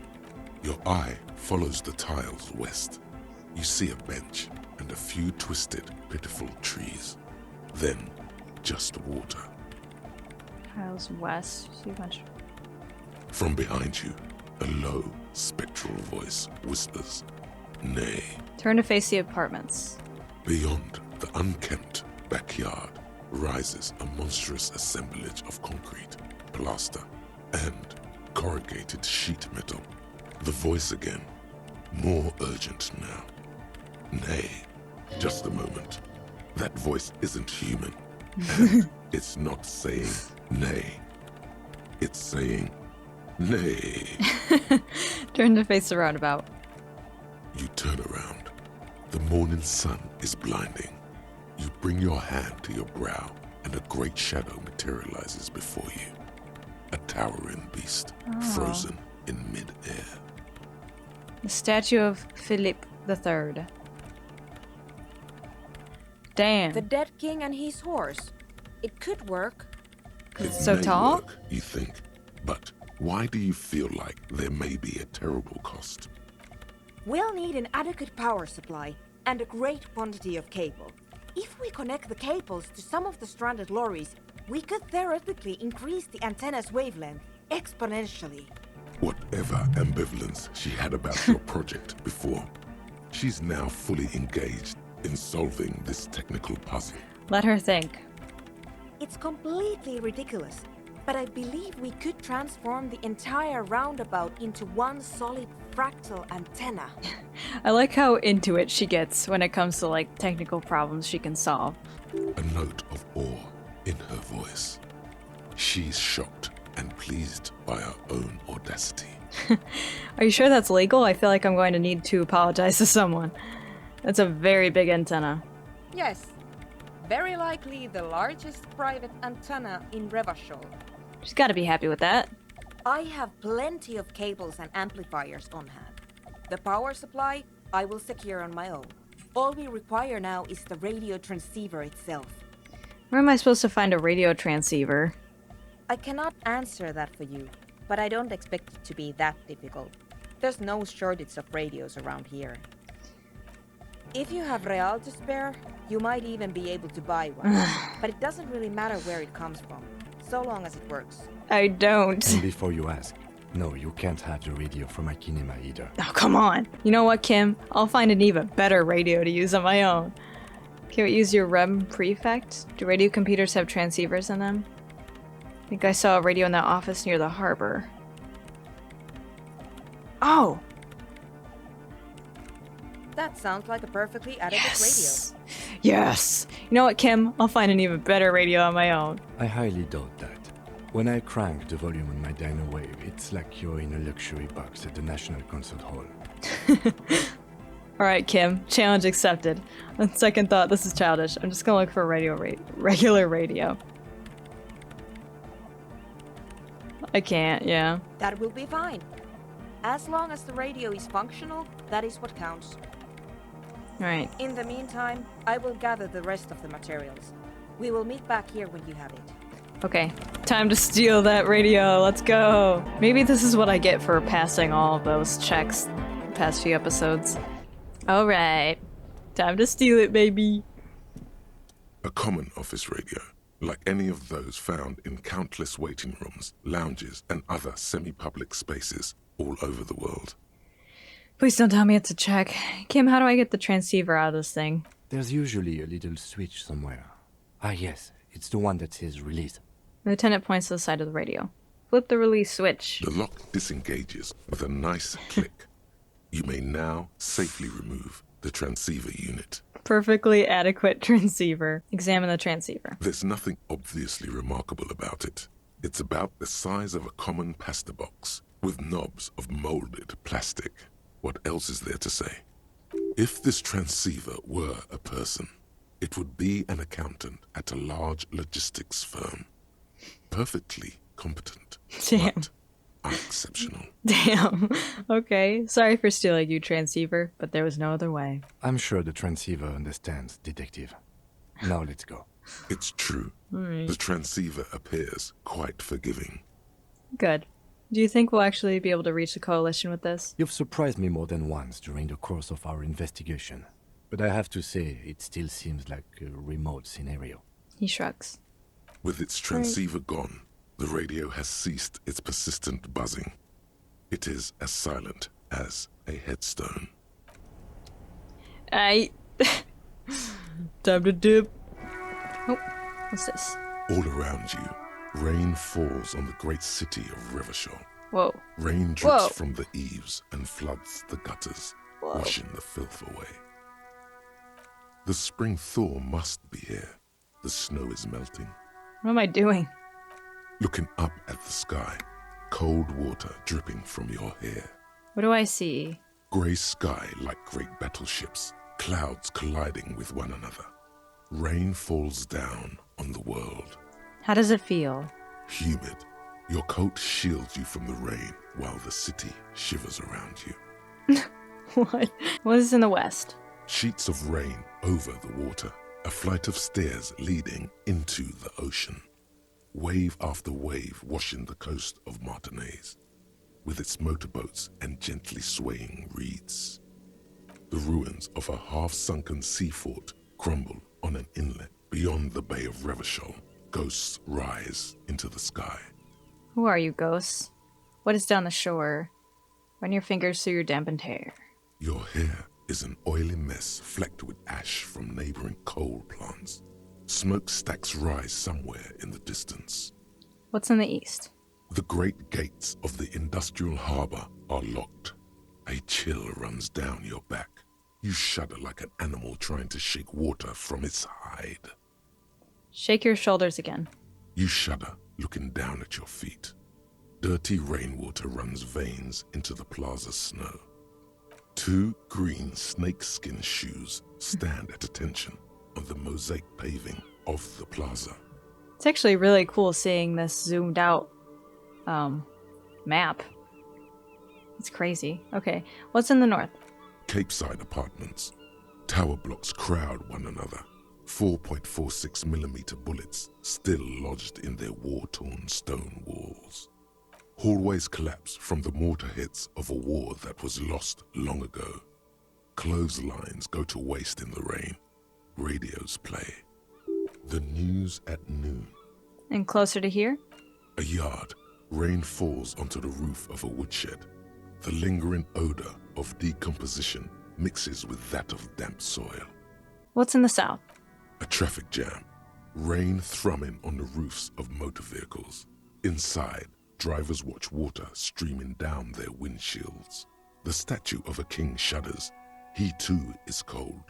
Your eye follows the tiles west. You see a bench and a few twisted, pitiful trees. Then, just water. Tiles west. See a bunch. From behind you, a low, spectral voice whispers, "Nay." Turn to face the apartments. Beyond the unkempt backyard rises a monstrous assemblage of concrete, plaster, and corrugated sheet metal. The voice again, more urgent now. "Nay, just a moment. That voice isn't human. And it's not saying nay. It's saying nay." Turn to face the roundabout. You turn around. The morning sun is blinding. You bring your hand to your brow, and a great shadow materializes before you. A towering beast, frozen in mid-air. The statue of Philippe III. Damn. The dead king and his horse. It could work. It so may tall? work, you think, but why do you feel like there may be a terrible cost? We'll need an adequate power supply and a great quantity of cable. If we connect the cables to some of the stranded lorries, we could theoretically increase the antenna's wavelength exponentially. Whatever ambivalence she had about your project before, she's now fully engaged in solving this technical puzzle. Let her think. It's completely ridiculous, but I believe we could transform the entire roundabout into one solid fractal antenna. I like how into it she gets when it comes to like technical problems she can solve. A note of awe in her voice. She's shocked and pleased by her own audacity. Are you sure that's legal? I feel like I'm going to need to apologize to someone. That's a very big antenna. Yes, very likely the largest private antenna in Revachol. She's got to be happy with that. I have plenty of cables and amplifiers on hand. The power supply I will secure on my own. All we require now is the radio transceiver itself. Where am I supposed to find a radio transceiver? I cannot answer that for you, but I don't expect it to be that difficult. There's no shortage of radios around here. If you have real to spare, you might even be able to buy one. But it doesn't really matter where it comes from, so long as it works. I don't. And before you ask, no, you can't have the radio from my kinema either. Oh, come on. You know what, Kim? I'll find an even better radio to use on my own. Can we use your REM prefect? Do radio computers have transceivers in them? I think I saw a radio in that office near the harbor. Oh! That sounds like a perfectly adequate Yes! Yes! You know what, Kim? I'll find an even better radio on my own. I highly doubt that. When I crank the volume on my dyno wave, it's like you're in a luxury box at the National Concert Hall. Alright, Kim. Challenge accepted. On second thought, this is childish. I'm just gonna look for a regular radio. I can't, yeah. That will be fine. As long as the radio is functional, that is what counts. Alright. In the meantime, I will gather the rest of the materials. We will meet back here when you have it. Okay, time to steal that radio. Let's go. Maybe this is what I get for passing all of those checks the past few episodes. Alright, time to steal it, baby. A common office radio, like any of those found in countless waiting rooms, lounges, and other semi-public spaces all over the world. Please don't tell me it's a check. Kim, how do I get the transceiver out of this thing? There's usually a little switch somewhere. Ah, yes, it's the one that says release. The lieutenant points to the side of the radio. Flip the release switch. The lock disengages with a nice click. You may now safely remove the transceiver unit. Perfectly adequate transceiver. Examine the transceiver. There's nothing obviously remarkable about it. It's about the size of a common pasta box, with knobs of molded plastic. What else is there to say? If this transceiver were a person, it would be an accountant at a large logistics firm. Perfectly competent. Damn. But unexceptional. Damn. Okay. Sorry for stealing you, transceiver, but there was no other way. I'm sure the transceiver understands, detective. Now let's go. It's true. Alright. The transceiver appears quite forgiving. Good. Do you think we'll actually be able to reach the coalition with this? You've surprised me more than once during the course of our investigation. But I have to say, it still seems like a remote scenario. He shrugs. With its transceiver gone, the radio has ceased its persistent buzzing. It is as silent as a headstone. Time to dip. Oh, what's this? All around you, rain falls on the great city of Revachol. Whoa. Rain drips Whoa. from the eaves and floods the gutters, Whoa. washing the filth away. The spring thaw must be here. The snow is melting. What am I doing? Looking up at the sky, cold water dripping from your hair. What do I see? Grey sky like great battleships, clouds colliding with one another. Rain falls down on the world. How does it feel? Humid. Your coat shields you from the rain while the city shivers around you. What? What is in the west? Sheets of rain over the water. A flight of stairs leading into the ocean. Wave after wave washing the coast of Martinaise, with its motorboats and gently swaying reeds. The ruins of a half-sunken sea fort crumble on an inlet beyond the Bay of Revachol. Ghosts rise into the sky. Who are you, ghosts? What is down the shore? Run your fingers through your dampened hair. Your hair is an oily mess flecked with ash from neighboring coal plants. Smokestacks rise somewhere in the distance. What's in the east? The great gates of the industrial harbor are locked. A chill runs down your back. You shudder like an animal trying to shake water from its hide. Shake your shoulders again. You shudder, looking down at your feet. Dirty rainwater runs veins into the plaza's snow. Two green snakeskin shoes stand at attention on the mosaic paving of the plaza. It's actually really cool seeing this zoomed out map. It's crazy. Okay, what's in the north? Capeside apartments. Tower blocks crowd one another. 4.46mm bullets still lodged in their war-torn stone walls. Hallways collapse from the mortar hits of a war that was lost long ago. Clotheslines go to waste in the rain. Radios play. The news at noon. And closer to here? A yard. Rain falls onto the roof of a woodshed. The lingering odor of decomposition mixes with that of damp soil. What's in the south? A traffic jam. Rain thrumming on the roofs of motor vehicles. Inside, drivers watch water streaming down their windshields. The statue of a king shudders. He too is cold.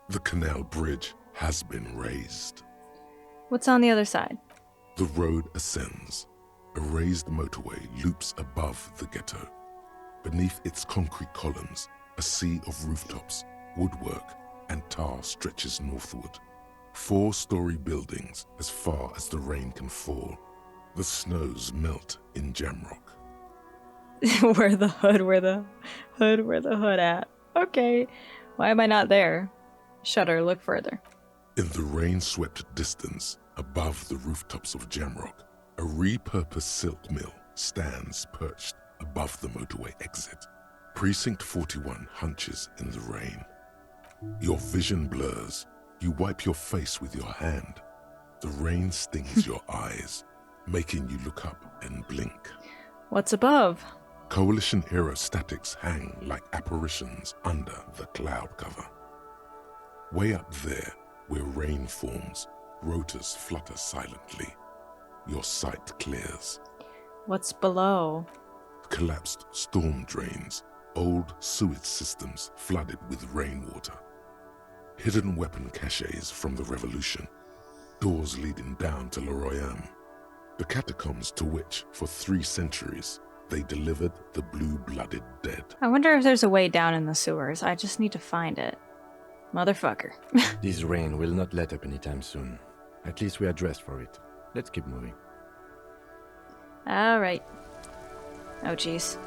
The canal bridge has been raised. What's on the other side? The road ascends. A raised motorway loops above the ghetto. Beneath its concrete columns, a sea of rooftops, woodwork, and tar stretches northward. 4-story buildings as far as the rain can fall. The snows melt in Jamrock. Where the hood at? Okay. Why am I not there? Shudder, look further. In the rain-swept distance, above the rooftops of Jamrock, a repurposed silk mill stands perched above the motorway exit. Precinct 41 hunches in the rain. Your vision blurs. You wipe your face with your hand. The rain stings your eyes, making you look up and blink. What's above? Coalition aerostatics hang like apparitions under the cloud cover. Way up there, where rain forms, rotors flutter silently. Your sight clears. What's below? Collapsed storm drains, old sewage systems flooded with rainwater. Hidden weapon caches from the Revolution, doors leading down to L'Royam, the catacombs to which, for 3 centuries, they delivered the blue-blooded dead. I wonder if there's a way down in the sewers. I just need to find it. Motherfucker. This rain will not let up anytime soon. At least we are dressed for it. Let's keep moving. Alright. Oh, jeez.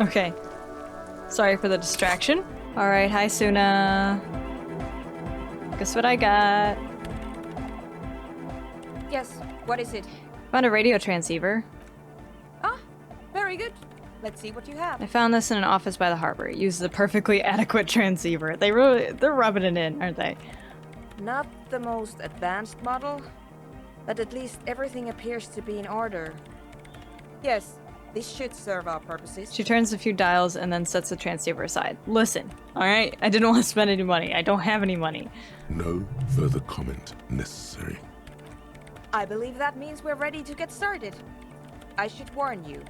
Okay. Sorry for the distraction. Alright, hi Suna. Guess what I got? Yes, what is it? Found a radio transceiver. Ah, very good. Let's see what you have. I found this in an office by the harbor. It uses a perfectly adequate transceiver. They're rubbing it in, aren't they? Not the most advanced model, but at least everything appears to be in order. Yes, this should serve our purposes. She turns a few dials and then sets the transceiver aside. Listen, alright? I didn't want to spend any money. I don't have any money. No further comment necessary. I believe that means we're ready to get started. I should warn you,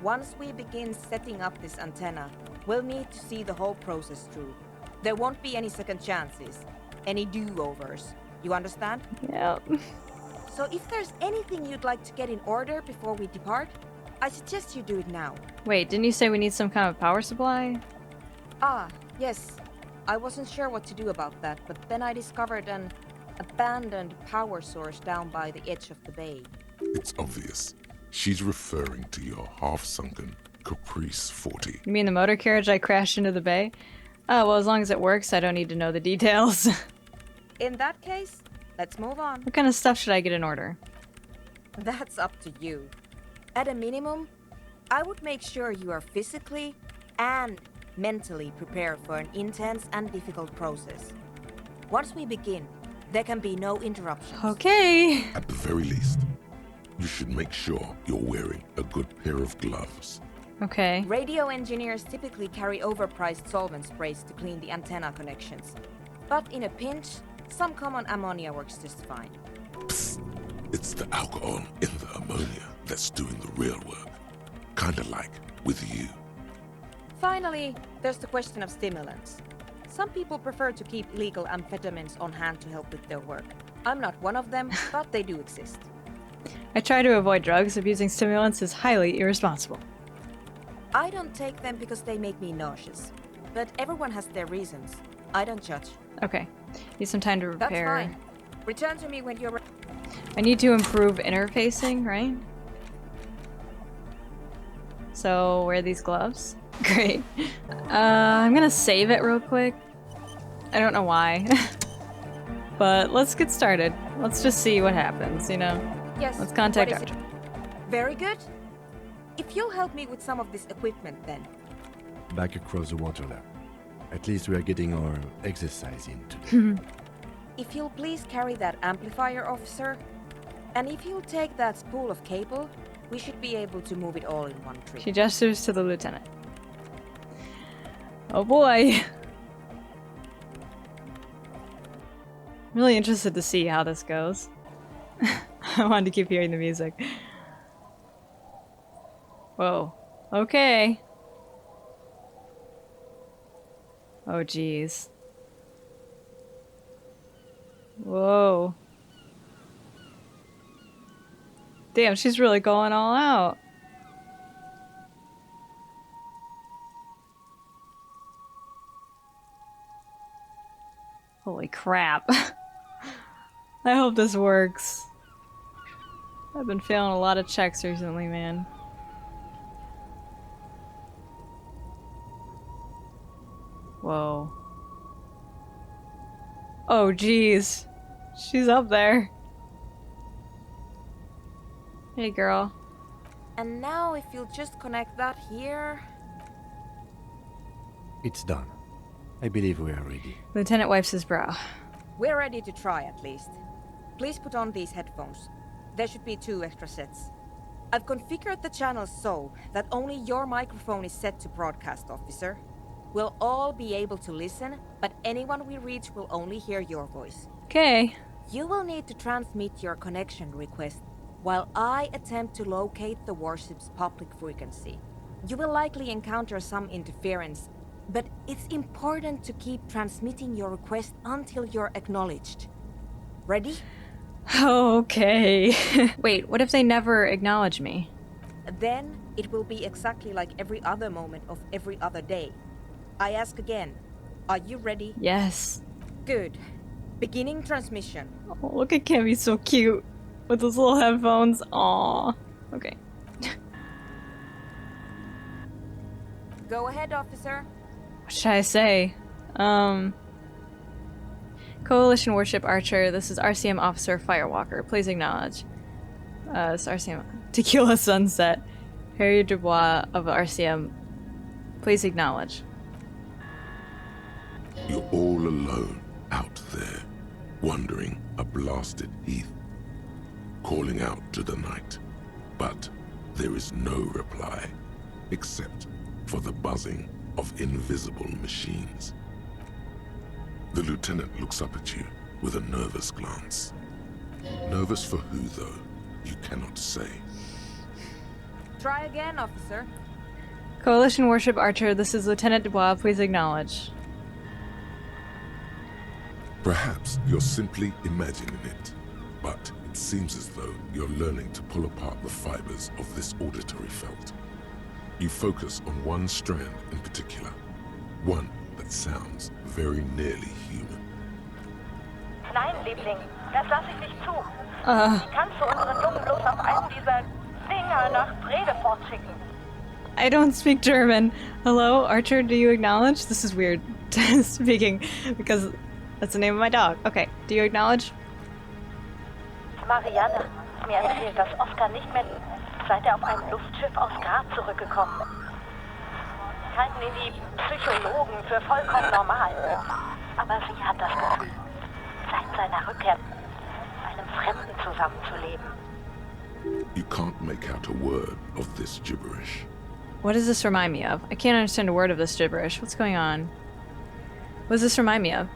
once we begin setting up this antenna, we'll need to see the whole process through. There won't be any second chances, any do-overs. You understand? Yep. So if there's anything you'd like to get in order before we depart, I suggest you do it now. Wait, didn't you say we need some kind of power supply? Ah, yes. I wasn't sure what to do about that, but then I discovered an abandoned power source down by the edge of the bay. It's obvious. She's referring to your half-sunken Caprice 40. You mean the motor carriage I crashed into the bay? Oh, well, as long as it works, I don't need to know the details. In that case, let's move on. What kind of stuff should I get in order? That's up to you. At a minimum, I would make sure you are physically and mentally prepared for an intense and difficult process. Once we begin, there can be no interruptions. Okay. At the very least, you should make sure you're wearing a good pair of gloves. Okay. Radio engineers typically carry overpriced solvent sprays to clean the antenna connections. But in a pinch, some common ammonia works just fine. Psst. It's the alcohol in the ammonia that's doing the real work. Kinda like with you. Finally, there's the question of stimulants. Some people prefer to keep legal amphetamines on hand to help with their work. I'm not one of them, but they do exist. I try to avoid drugs. Abusing stimulants is highly irresponsible. I don't take them because they make me nauseous. But everyone has their reasons. I don't judge. Okay. Need some time to repair. That's fine. Return to me when you're ready. I need to improve interfacing, right? So, wear these gloves. Great. I'm gonna save it real quick. I don't know why. But let's get started. Let's just see what happens, you know? Yes. Let's contact what is Archer. it? Very good. If you'll help me with some of this equipment then. Back across the water lab. At least we are getting our exercise in today. If you'll please carry that amplifier, officer. And if you'll take that spool of cable, we should be able to move it all in one trip. She gestures to the lieutenant. Oh boy. I'm really interested to see how this goes. I wanted to keep hearing the music. Whoa. Okay. Oh geez. Whoa. Damn, she's really going all out. Holy crap. I hope this works. I've been failing a lot of checks recently, man. Whoa. Oh, geez. She's up there. Hey, girl. And now if you'll just connect that here... It's done. I believe we are ready. Lieutenant wipes his brow. We're ready to try at least. Please put on these headphones. There should be 2 extra sets. I've configured the channels so that only your microphone is set to broadcast, officer. We'll all be able to listen, but anyone we reach will only hear your voice. Okay. You will need to transmit your connection request while I attempt to locate the warship's public frequency. You will likely encounter some interference, but it's important to keep transmitting your request until you're acknowledged. Ready? Okay. Wait, what if they never acknowledge me? Then it will be exactly like every other moment of every other day. I ask again, are you ready? Yes. Good. Beginning transmission. Oh, look at Kim, he's so cute. With those little headphones. Aww. Okay. Go ahead, officer. What should I say? Coalition Warship Archer, this is RCM Officer Firewalker. Please acknowledge. It's RCM Tequila Sunset. Harry Dubois of RCM. Please acknowledge. You're all alone out there, wandering a blasted heath, calling out to the night. But there is no reply, except for the buzzing of invisible machines. The lieutenant looks up at you with a nervous glance. Nervous for who, though, you cannot say. Try again, officer. Coalition Warship Archer, this is Lieutenant Dubois. Please acknowledge. Perhaps you're simply imagining it, but it seems as though you're learning to pull apart the fibers of this auditory felt. You focus on one strand in particular, one that sounds very nearly human. Nein, Liebling, das lasse ich nicht zu. Wie kannst du unseren Jungen bloß auf einen dieser Dinger nach Bredefort schicken? I don't speak German. Hello, Archer, do you acknowledge? This is weird speaking because that's the name of my dog. Okay, do you acknowledge? Marianne, mir erzählt, dass Oscar nicht mehr seit auf einem Luftschiff aus Graz zurückgekommen ist. Halten ihn die Psychologen für vollkommen normal. Aber sie hat das Gefühl, seit seiner Rückkehr mit einem Fremden zusammenzuleben. You can't make out a word of this gibberish. What does this remind me of? I can't understand a word of this gibberish. What's going on? What does this remind me of?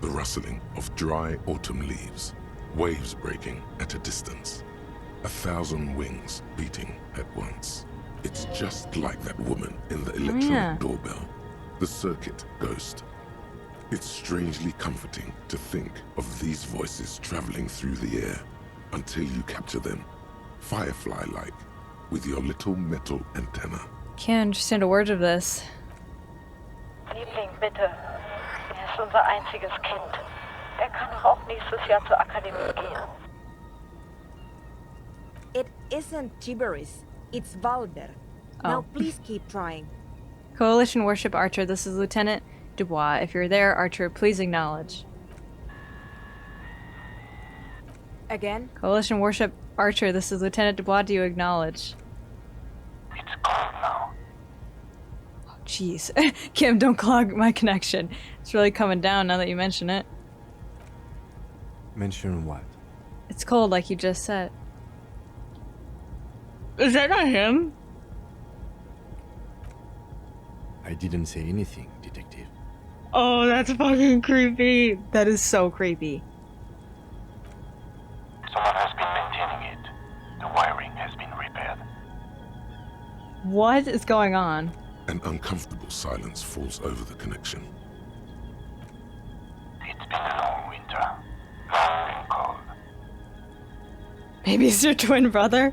The rustling of dry autumn leaves, waves breaking at a distance, 1,000 wings beating at once. It's just like that woman in the electronic doorbell, the circuit ghost. It's strangely comforting to think of these voices traveling through the air until you capture them, firefly-like, with your little metal antenna. Can't understand a word of this. Liebling, bitte. Er ist unser einziges Kind. Er kann doch auch nächstes Jahr zur Akademie gehen. It isn't gibberish, it's Valder. Now please keep trying. Coalition Warship Archer, this is Lieutenant Dubois. If you're there, Archer, please acknowledge. Again? Coalition Warship Archer, this is Lieutenant Dubois. Do you acknowledge? It's cold now. Oh, jeez. Kim, don't clog my connection. It's really coming down now that you mention it. Mention what? It's cold, like you just said. Is that not him? I didn't say anything, Detective. Oh, that's fucking creepy. That is so creepy. Someone has been maintaining it. The wiring has been repaired. What is going on? An uncomfortable silence falls over the connection. It's been a long winter. Long and cold. Maybe it's your twin brother?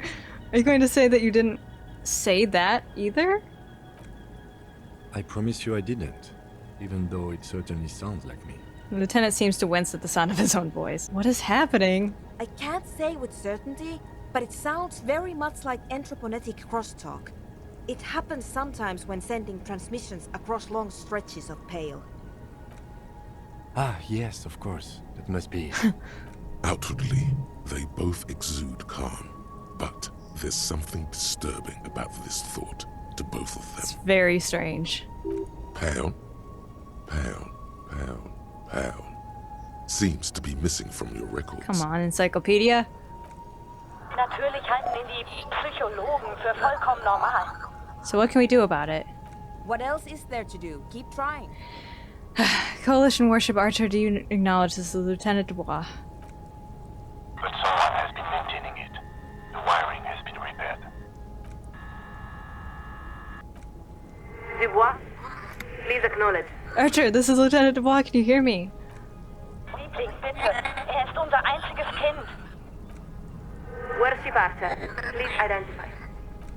Are you going to say that you didn't say that either? I promise you I didn't, even though it certainly sounds like me. The lieutenant seems to wince at the sound of his own voice. What is happening? I can't say with certainty, but it sounds very much like anthroponetic crosstalk. It happens sometimes when sending transmissions across long stretches of Pyle. Ah, yes, of course. That must be it. Outwardly, they both exude calm, but there's something disturbing about this thought to both of them. It's very strange. Pyle, Pyle, Pyle, Pyle seems to be missing from your records. Come on, encyclopedia. Natürlich Natürlich halten ihn die Psychologen für vollkommen normal. So what can we do about it? What else is there to do? Keep trying. Coalition warship Archer, do you acknowledge this is Lieutenant Dubois? But someone has been maintaining it. The wiring has been repaired. Dubois, please acknowledge. Archer, this is Lieutenant Dubois, can you hear me? Liebling, bitte. Ist unser einziges Kind. Warship Archer, please identify.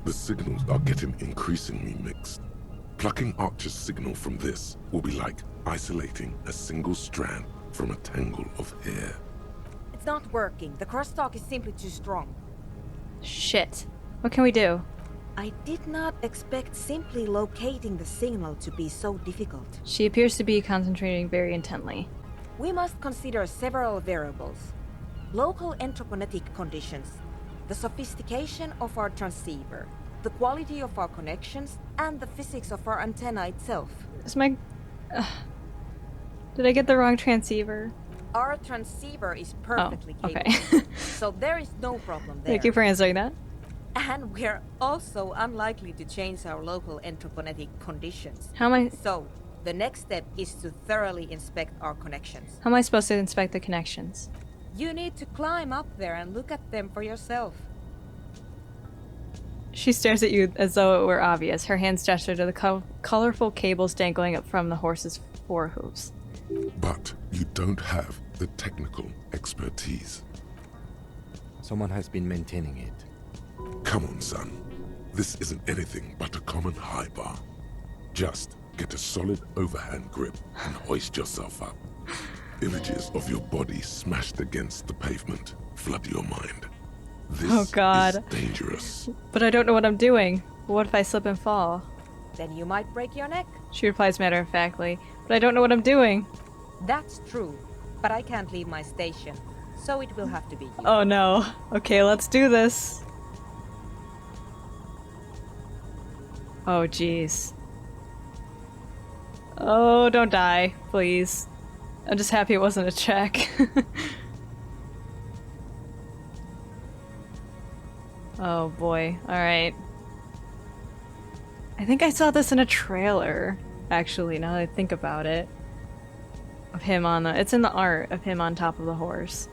The signals are getting increasingly mixed. Plucking Archer's signal from this will be like isolating a single strand from a tangle of hair. It's not working. The crosstalk is simply too strong. Shit. What can we do? I did not expect simply locating the signal to be so difficult. She appears to be concentrating very intently. We must consider several variables. Local entroponetic conditions, the sophistication of our transceiver, the quality of our connections, and the physics of our antenna itself. Is my... Did I get the wrong transceiver? Our transceiver is perfectly capable, okay. so there is no problem there. Thank you for answering that. And we're also unlikely to change our local entroponetic conditions. How am I... So, the next step is to thoroughly inspect our connections. How am I supposed to inspect the connections? You need to climb up there and look at them for yourself. She stares at you as though it were obvious. Her hands gesture to the colorful cables dangling up from the horse's forehooves. But you don't have the technical expertise. Someone has been maintaining it. Come on, son. This isn't anything but a common high bar. Just get a solid overhand grip and hoist yourself up. Images of your body smashed against the pavement flood your mind. This oh God. is dangerous. But I don't know what I'm doing. What if I slip and fall? Then you might break your neck. She replies matter-of-factly, but I don't know what I'm doing. That's true, but I can't leave my station, so it will have to be you. Oh no. Okay, let's do this. Oh jeez. Oh, don't die, please. I'm just happy it wasn't a check. Oh boy, alright. I think I saw this in a trailer, actually, now that I think about it. Of him on the- it's in the art of him on top of the horse.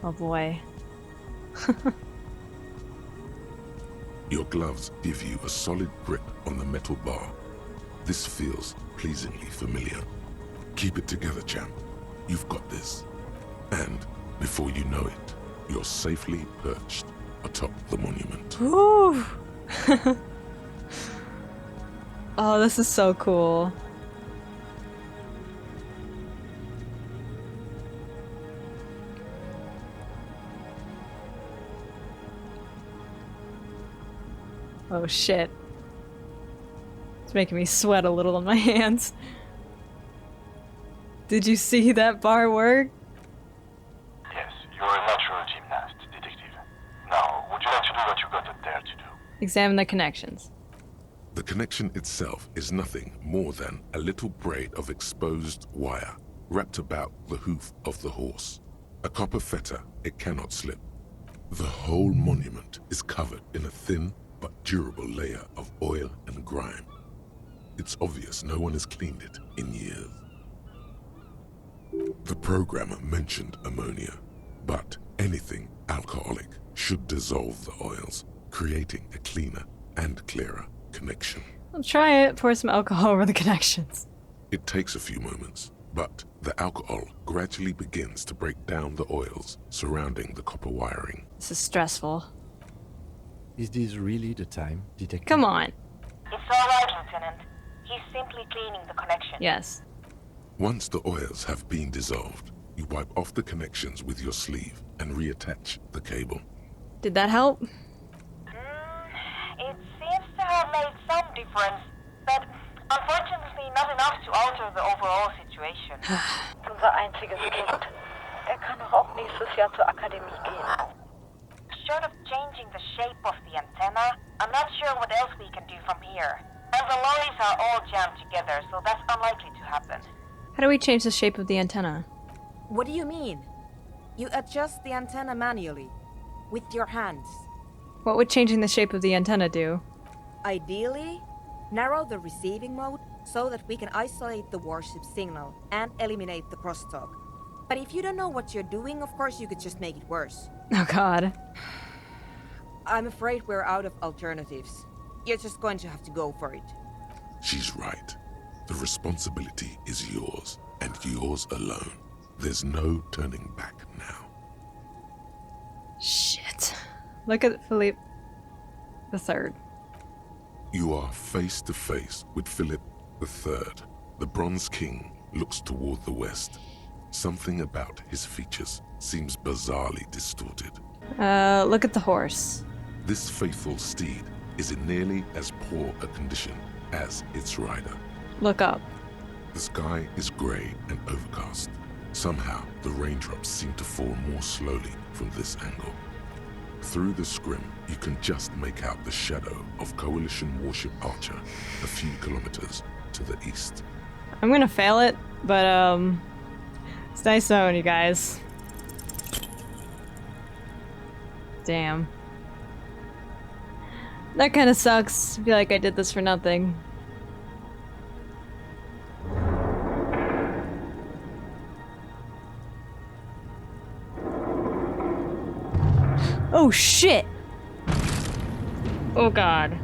Oh boy. Your gloves give you a solid grip on the metal bar. This feels pleasingly familiar. Keep it together, champ. You've got this. And before you know it, you're safely perched atop the monument. Woo! Oh, this is so cool. Oh shit. It's making me sweat a little on my hands. Did you see that bar work? Yes, you are a natural gymnast, detective. Now, would you like to do what you got up there to do? Examine the connections. The connection itself is nothing more than a little braid of exposed wire wrapped about the hoof of the horse. A copper fetter, it cannot slip. The whole monument is covered in a thin but durable layer of oil and grime. It's obvious no one has cleaned it in years. The programmer mentioned ammonia, but anything alcoholic should dissolve the oils, creating a cleaner and clearer connection. I'll try it. Pour some alcohol over the connections. It takes a few moments, but the alcohol gradually begins to break down the oils surrounding the copper wiring. This is stressful. Is this really the time, detective? Come on. It's all right, Lieutenant. He's simply cleaning the connection. Yes. Once the oils have been dissolved, you wipe off the connections with your sleeve and reattach the cable. Did that help? It seems to have made some difference, but unfortunately not enough to alter the overall situation. Unser einziges Kind. Kann auch nächstes Jahr zur Akademie gehen. Short of changing the shape of the antenna, I'm not sure what else we can do from here. And the lorries are all jammed together, so that's unlikely to happen. How do we change the shape of the antenna? What do you mean? You adjust the antenna manually, with your hands. What would changing the shape of the antenna do? Ideally, narrow the receiving mode so that we can isolate the warship signal and eliminate the crosstalk. But if you don't know what you're doing, of course you could just make it worse. Oh god. I'm afraid we're out of alternatives. You're just going to have to go for it. She's right. The responsibility is yours, and yours alone. There's no turning back now. Shit. Look at Philippe the Third. You are face to face with Philip III. The Bronze King looks toward the west. Something about his features seems bizarrely distorted. Look at the horse. This faithful steed is in nearly as poor a condition as its rider. Look up. The sky is grey and overcast. Somehow, the raindrops seem to fall more slowly from this angle. Through the scrim, you can just make out the shadow of Coalition warship Archer a few kilometers to the east. I'm gonna fail it, but it's nice knowing you guys. Damn. That kinda sucks. I feel like I did this for nothing. Oh shit! Oh god.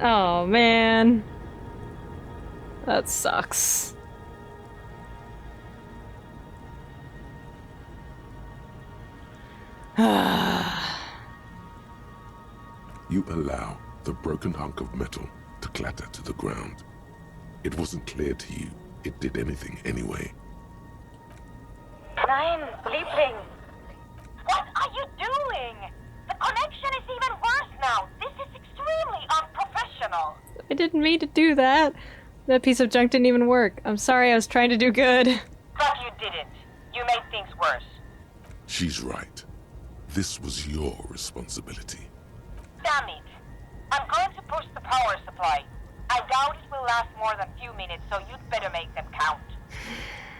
Oh man. That sucks. You allow the broken hunk of metal to clatter to the ground. It wasn't clear to you it did anything anyway. Nein, Liebling! What are you doing? The connection is even worse now. This is extremely unprofessional. I didn't mean to do that. That piece of junk didn't even work. I'm sorry, I was trying to do good. But you didn't. You made things worse. She's right. This was your responsibility. Damn it. I'm going to push the power supply. I doubt it will last more than a few minutes, so you'd better make them count.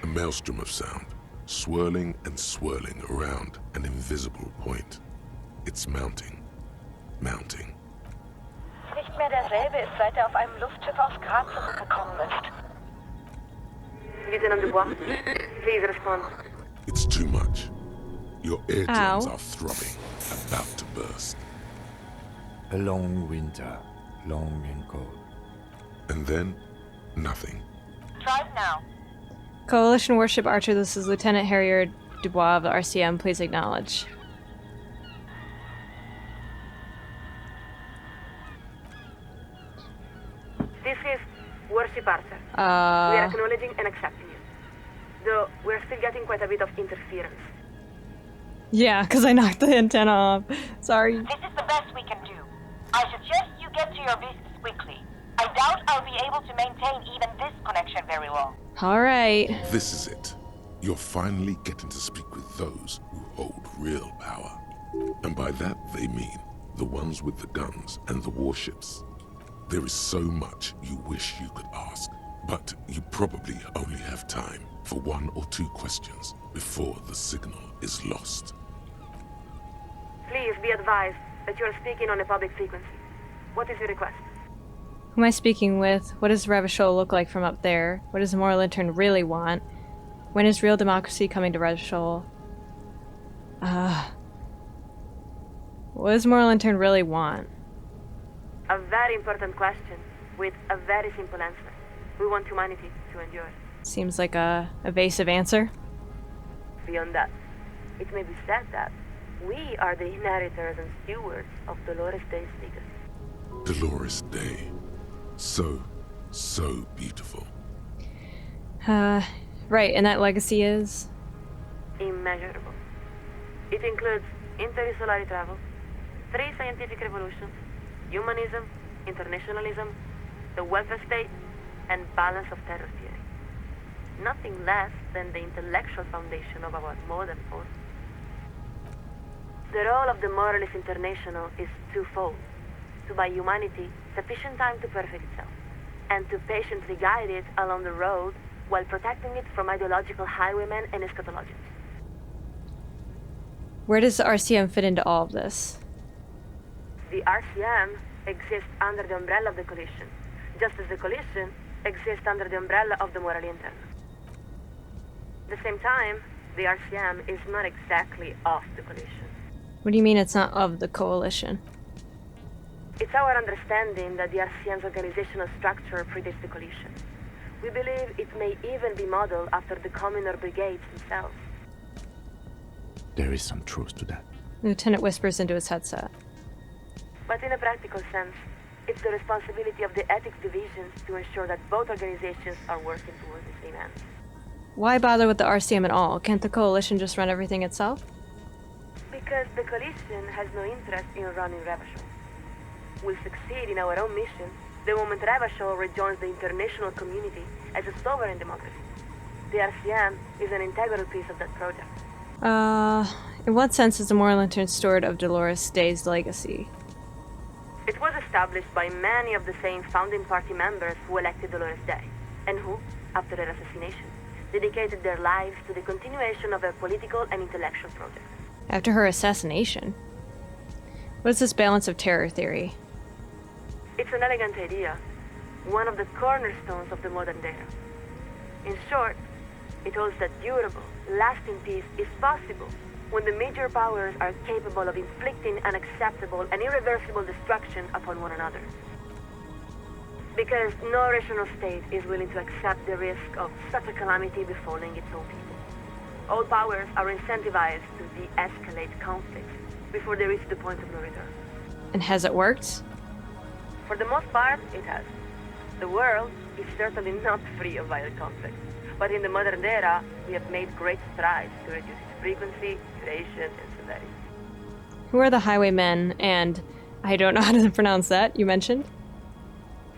A maelstrom of sound, swirling and swirling around an invisible point. It's mounting. Mounting. Nicht mehr derselbe ist, seit auf einem Luftschiff aus Grad zurückgekommen ist. Lieutenant Dubois, please respond. It's too much. Your eardrums Ow. are throbbing, about to burst. A long winter, long and cold. And then, nothing. Drive now. Coalition warship Archer, this is Lieutenant Harrier Dubois of the RCM. Please acknowledge. This is Warship Archer. We are Uh, acknowledging and accepting you. Though we're still getting quite a bit of interference. yeah, because I knocked the antenna off. Sorry. This is the best we can do. I suggest you get to your business quickly. I doubt I'll be able to maintain even this connection very long. Alright. This is it. You're finally getting to speak with those who hold real power. And by that they mean the ones with the guns and the warships. There is so much you wish you could ask, but you probably only have time for 1 or 2 questions before the signal is lost. Please be advised that you're speaking on a public frequency. What is your request? Who am I speaking with? What does Revachol look like from up there? What does the Moral Lantern really want? When is real democracy coming to Revachol? What does Moral Lantern really want? A very important question with a very simple answer. We want humanity to endure. Seems like a evasive answer. Beyond that, it may be said that we are the inheritors and stewards of Dolores Day's legacy. Dolores Day. So beautiful. Right, and that legacy is? Immeasurable. It includes interstellar travel, 3 scientific revolutions, humanism, internationalism, the welfare state, and balance of terror theory. Nothing less than the intellectual foundation of our modern force. The role of the Moralist International is twofold: to buy humanity sufficient time to perfect itself, and to patiently guide it along the road while protecting it from ideological highwaymen and eschatologians. Where does the RCM fit into all of this? The RCM exists under the umbrella of the Coalition, just as the Coalition exists under the umbrella of the Morally Internal. At the same time, the RCM is not exactly of the Coalition. What do you mean it's not of the Coalition? It's our understanding that the RCM's organizational structure predates the Coalition. We believe it may even be modeled after the communal brigades themselves. There is some truth to that. The lieutenant whispers into his headset. But in a practical sense, it's the responsibility of the ethics divisions to ensure that both organizations are working towards the same end. Why bother with the RCM at all? Can't the Coalition just run everything itself? Because the Coalition has no interest in running Revachol. We'll succeed in our own mission the moment Revachol rejoins the international community as a sovereign democracy. The RCM is an integral piece of that project. In what sense is the Moral Lantern steward of Dolores Day's legacy? It was established by many of the same founding party members who elected Dolores Day, and who, after her assassination, dedicated their lives to the continuation of her political and intellectual project. After her assassination? What is this balance of terror theory? It's an elegant idea, one of the cornerstones of the modern era. In short, it holds that durable, lasting peace is possible when the major powers are capable of inflicting unacceptable and irreversible destruction upon one another. Because no rational state is willing to accept the risk of such a calamity befalling its own people. All powers are incentivized to de-escalate conflicts before they reach the point of no return. And has it worked? For the most part, it has. The world is certainly not free of violent conflict, but in the modern era, we have made great strides to reduce its frequency, duration, and severity. Who are the highwaymen and... I don't know how to pronounce that, you mentioned?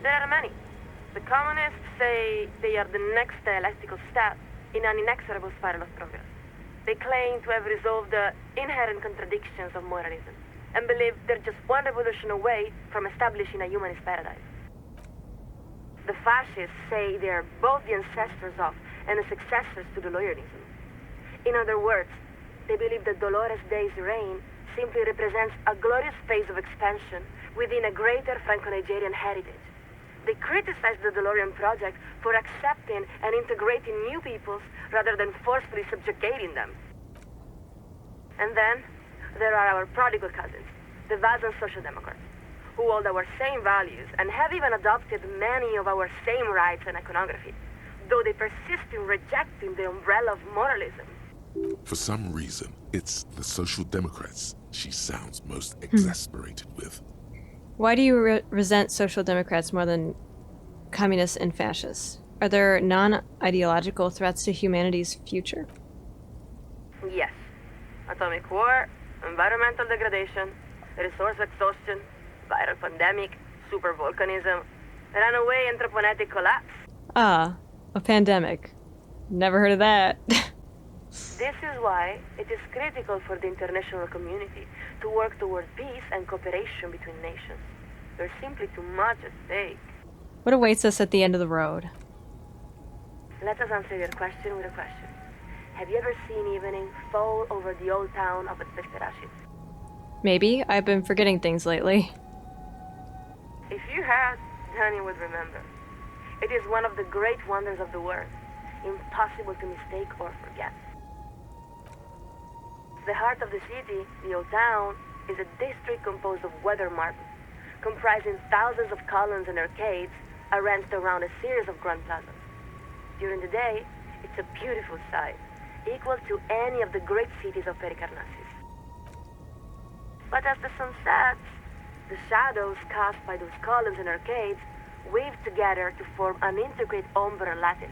There are many. The communists say they are the next dialectical step in an inexorable spiral of progress. They claim to have resolved the inherent contradictions of moralism, and believe they're just one revolution away from establishing a humanist paradigm. The fascists say they are both the ancestors of and the successors to Deloreanism. In other words, they believe that Dolores Day's reign simply represents a glorious phase of expansion within a greater Franco-Nigerian heritage. They criticize the DeLorean project for accepting and integrating new peoples rather than forcefully subjugating them. And then, there are our prodigal cousins, the Vazan Social Democrats, who hold our same values and have even adopted many of our same rights and iconography, though they persist in rejecting the umbrella of moralism. For some reason, it's the Social Democrats she sounds most exasperated with. Why do you resent Social Democrats more than communists and fascists? Are there non-ideological threats to humanity's future? Yes. Atomic war, environmental degradation, resource exhaustion, viral pandemic, supervolcanism, runaway anthropogenetic collapse. Ah, a pandemic. Never heard of that. This is why it is critical for the international community to work toward peace and cooperation between nations. There's simply too much at stake. What awaits us at the end of the road? Let us answer your question with a question. Have you ever seen evening fall over the old town of Etbesterashi? Maybe. I've been forgetting things lately. If you had, then you would remember. It is one of the great wonders of the world, impossible to mistake or forget. The heart of the city, the old town, is a district composed of weathered marble, comprising thousands of columns and arcades arranged around a series of grand plazas. During the day, it's a beautiful sight, equal to any of the great cities of Pericarnassus. But as the sun sets, the shadows cast by those columns and arcades weave together to form an intricate ombre lattice.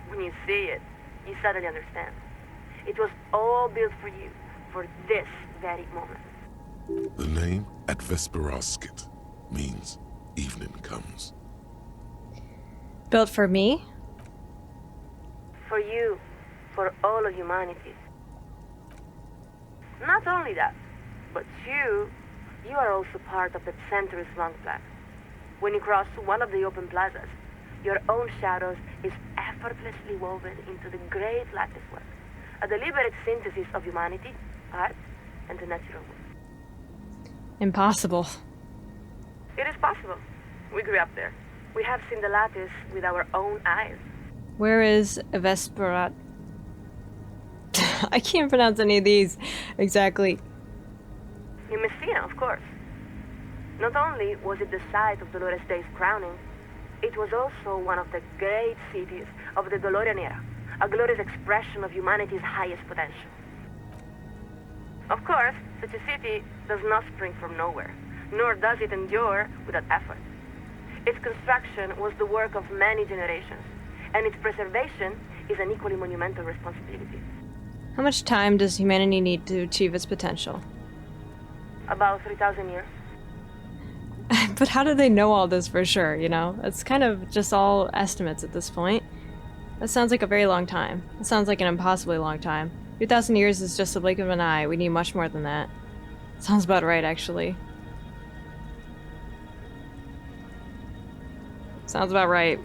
When you see it, you suddenly understand. It was all built for you, for this very moment. The name Advesperaskit means evening comes. Built for me? For you, for all of humanity. Not only that, but you are also part of that centuries-long plan. When you cross one of the open plazas, your own shadows is effortlessly woven into the great latticework, a deliberate synthesis of humanity, art, and the natural world. Impossible. It is possible. We grew up there. We have seen the lattice with our own eyes. Where is Vesperat? I can't pronounce any of these exactly. In Messina, of course. Not only was it the site of Dolores Day's crowning, it was also one of the great cities of the Dolorian era, a glorious expression of humanity's highest potential. Of course, such a city does not spring from nowhere, nor does it endure without effort. Its construction was the work of many generations, and its preservation is an equally monumental responsibility. How much time does humanity need to achieve its potential? About 3,000 years. But how do they know all this for sure, you know? It's kind of just all estimates at this point. That sounds like a very long time. It sounds like an impossibly long time. 3,000 years is just a blink of an eye. We need much more than that. Sounds about right, actually. Sounds about right.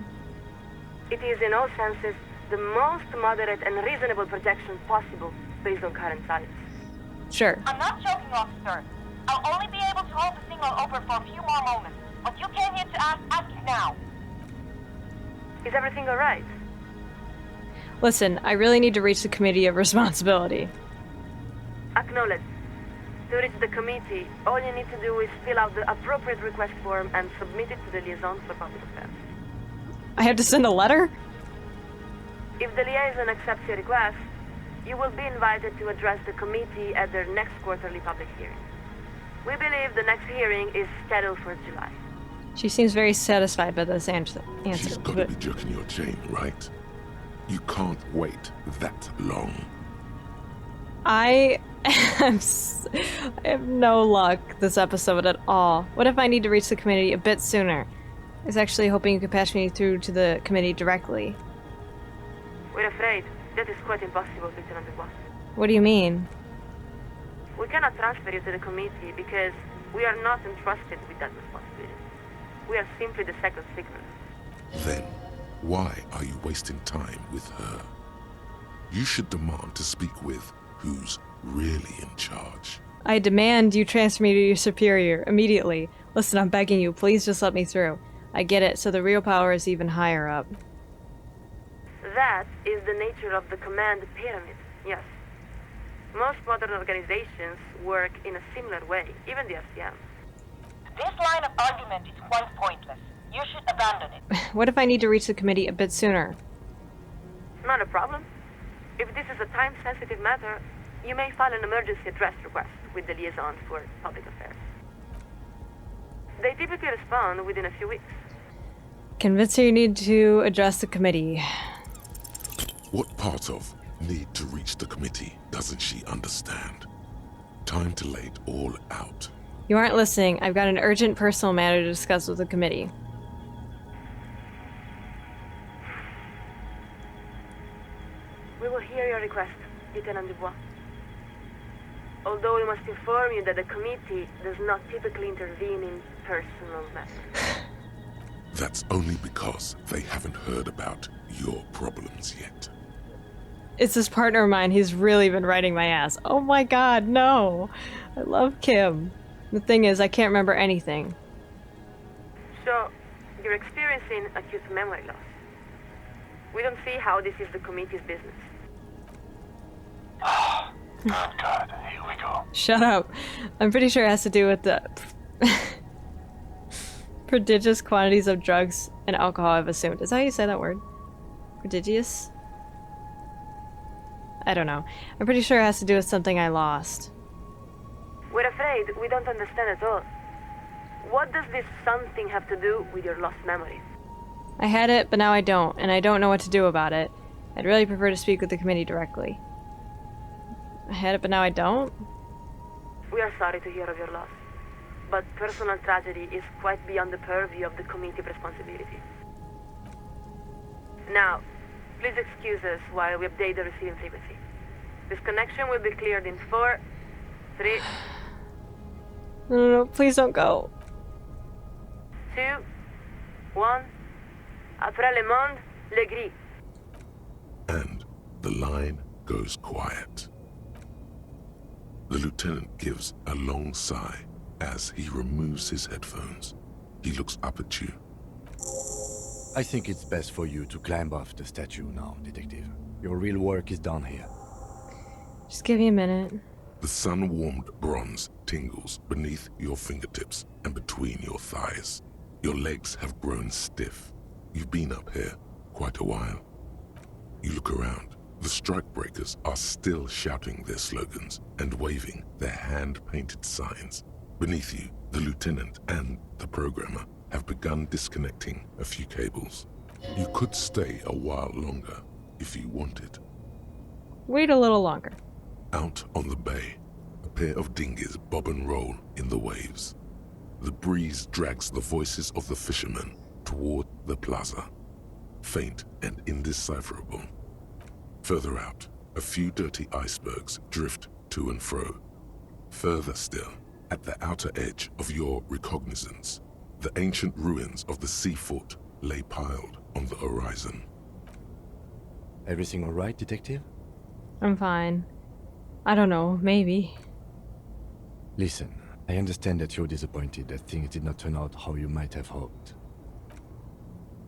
It is, in all senses, the most moderate and reasonable projection possible based on current science. Sure. I'm not joking, officer. I'll only be able to hold the signal over for a few more moments. What you came here to ask it now. Is everything all right? Listen, I really need to reach the committee of responsibility. Acknowledged. To reach the committee, all you need to do is fill out the appropriate request form and submit it to the liaison for public affairs. I have to send a letter? If the liaison accepts your request, you will be invited to address the committee at their next quarterly public hearing. We believe the next hearing is scheduled for July. She seems very satisfied by this answer. She's got to be jerking your chain, right? You can't wait that long. I have no luck this episode at all. What if I need to reach the committee a bit sooner? I was actually hoping you could patch me through to the committee directly. We're afraid that is quite impossible, Lieutenant Dubois. What do you mean? We cannot transfer you to the committee because we are not entrusted with that responsibility. We are simply the second signal. Then, why are you wasting time with her? You should demand to speak with who's really in charge. I demand you transfer me to your superior immediately. Listen, I'm begging you, please just let me through. I get it, so the real power is even higher up. That is the nature of the command pyramid, yes. Most modern organizations work in a similar way, even the FCM. This line of argument is quite pointless. You should abandon it. What if I need to reach the committee a bit sooner? Not a problem. If this is a time-sensitive matter, you may file an emergency address request with the liaison for public affairs. They typically respond within a few weeks. Convince her you need to address the committee. What part of need to reach the committee doesn't she understand? Time to lay it all out. You aren't listening. I've got an urgent personal matter to discuss with the committee. We will hear your request, Lieutenant Dubois. Although we must inform you that the committee does not typically intervene in personal matters. That's only because they haven't heard about your problems yet. It's this partner of mine. He's really been riding my ass. Oh my god, no. I love Kim. The thing is, I can't remember anything. So, you're experiencing acute memory loss. We don't see how this is the committee's business. Good God, here we go. Shut up. I'm pretty sure it has to do with the prodigious quantities of drugs and alcohol I've assumed. Is that how you say that word? Prodigious? I don't know. I'm pretty sure it has to do with something I lost. We're afraid we don't understand at all. What does this something have to do with your lost memory? I had it, but now I don't, and I don't know what to do about it. I'd really prefer to speak with the committee directly. I had it, but now I don't? We are sorry to hear of your loss, but personal tragedy is quite beyond the purview of the committee's responsibility. Now, please excuse us while we update the receiving frequency. This connection will be cleared in 4, 3... No, please don't go. 2, One. Après le monde, le gris. And the line goes quiet. The lieutenant gives a long sigh as he removes his headphones. He looks up at you. I think it's best for you to climb off the statue now, Detective. Your real work is done here. Just give me a minute. The sun-warmed bronze tingles beneath your fingertips and between your thighs. Your legs have grown stiff. You've been up here quite a while. You look around. The strikebreakers are still shouting their slogans and waving their hand-painted signs. Beneath you, the lieutenant and the programmer have begun disconnecting a few cables. You could stay a while longer if you wanted. Wait a little longer. Out on the bay, a pair of dinghies bob and roll in the waves. The breeze drags the voices of the fishermen toward the plaza, faint and indecipherable. Further out, a few dirty icebergs drift to and fro. Further still, at the outer edge of your recognizance, the ancient ruins of the sea fort lay piled on the horizon. Everything all right, Detective? I'm fine. I don't know, maybe. Listen, I understand that you're disappointed that things did not turn out how you might have hoped.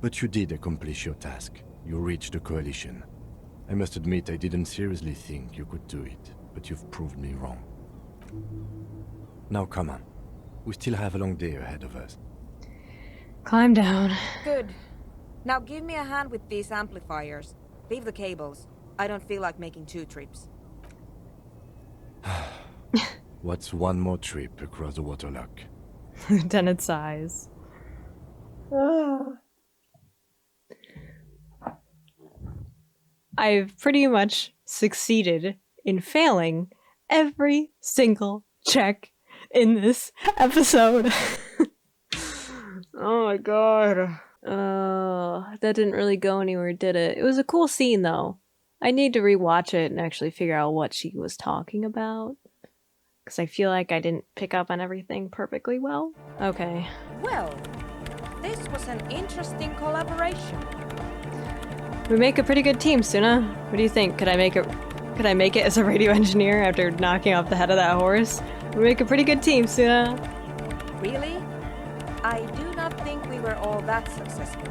But you did accomplish your task. You reached the coalition. I must admit I didn't seriously think you could do it, but you've proved me wrong. Now come on. We still have a long day ahead of us. Climb down. Good. Now give me a hand with these amplifiers. Leave the cables. I don't feel like making 2 trips. What's one more trip across the waterlock? Lieutenant sighs. I've pretty much succeeded in failing every single check in this episode. Oh my god. That didn't really go anywhere, did it? It was a cool scene, though. I need to rewatch it and actually figure out what she was talking about. Because I feel like I didn't pick up on everything perfectly well. Okay. Well, this was an interesting collaboration. We make a pretty good team, Suna. What do you think? Could I make it as a radio engineer after knocking off the head of that horse? We make a pretty good team, Suna. Really? I do not think we were all that successful.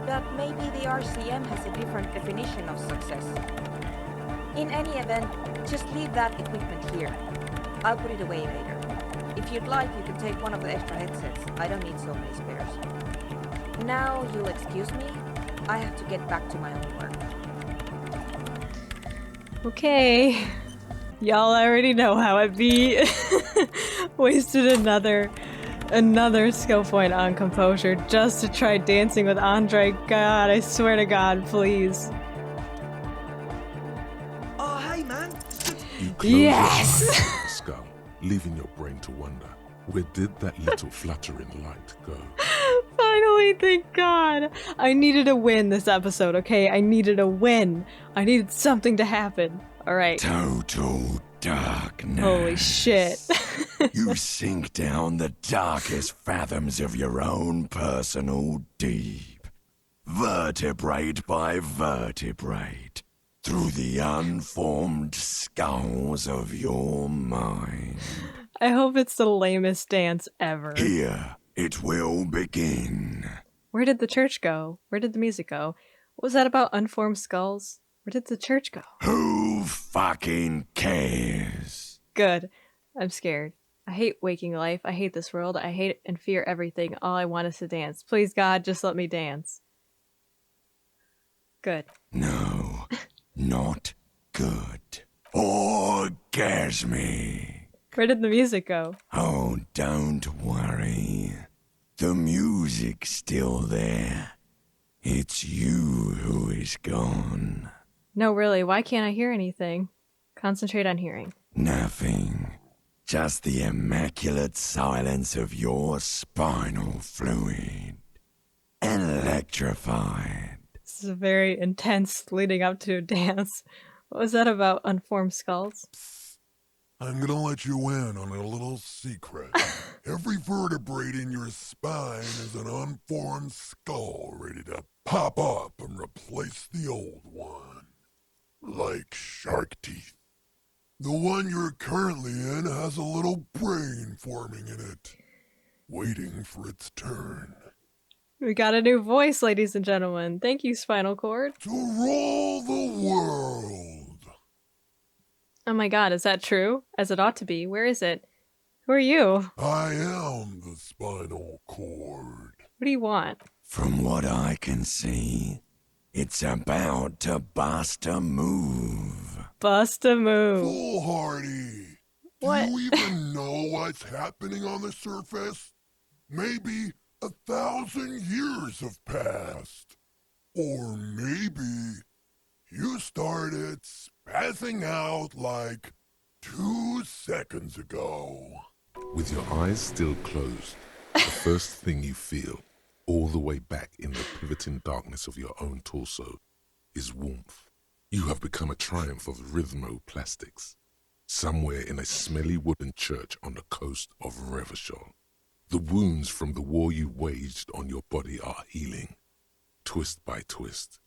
But maybe the RCM has a different definition of success. In any event, just leave that equipment here. I'll put it away later. If you'd like, you can take one of the extra headsets. I don't need so many spares. Now, you'll excuse me. I have to get back to my homework. Okay. Y'all already know how it be. Wasted another skill point on composure just to try dancing with Andre. God, I swear to God, please. Oh, hey, man. You close your eyes to the skull, leaving your brain to wonder, where did that little fluttering light go? Finally, thank God. I needed a win this episode, okay? I needed a win. I needed something to happen. Alright. Total darkness. Holy shit. You sink down the darkest fathoms of your own personal deep. Vertebrate by vertebrate. Through the unformed skulls of your mind. I hope it's the lamest dance ever. Here it will begin. Where did the church go? Where did the music go? What was that about unformed skulls? Where did the church go? Who fucking cares? Good. I'm scared. I hate waking life. I hate this world. I hate and fear everything. All I want is to dance. Please, God, just let me dance. Good. No, not good. Orgasmic. Where did the music go? Oh, don't worry. The music's still there. It's you who is gone. No, really, why can't I hear anything? Concentrate on hearing. Nothing. Just the immaculate silence of your spinal fluid. Electrified. This is very intense leading up to a dance. What was that about unformed skulls? I'm gonna let you in on a little secret. Every vertebrae in your spine is an unformed skull ready to pop up and replace the old one. Like shark teeth. The one you're currently in has a little brain forming in it, waiting for its turn. We got a new voice, ladies and gentlemen. Thank you, Spinal Cord. To rule the world. Oh my god, is that true? As it ought to be. Where is it? Who are you? I am the Spinal Cord. What do you want? From what I can see, it's about to bust a move. Bust a move. Foolhardy. What? Do you even know what's happening on the surface? Maybe 1,000 years have passed. Or maybe you started spazzing out like 2 seconds ago. With your eyes still closed, the first thing you feel, all the way back in the pivoting darkness of your own torso, is warmth. You have become a triumph of rhythmoplastics, somewhere in a smelly wooden church on the coast of Revachol. The wounds from the war you waged on your body are healing, twist by twist,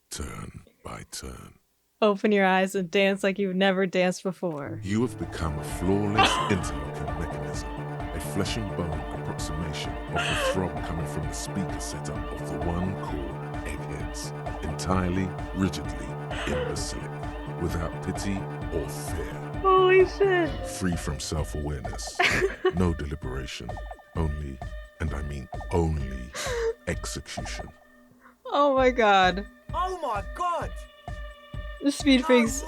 turn by turn. Open your eyes and dance like you've never danced before. You have become a flawless interlocking mechanism, a flesh and bone approximation of the throb coming from the speaker setup of the one called Eggheads, entirely, rigidly imbecilic, without pity or fear. Holy shit. Free from self-awareness, no deliberation, only, and I mean only, execution. Oh my god. Oh my god! The Speed Freaks.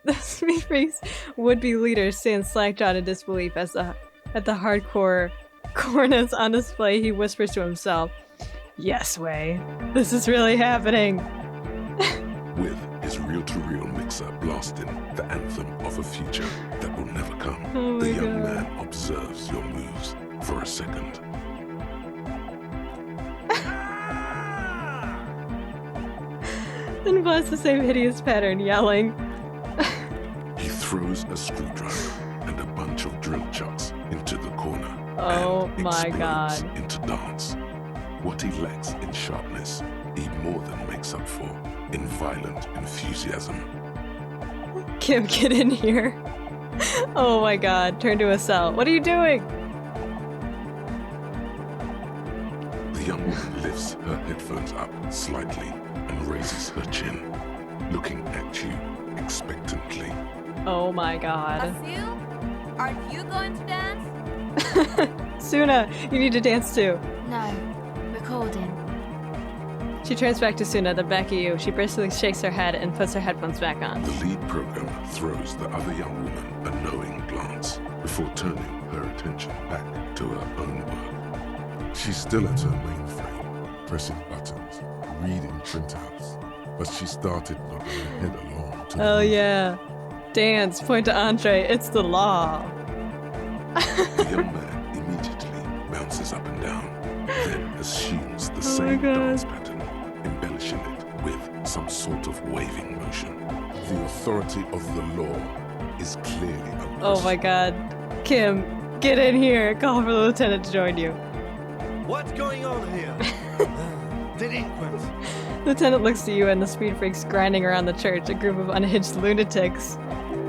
The Speed Freaks would-be leaders stand slack-jawed in disbelief as at the hardcore corners on display. He whispers to himself, "Yes, Way, this is really happening." With his reel-to-reel mixer blasting the anthem of a future that will never come, Oh the my young God. man observes your moves for a second. Then blasts the same hideous pattern, yelling. He throws a screwdriver and a bunch of drill chucks into the corner Oh and my explodes god. into dance. What he lacks in sharpness, he more than makes up for in violent enthusiasm. Kim, get in here. Oh my god, turn to a cell. What are you doing? The young woman lifts her headphones up slightly and raises her chin, looking at you expectantly. Oh my god. Asil, are you going to dance? Suna, you need to dance too. No, recording. She turns back to Suna, then back at you. She briskly shakes her head and puts her headphones back on. The lead programmer throws the other young woman a knowing glance before turning her attention back to her own work. She's still at her mainframe, pressing buttons, reading printouts, but she started nodding her head along to Oh yeah. Dance, point to Andre, it's the law. The young man immediately bounces up and down, then assumes the Oh my same God. dance pattern, embellishing it with some sort of waving motion. The authority of the law is clearly unquestioned. Oh my god. Kim, get in here. Call for the lieutenant to join you. What's going on here? Delinquents. Lieutenant looks to you and the Speed Freaks grinding around the church, a group of unhinged lunatics.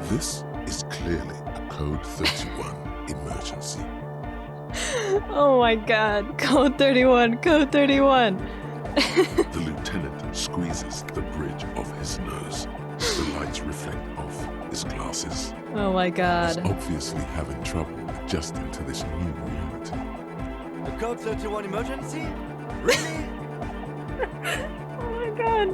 This is clearly a Code 31 emergency. Oh my god. Code 31, Code 31. The lieutenant squeezes the bridge of his nose. The lights reflect off his glasses. Oh my He's god. obviously having trouble adjusting to this new reality. The Code 31 emergency? Really? Oh my god.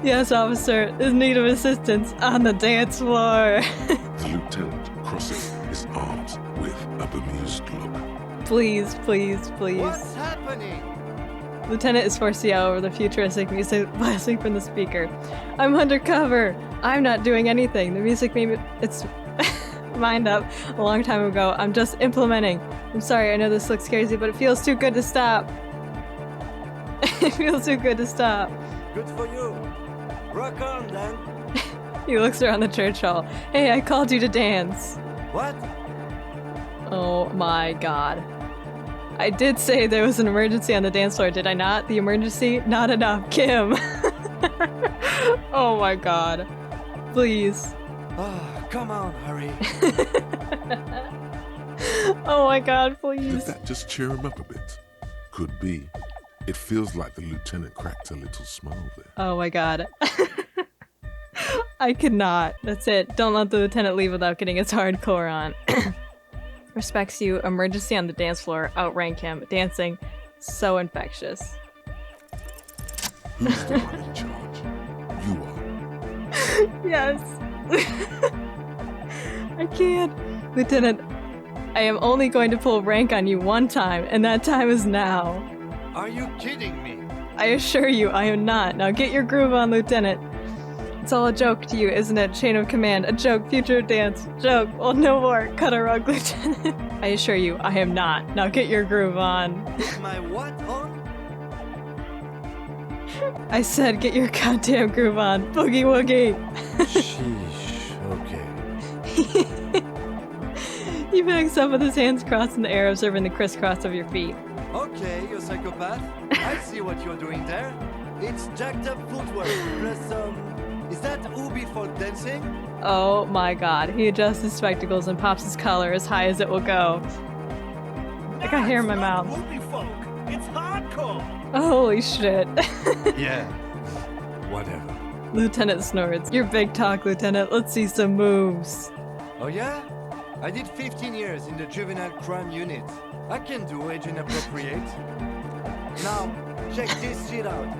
Yes, officer. In need of assistance on the dance floor. The lieutenant crosses his arms with a bemused look. Please, please, please. What's happening? Lieutenant is forced to yell over the futuristic music blasting from the speaker. I'm undercover. I'm not doing anything. The music made its mind up a long time ago. I'm just implementing. I'm sorry, I know this looks crazy, but it feels too good to stop. It feels too good to stop. Good for you. Rock on then. He looks around the church hall. Hey, I called you to dance. What? Oh my god. I did say there was an emergency on the dance floor, did I not? The emergency? Not enough. Kim! Oh my god. Please. Oh, come on, hurry. Oh my god, Did please. that just cheer him up a bit? Could be. It feels like the lieutenant cracked a little smile there. Oh my god. I could not. That's it. Don't let the lieutenant leave without getting his hardcore on. Respects you. Emergency on the dance floor. Outrank him. Dancing. So infectious. Who's the one in charge? You are. Yes. I can't. Lieutenant, I am only going to pull rank on you one time, and that time is now. Are you kidding me? I assure you, I am not. Now get your groove on, Lieutenant. It's all a joke to you, isn't it? Chain of command. A joke. Future dance. Joke. Well, no more. Cut a rug, Lieutenant. I assure you, I am not. Now get your groove on. My what on? I said get your goddamn groove on. Boogie woogie. Sheesh, okay. He picks up with his hands crossed in the air, observing the crisscross of your feet. Okay, you psychopath. I see what you're doing there. It's jacked up footwork plus is that Ubi for dancing? Oh my god. He adjusts his spectacles and pops his collar as high as it will go. I got hair in my mouth. It's hardcore. Holy shit. Yeah. Whatever. Lieutenant snorts. Your big talk, Lieutenant. Let's see some moves. Oh yeah? I did 15 years in the juvenile crime unit. I can do age inappropriate. Now, check this shit out.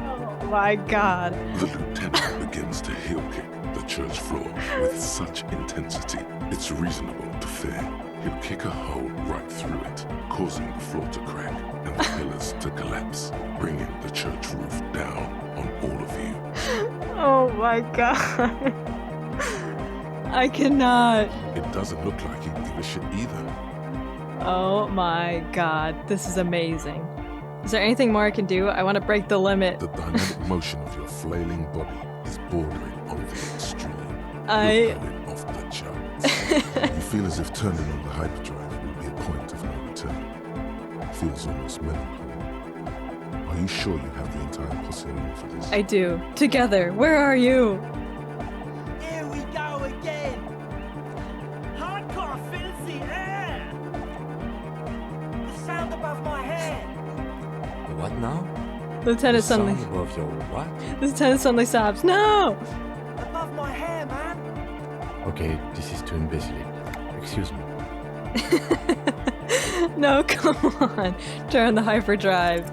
Oh my god. The lieutenant begins to heel kick the church floor with such intensity, it's reasonable to fear he'll kick a hole right through it, causing the floor to crack and the pillars to collapse, bringing the church roof down on all of you. Oh my god. I cannot. It doesn't look like he'd give a shit either. Oh my god. This is amazing. Is there anything more I can do? I want to break the limit. The dynamic motion of your flailing body is bordering on the extreme. You're going off the charts. You feel as if turning on the hyperdrive will be a point of no return. Feels almost melancholy. Are you sure you have the entire posse on for this? I do. Together. Where are you? Here we go again. Hardcore filthy air. The sound above my head. What now? Lieutenant suddenly. Sound above your what? Lieutenant suddenly sobs. No! Above my hair, man. Okay, this is too imbecile. Excuse me. No, come on. Turn the hyperdrive.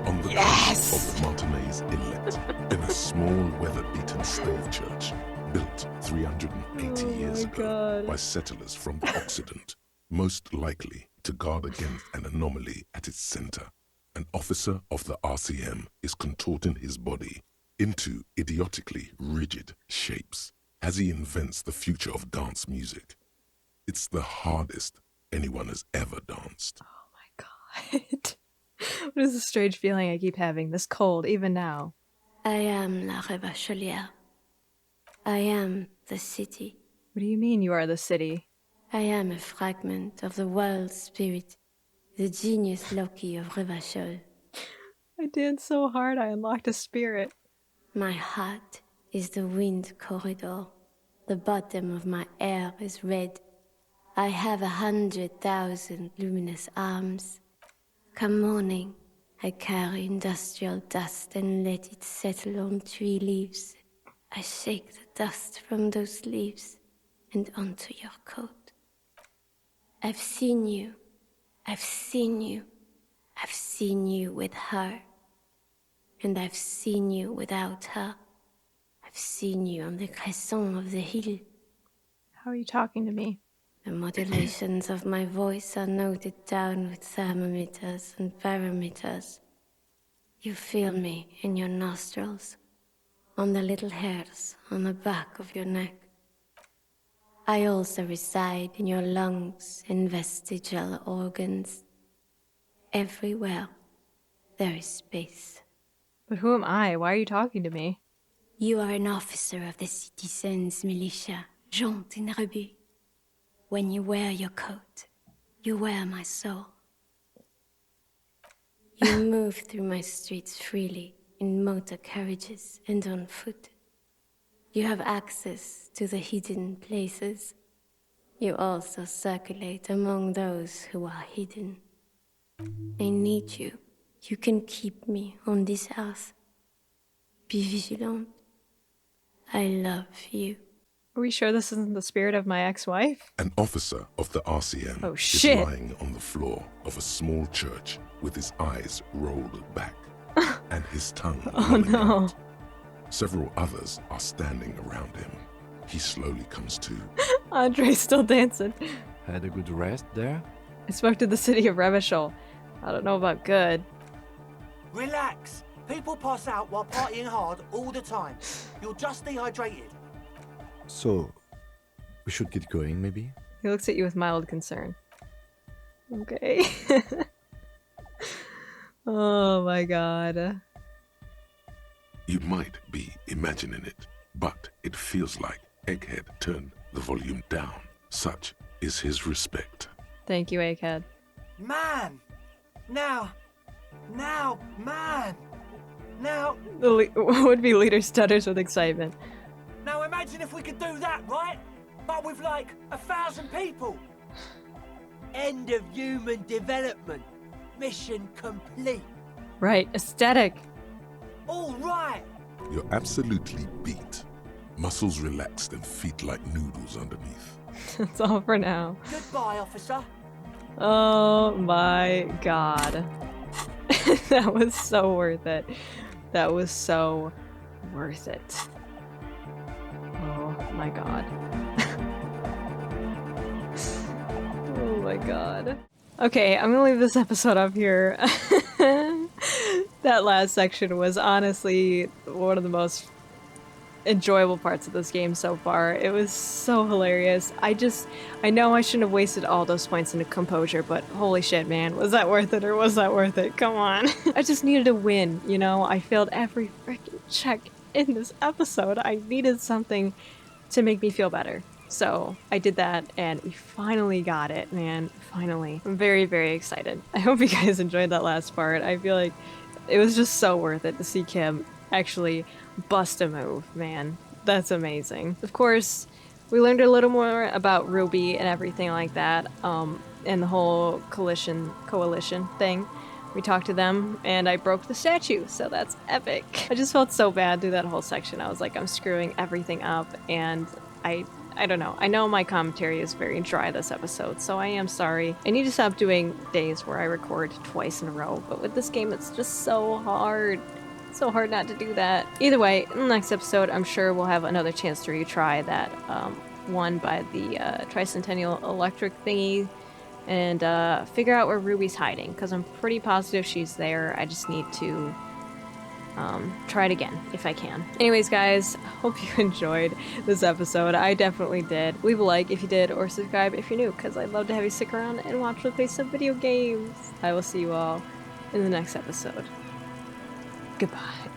On the yes! Of the Martinez Inlet, in a small, weather-beaten stave church, built 380 years ago by settlers from the Occident, most likely to guard against an anomaly at its center. An officer of the RCM is contorting his body into idiotically rigid shapes as he invents the future of dance music. It's the hardest anyone has ever danced. Oh my god. What is this strange feeling I keep having, this cold, even now? I am La Revacholière. I am the city. What do you mean you are the city? I am a fragment of the world spirit, the genius Loki of Revachol. I danced so hard I unlocked a spirit. My heart is the wind corridor. The bottom of my air is red. I have 100,000 luminous arms. Come morning, I carry industrial dust and let it settle on tree leaves. I shake the dust from those leaves and onto your coat. I've seen you. I've seen you. I've seen you with her. And I've seen you without her. I've seen you on the crescent of the hill. How are you talking to me? The modulations of my voice are noted down with thermometers and barometers. You feel me in your nostrils, on the little hairs on the back of your neck. I also reside in your lungs and vestigial organs. Everywhere there is space. But who am I? Why are you talking to me? You are an officer of the citizen's militia. jaunt in rebut. When you wear your coat, you wear my soul. You move through my streets freely, in motor carriages and on foot. You have access to the hidden places. You also circulate among those who are hidden. I need you. You can keep me on this earth. Be vigilant. I love you. Are we sure this isn't the spirit of my ex-wife? An officer of the RCM Oh, is shit. lying on the floor of a small church with his eyes rolled back and his tongue lolling no. out. Several others are standing around him. He slowly comes to. Andre's still dancing. Had a good rest there? I spoke to the city of Revachol. I don't know about good. Relax. People pass out while partying hard all the time. You're just dehydrated. So, we should get going, maybe? He looks at you with mild concern. Okay. Oh my god. You might be imagining it, but it feels like Egghead turned the volume down. Such is his respect. Thank you, Egghead. Man! Now! Man! Now! The would-be leader stutters with excitement. Now imagine if we could do that, right? But with like 1,000 people. End of human development. Mission complete. Right, aesthetic. All right. You're absolutely beat. Muscles relaxed and feet like noodles underneath. That's all for now. Goodbye, officer. Oh my god. That was so worth it. That was so worth it. Oh my god. Oh my god. Okay, I'm gonna leave this episode up here. That last section was honestly one of the most enjoyable parts of this game so far. It was so hilarious. I know I shouldn't have wasted all those points into composure, but holy shit, man. Was that worth it or was that worth it? Come on. I just needed a win, you know? I failed every freaking check in this episode. I needed something to make me feel better. So I did that and we finally got it, man. Finally. I'm very, very excited. I hope you guys enjoyed that last part. I feel like it was just so worth it to see Kim actually bust a move, man. That's amazing. Of course, we learned a little more about Ruby and everything like that, and the whole coalition thing. We talked to them, and I broke the statue, so that's epic. I just felt so bad through that whole section. I was like, I'm screwing everything up, and I don't know. I know my commentary is very dry this episode, so I am sorry. I need to stop doing days where I record twice in a row, but with this game, it's just so hard. It's so hard not to do that. Either way, in the next episode, I'm sure we'll have another chance to retry that one by the Tricentennial Electric thingy and figure out where Ruby's hiding, because I'm pretty positive she's there. I just need to try it again if I can. Anyways, guys, hope you enjoyed this episode. I definitely did. Leave a like if you did, or subscribe if you're new, because I'd love to have you stick around and watch me play some video games. I will see you all in the next episode. Goodbye.